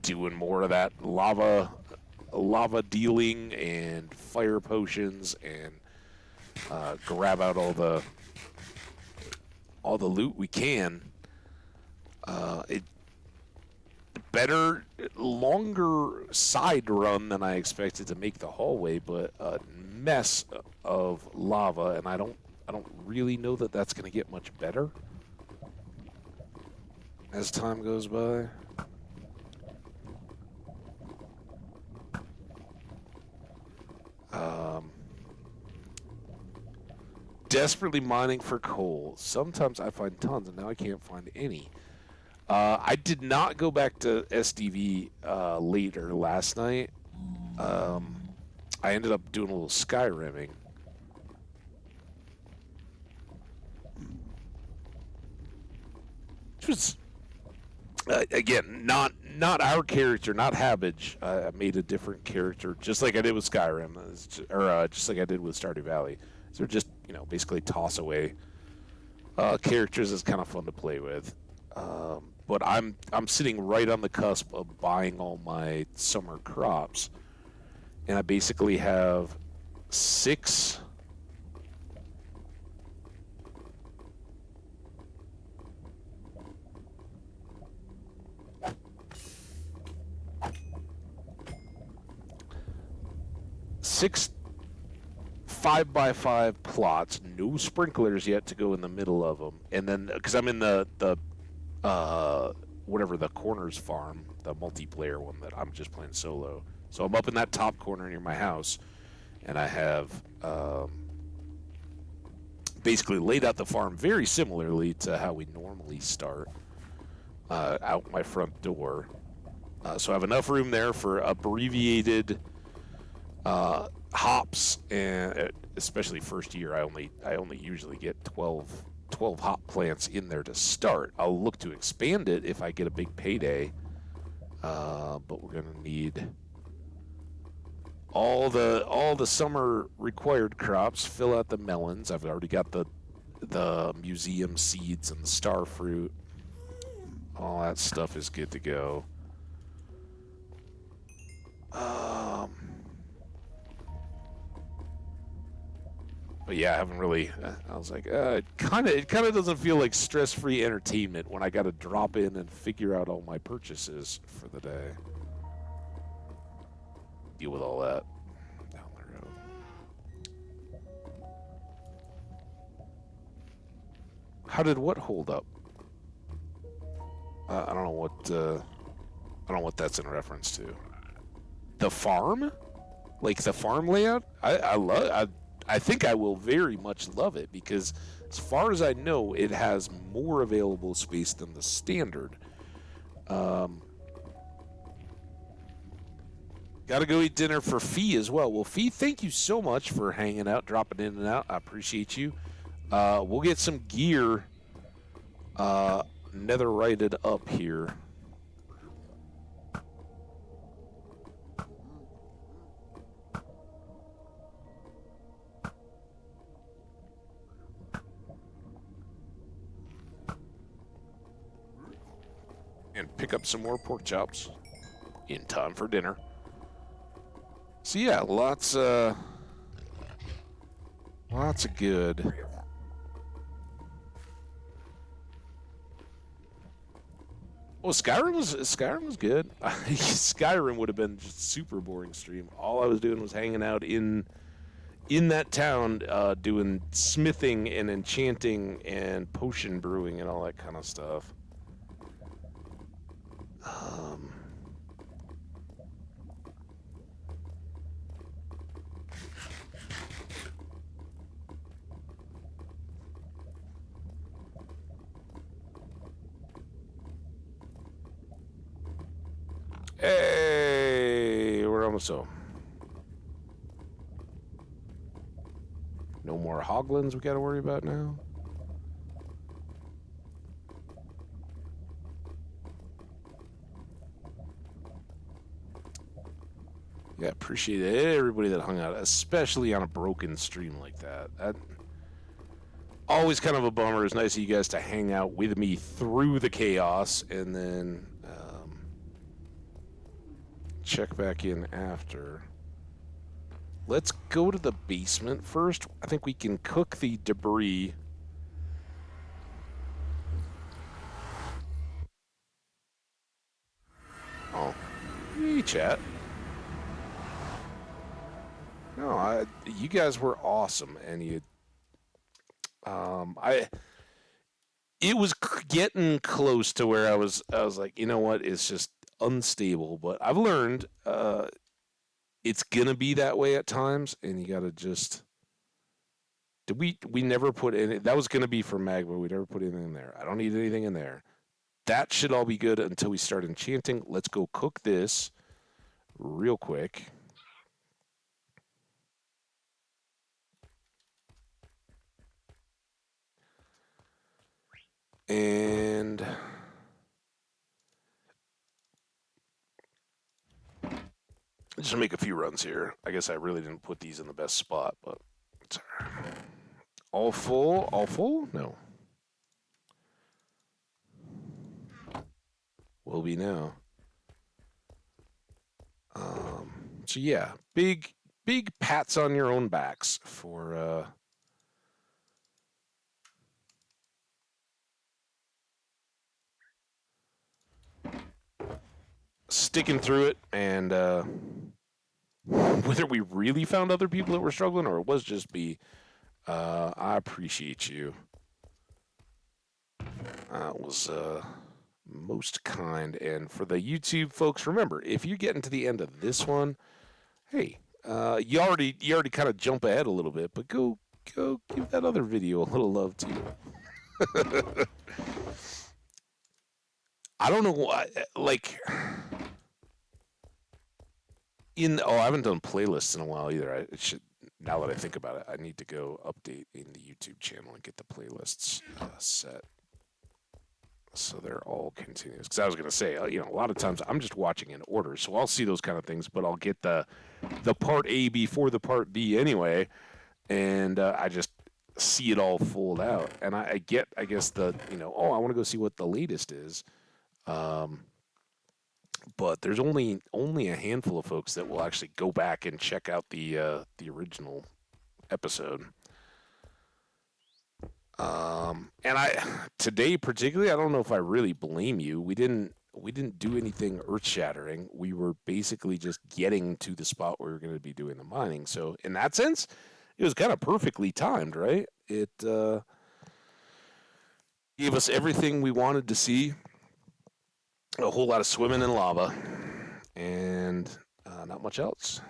doing more of that lava dealing and fire potions and grab out all the loot we can. It better, longer side run than I expected to make the hallway, but a mess of lava, and I don't really know that that's going to get much better as time goes by. Desperately mining for coal. Sometimes I find tons, and now I can't find any. I did not go back to SDV later last night. I ended up doing a little Skyrimming. Which was, again, not our character, not Habbage. I made a different character, just like I did with Skyrim, or just like I did with Stardew Valley. So they're just, basically toss away characters is kind of fun to play with. But I'm sitting right on the cusp of buying all my summer crops, and I basically have 6. Six 5x5 plots, no sprinklers yet to go in the middle of them, and then because I'm in the whatever the corners farm, the multiplayer one that I'm just playing solo. So I'm up in that top corner near my house, and I have basically laid out the farm very similarly to how we normally start out my front door. So I have enough room there for abbreviated hops, and especially first year, I only usually get 12 hop plants in there to start. I'll look to expand it if I get a big payday, but we're gonna need all the summer required crops. Fill out the melons. I've already got the museum seeds and the star fruit. All that stuff is good to go. But yeah, I haven't really. I was like, it kind of doesn't feel like stress-free entertainment when I got to drop in and figure out all my purchases for the day. Deal with all that down the road. How did what hold up? I don't know what that's in reference to. The farm, like the farm layout. I think I will very much love it because, as far as I know, it has more available space than the standard. Gotta go eat dinner for Fee as well. Well, Fee, thank you so much for hanging out, dropping in and out. I appreciate you. We'll get some gear netherrighted up here. And pick up some more pork chops in time for dinner. So yeah, lots of good. Well, Skyrim was good. Skyrim would have been just super boring stream. All I was doing was hanging out in that town, doing smithing and enchanting and potion brewing and all that kind of stuff. promise so. No more hoglins we got to worry about now. Yeah, appreciate everybody that hung out, especially on a broken stream like that. That always kind of a bummer. It's nice of you guys to hang out with me through the chaos and then check back in after. Let's go to the basement first. I think we can cook the debris. Oh, hey, chat. No, you guys were awesome, and it was getting close to where I was like, you know what, it's just unstable. But I've learned it's gonna be that way at times, and you gotta just. Did we never put any? That was gonna be for magma. We never put anything in there. I don't need anything in there. That should all be good until we start enchanting. Let's go cook this real quick. And just make a few runs here. I guess I really didn't put these in the best spot, but it's all full. All full? No. Will be now. So yeah, big pats on your own backs for sticking through it, and whether we really found other people that were struggling or it was just me, I appreciate you. That was most kind. And for the YouTube folks, remember, if you're getting to the end of this one, hey, you already kind of jump ahead a little bit, but go give that other video a little love too. I don't know why, like, I haven't done playlists in a while either. I should, now that I think about it, I need to go update in the YouTube channel and get the playlists set so they're all continuous. Because I was going to say, a lot of times I'm just watching in order, so I'll see those kind of things, but I'll get the part A before the part B anyway, and I just see it all fold out. And I guess I want to go see what the latest is. But there's only a handful of folks that will actually go back and check out the original episode. And today particularly, I don't know if I really blame you. We didn't do anything earth-shattering. We were basically just getting to the spot where we were going to be doing the mining. So in that sense, it was kind of perfectly timed, right? It gave us everything we wanted to see. A whole lot of swimming in lava, and not much else.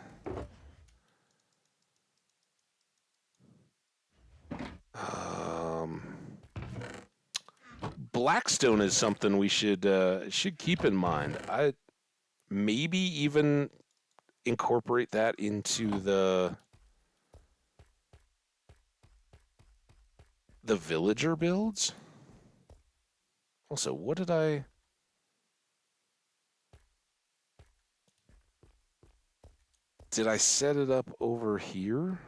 Blackstone is something we should keep in mind. I maybe even incorporate that into the villager builds. Also, what did I? Did I set it up over here?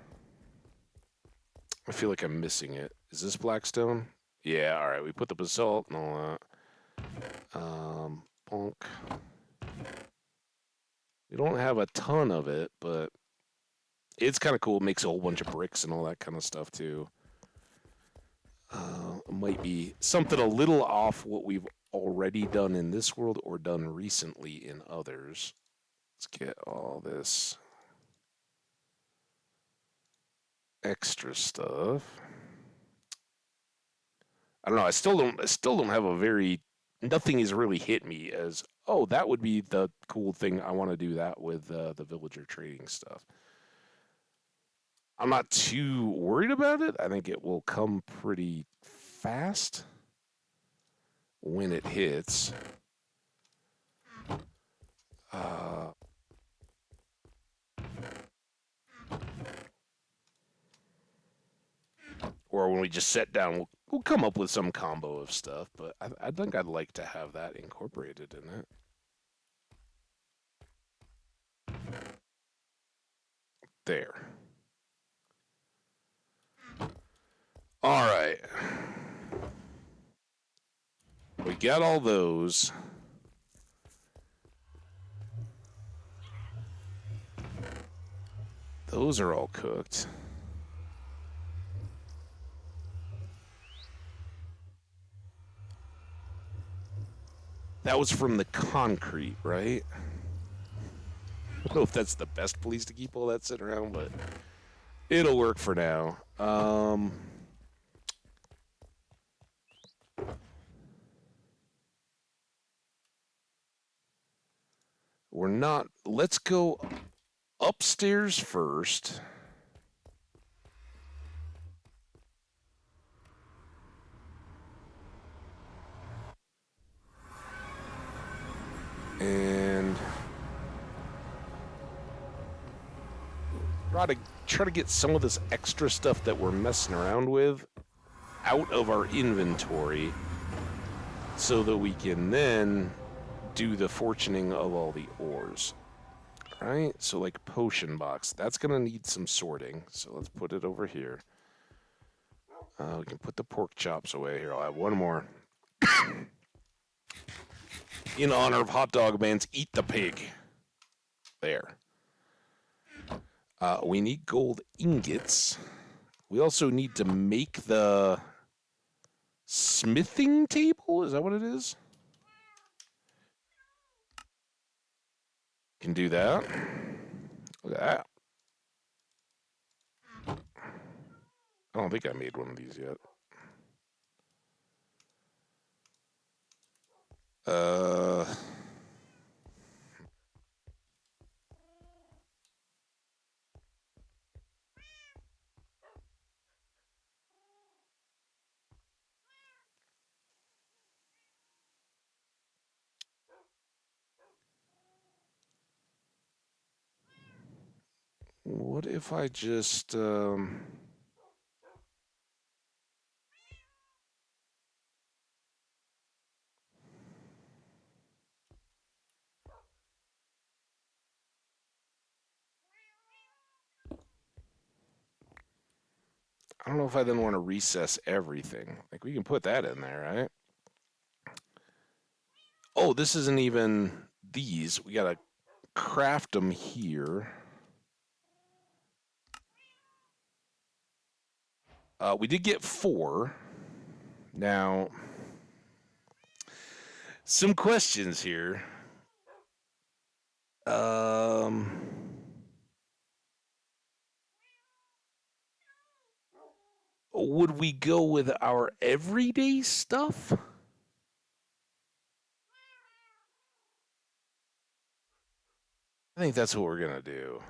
I feel like I'm missing it. Is this Blackstone? Yeah, all right. We put the basalt and all that. Bonk. We don't have a ton of it, but it's kind of cool. It makes a whole bunch of bricks and all that kind of stuff, too. Might be something a little off what we've already done in this world or done recently in others. Let's get all this extra stuff. I don't know. I still don't have a very. Nothing has really hit me as, oh, that would be the cool thing. I want to do that with the villager trading stuff. I'm not too worried about it. I think it will come pretty fast when it hits. or when we just sit down, we'll come up with some combo of stuff. But I think I'd like to have that incorporated in it. There. All right. We got all those. Those are all cooked. That was from the concrete, right? I don't know if that's the best place to keep all that sitting around, but it'll work for now. We're not. Let's go upstairs first. And try to get some of this extra stuff that we're messing around with out of our inventory so that we can then do the fortuning of all the ores. All right, so like potion box, that's gonna need some sorting. So let's put it over here. We can put the pork chops away here. I'll have one more. In honor of Hot Dog Man's Eat the Pig. There. We need gold ingots. We also need to make the smithing table. Is that what it is? Can do that. Look at that. I don't think I made one of these yet. What if I just, I don't know if I then want to recess everything. Like, we can put that in there, right? Oh, this isn't even these. We gotta craft them here. We did get 4. Now, some questions here. Would we go with our everyday stuff? I think that's what we're gonna do.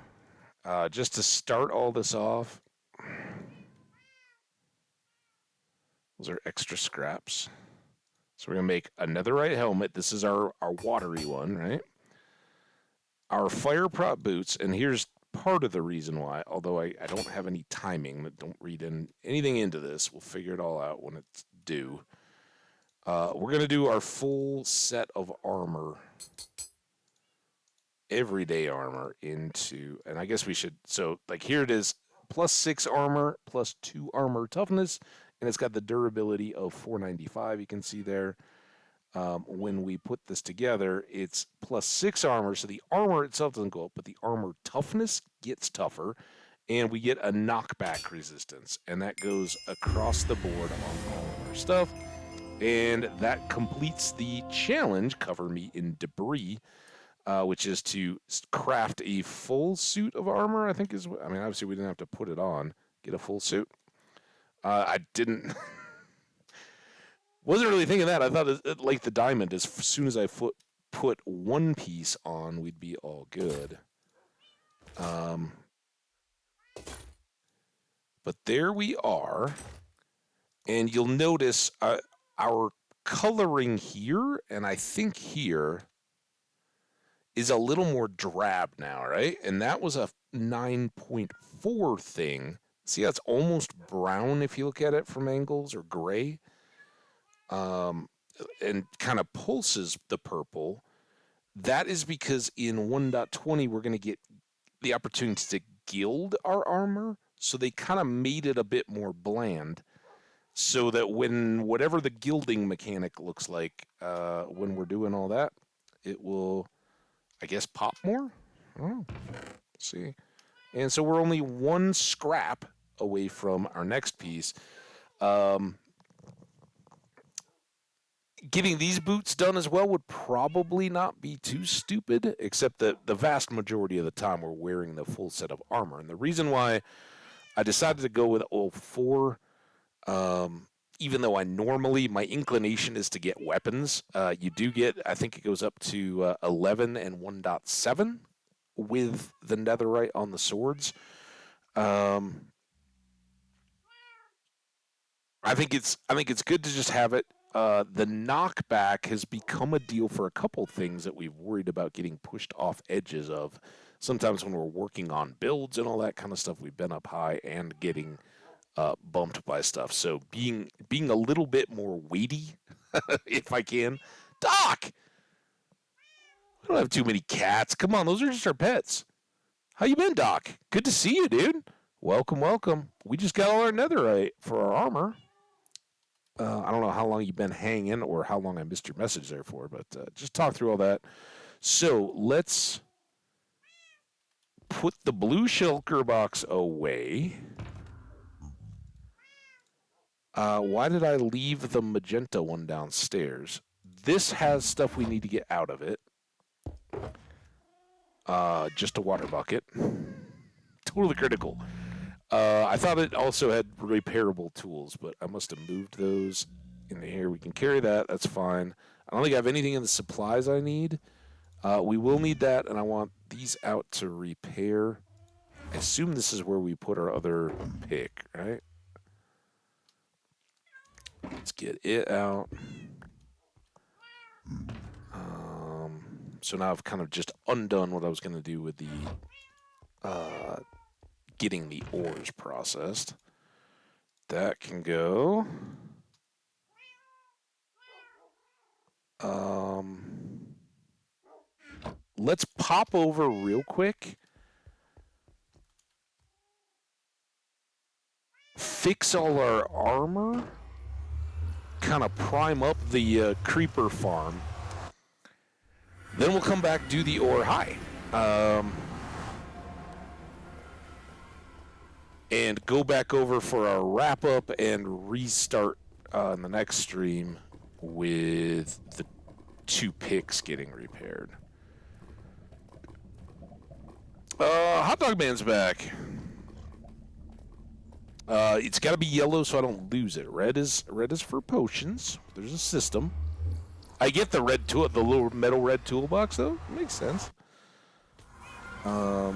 Just to start all this off. Those are extra scraps. So we're gonna make a netherite helmet. This is our watery one, right? Our fire prop boots, and here's part of the reason why, although I don't have any timing, don't read anything into this. We'll figure it all out when it's due. We're going to do our full set of armor, everyday armor into, and I guess we should, so like here it is, +6 armor, +2 armor toughness, and it's got the durability of 495, you can see there. When we put this together, it's +6 armor, so the armor itself doesn't go up, but the armor toughness gets tougher, and we get a knockback resistance, and that goes across the board on all of our stuff, and that completes the challenge, Cover Me in Debris, which is to craft a full suit of armor, I think is, I mean, obviously we didn't have to put it on, get a full suit. I didn't... Wasn't really thinking that. I thought, like the diamond, as soon as I put one piece on, we'd be all good. But there we are. And you'll notice our coloring here, and I think here, is a little more drab now, right? And that was a 9.4 thing See how it's almost brown if you look at it from angles, or gray? And kind of pulses the purple. That is because in 1.20 we're going to get the opportunity to gild our armor, so they kind of made it a bit more bland, so that when whatever the gilding mechanic looks like, when we're doing all that, it will, I guess, pop more? I don't know. See? And so we're only one scrap away from our next piece. Getting these boots done as well would probably not be too stupid, except that the vast majority of the time we're wearing the full set of armor. And the reason why I decided to go with 04, even though my inclination is to get weapons, you do get, I think it goes up to 11 and 1.7 with the netherite on the swords. I think it's good to just have it. The knockback has become a deal for a couple things that we've worried about getting pushed off edges of. Sometimes when we're working on builds and all that kind of stuff, we've been up high and getting bumped by stuff. So being a little bit more weighty, if I can. Doc! We don't have too many cats. Come on, those are just our pets. How you been, Doc? Good to see you, dude. Welcome, welcome. We just got all our netherite for our armor. I don't know how long you've been hanging or how long I missed your message there for, but just talk through all that. So let's put the blue shulker box away. Why did I leave the magenta one downstairs? This has stuff we need to get out of it. Just a water bucket. Totally critical. I thought it also had repairable tools, but I must have moved those into here. We can carry that. That's fine. I don't think I have anything in the supplies I need. We will need that, and I want these out to repair. I assume this is where we put our other pick, right? Let's get it out. So now I've kind of just undone what I was going to do with the getting the ores processed. That can go. Let's pop over real quick. Fix all our armor. Kind of prime up the creeper farm. Then we'll come back, do the ore high. And go back over for our wrap-up and restart in the next stream with the 2 picks getting repaired. Hot Dog Man's back. It's got to be yellow so I don't lose it. Red is for potions. There's a system. I get the red tool, the little metal red toolbox though. It makes sense. No,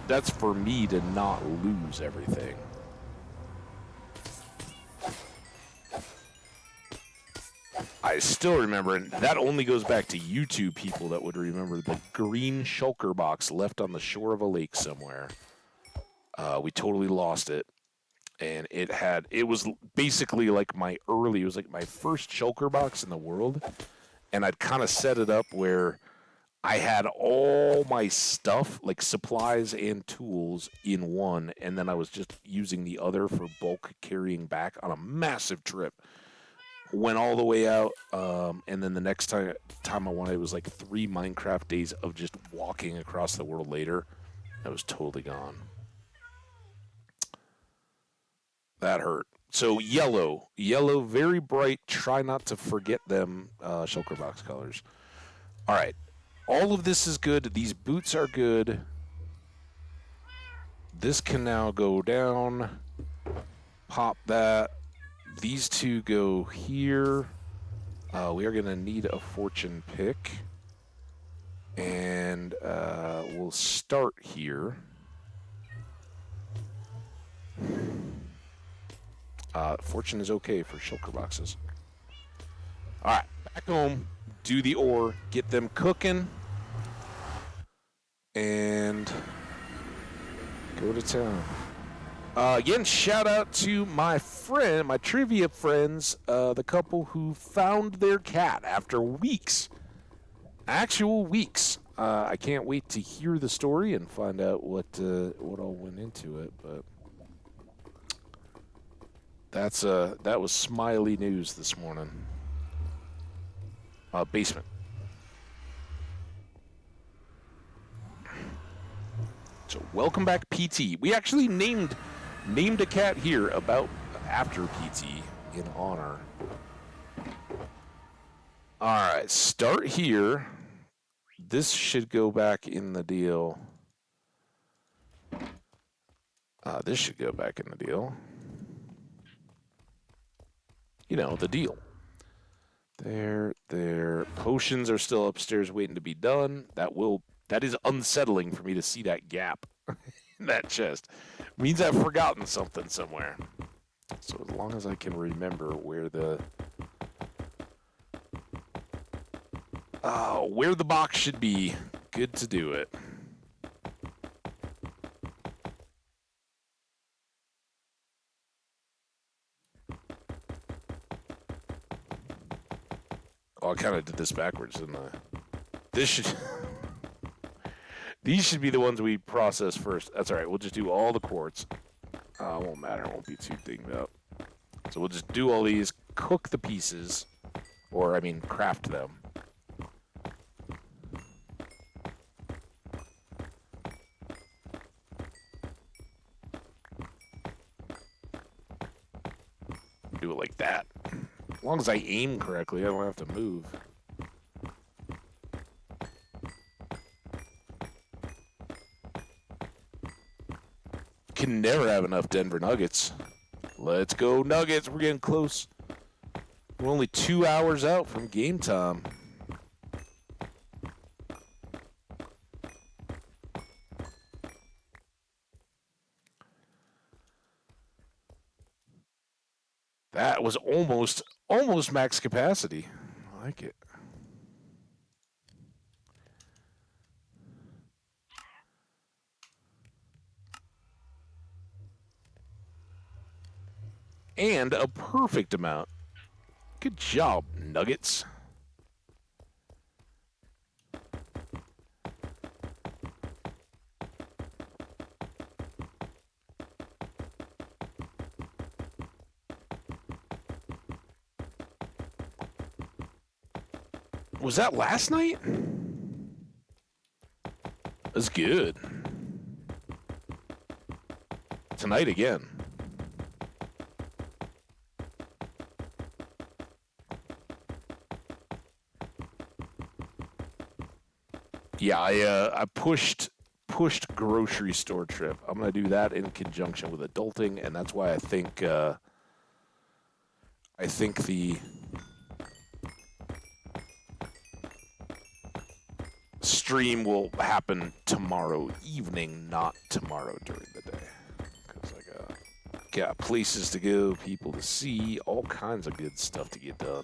that's for me to not lose everything. I still remember, and that only goes back to YouTube people that would remember the green shulker box left on the shore of a lake somewhere. We totally lost it, and it was basically like it was like my first shulker box in the world, and I'd kind of set it up where I had all my stuff, like supplies and tools, in one, and then I was just using the other for bulk carrying back on a massive trip. Went all the way out, and then the next time I wanted, it was like 3 Minecraft days of just walking across the world later. I was totally gone. That hurt. So yellow, very bright. Try not to forget them shulker box colors. All right. All of this is good. These boots are good. This can now go down. Pop that. These 2 go here. We are going to need a fortune pick. And we'll start here. Fortune is okay for shulker boxes. All right, back home. Do the ore, get them cooking, and go to town. Again, shout out to my friend, my trivia friends, the couple who found their cat after weeks, actual weeks. I can't wait to hear the story and find out what all went into it. But that was smiley news this morning. Basement. So welcome back, PT. We actually named a cat here about after PT in honor. All right, start here. This should go back in the deal. This should go back in the deal. You know, the deal. There. Potions are still upstairs waiting to be done. That is unsettling for me to see that gap in that chest. Means I've forgotten something somewhere. So as long as I can remember where the box should be, good to do it. Oh, I kind of did this backwards, didn't I? These should be the ones we process first. That's all right. We'll just do all the quartz. It won't matter. It won't be too dinged up. So we'll just do all these, cook the pieces, or, I mean, craft them. Do it like that. As long as I aim correctly, I don't have to move. Can never have enough Denver Nuggets. Let's go Nuggets. We're getting close. We're only 2 hours out from game time. That was almost max capacity. I like it. And a perfect amount. Good job, Nuggets. Was that last night? That's good. Tonight again. Yeah, I pushed grocery store trip. I'm gonna do that in conjunction with adulting, and that's why I think the stream will happen tomorrow evening, not tomorrow during the day, because I got places to go, people to see, all kinds of good stuff to get done.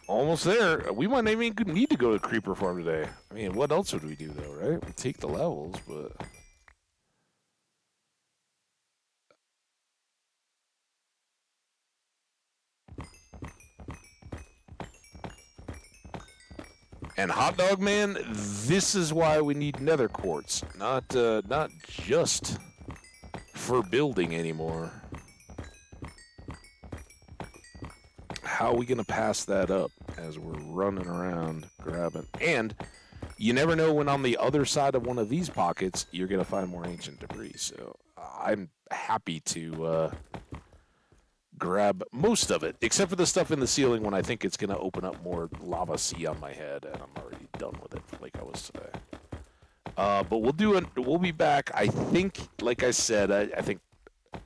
Almost there. We might not even need to go to Creeper Farm today. I mean, what else would we do, though, right? We take the levels, but... And Hot Dog Man, this is why we need nether quartz. Not just for building anymore. How are we going to pass that up as we're running around grabbing? And you never know when on the other side of one of these pockets you're going to find more ancient debris. So I'm happy to grab most of it, except for the stuff in the ceiling when I think it's going to open up more lava sea on my head, and I'm already done with it like I was today. But we'll be back. I think, like I said, I think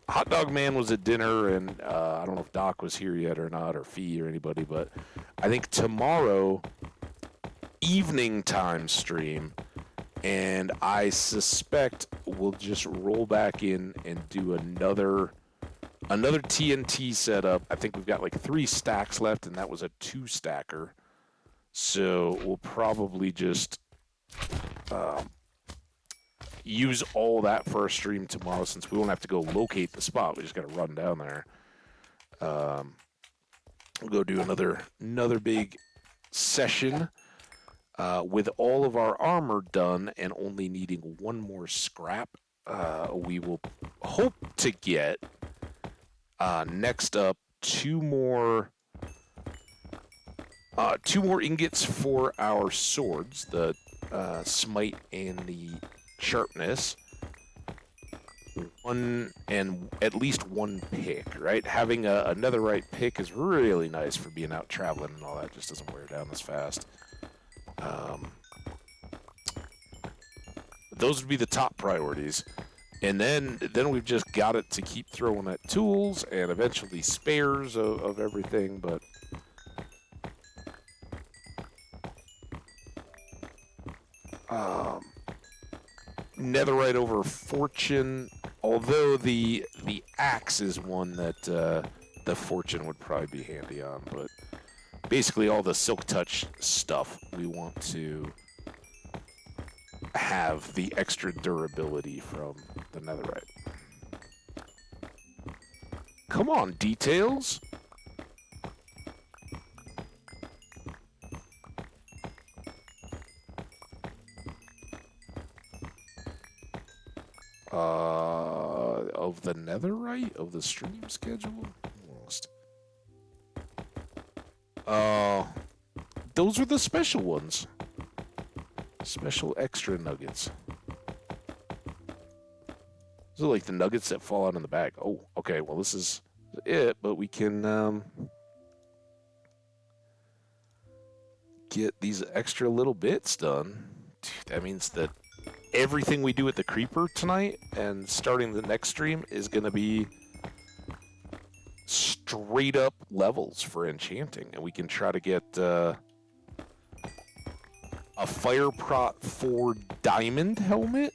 Hot Dog Man was at dinner, and I don't know if Doc was here yet or not, or Fee or anybody, but I think tomorrow evening time stream, And I suspect we'll just roll back in and do another TNT setup. I think we've got like 3 stacks left, and that was a 2-stacker. So we'll probably just use all that for our stream tomorrow, since we won't have to go locate the spot. We just got to run down there. We'll go do another big session with all of our armor done and only needing 1 more scrap. We will hope to get next up 2 more ingots for our swords, the smite and the sharpness. And at least 1 pick, right? Having a netherite pick is really nice for being out traveling and all that. Just doesn't wear down as fast. Those would be the top priorities. And then we've just got it to keep throwing at tools and eventually spares of everything, but netherite over fortune, although the axe is one that the fortune would probably be handy on, but basically all the silk touch stuff we want to have the extra durability from the netherite. Come on, details. Of the netherite? Of the stream schedule? Almost. Those are the special ones. Special extra nuggets. Those are like the nuggets that fall out in the bag. Oh, okay, well this is it, but we can get these extra little bits done. Dude, that means that everything we do at the Creeper tonight and starting the next stream is going to be straight up levels for enchanting, and we can try to get a fire prot 4 diamond helmet.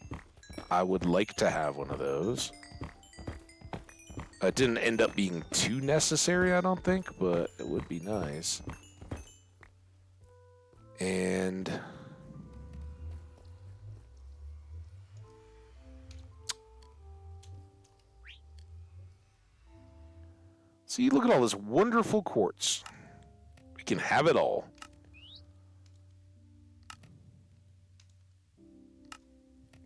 I would like to have one of those. It didn't end up being too necessary, I don't think, but it would be nice. And see, look at all this wonderful quartz. We can have it all.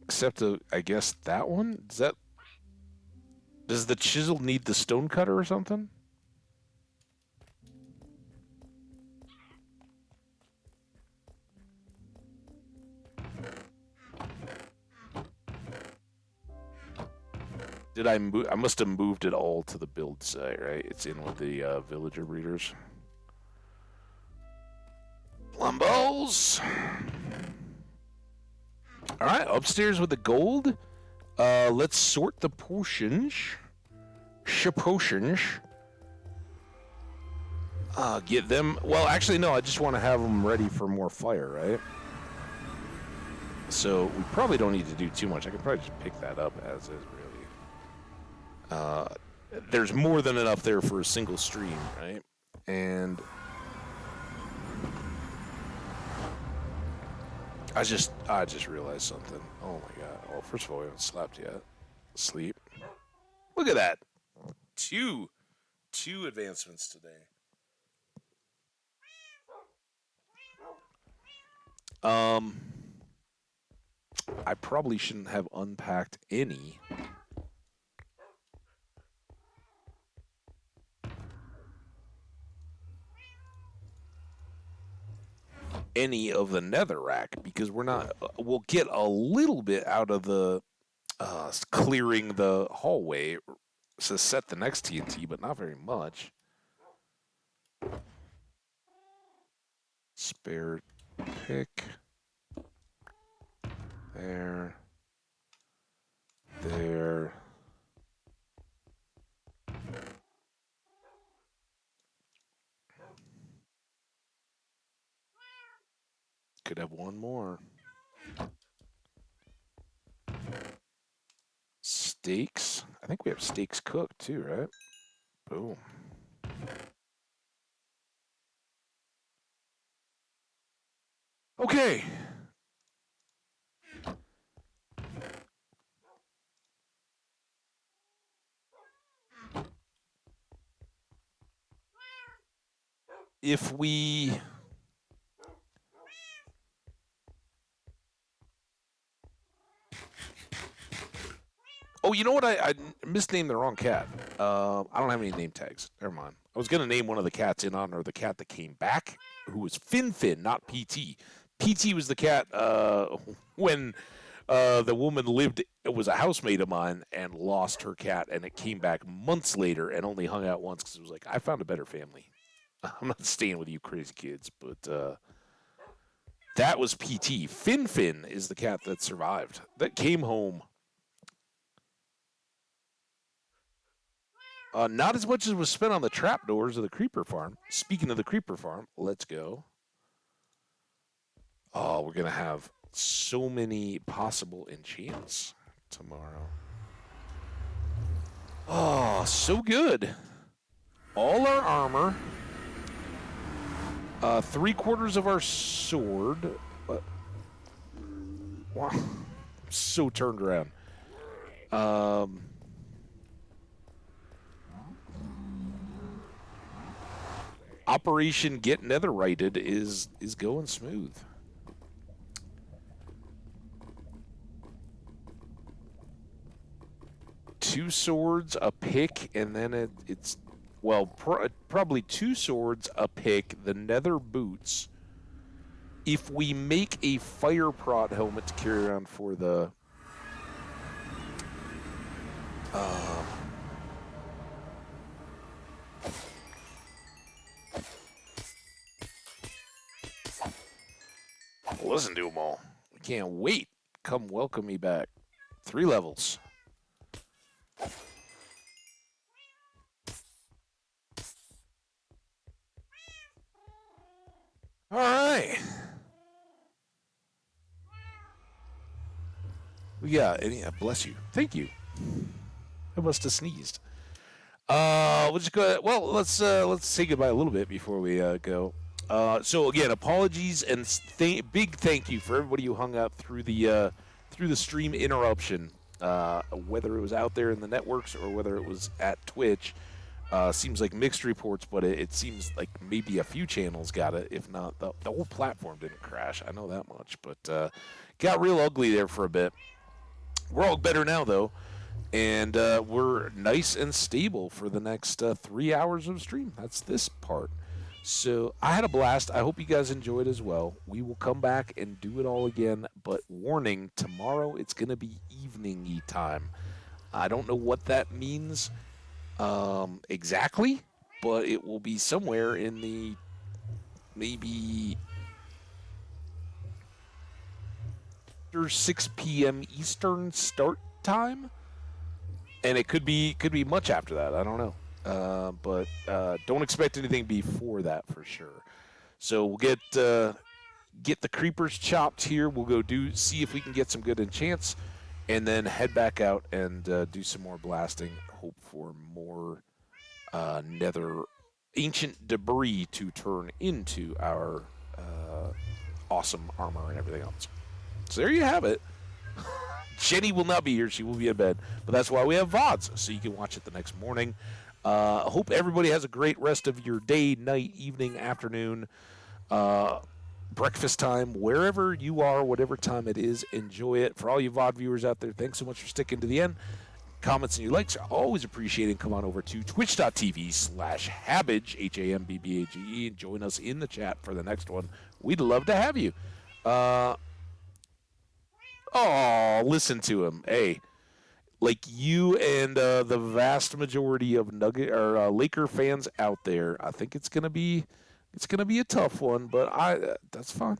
Except, I guess, that one? Does the chisel need the stone cutter or something? Did I move? I must have moved it all to the build site, right? It's in with the villager breeders. Plumbos! Alright, upstairs with the gold. Let's sort the potions. Potions. Get them... Well, actually, no, I just want to have them ready for more fire, right? So, we probably don't need to do too much. I can probably just pick that up as is, really. There's more than enough there for a single stream, right? And... I just realized something. Oh my god. Well, first of all, we haven't slept yet. Sleep. Look at that. Two advancements today. I probably shouldn't have unpacked any. Any of the netherrack, because we're not. We'll get a little bit out of the clearing the hallway to set the next TNT, but not very much. Spare pick. There. Could have one more. steaks. I think we have steaks cooked too, right? Boom. Okay. If we... Oh, you know what? I misnamed the wrong cat. I don't have any name tags. Never mind. I was going to name one of the cats in honor of the cat that came back, who was Fin, not PT. PT was the cat when the woman was a housemate of mine and lost her cat, and it came back months later and only hung out once because it was like, I found a better family. I'm not staying with you crazy kids, but that was PT. Fin is the cat that survived, that came home. Not as much as was spent on the trapdoors of the creeper farm. Speaking of the creeper farm, let's go. Oh, we're going to have so many possible enchants tomorrow. Oh, so good. All our armor. 3/4 of our sword. Wow. I'm so turned around. Operation Get Netherrighted is going smooth. Two swords, a pick, and then it's well, probably 2 swords, a pick, the nether boots. If we make a fire prot helmet to carry around for the listen to them all. I can't wait. Come welcome me back. 3 levels. All right. Yeah, bless you. Thank you. I must have sneezed. We'll just go. Well, let's say goodbye a little bit before we go. So again, apologies and big thank you for everybody who hung out through the stream interruption. Whether it was out there in the networks or whether it was at Twitch, seems like mixed reports, but it seems like maybe a few channels got it. If not, the whole platform didn't crash. I know that much, but got real ugly there for a bit. We're all better now, though, and we're nice and stable for the next 3 hours of stream. That's this part. So I had a blast. I hope you guys enjoyed as well. We will come back and do it all again, but warning, tomorrow it's going to be evening-y time. I don't know what that means exactly, but it will be somewhere in the maybe 6 p.m. Eastern start time, and it could be much after that. I don't know, but don't expect anything before that for sure. So we'll get the creepers chopped here. We'll go see if we can get some good enchants, and then head back out and do some more blasting. Hope for more nether ancient debris to turn into our awesome armor and everything else. So there you have it. Jenny will not be here. She will be in bed. But that's why we have VODs, so you can watch it the next morning. Hope everybody has a great rest of your day, night, evening, afternoon, breakfast time, wherever you are, whatever time it is. Enjoy it. For all you VOD viewers out there, thanks so much for sticking to the end. Comments and your likes are always appreciated. Come on over to twitch.tv/Habbage, HAMBBAGE, and join us in the chat for the next one. We'd love to have you. Oh, listen to him. Hey, like you and the vast majority of Laker fans out there, I think it's gonna be a tough one, but that's fine.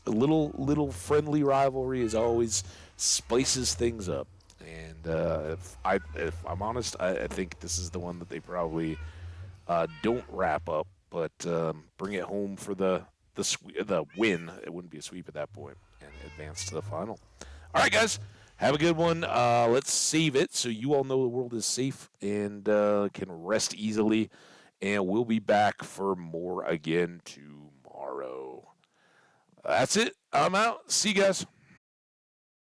A little friendly rivalry is always spices things up. And if I'm honest, I think this is the one that they probably don't wrap up, but bring it home for the win. It wouldn't be a sweep at that point, and advance to the final. All right, guys. Have a good one. Let's save it so you all know the world is safe and can rest easily. And we'll be back for more again tomorrow. That's it. I'm out. See you guys.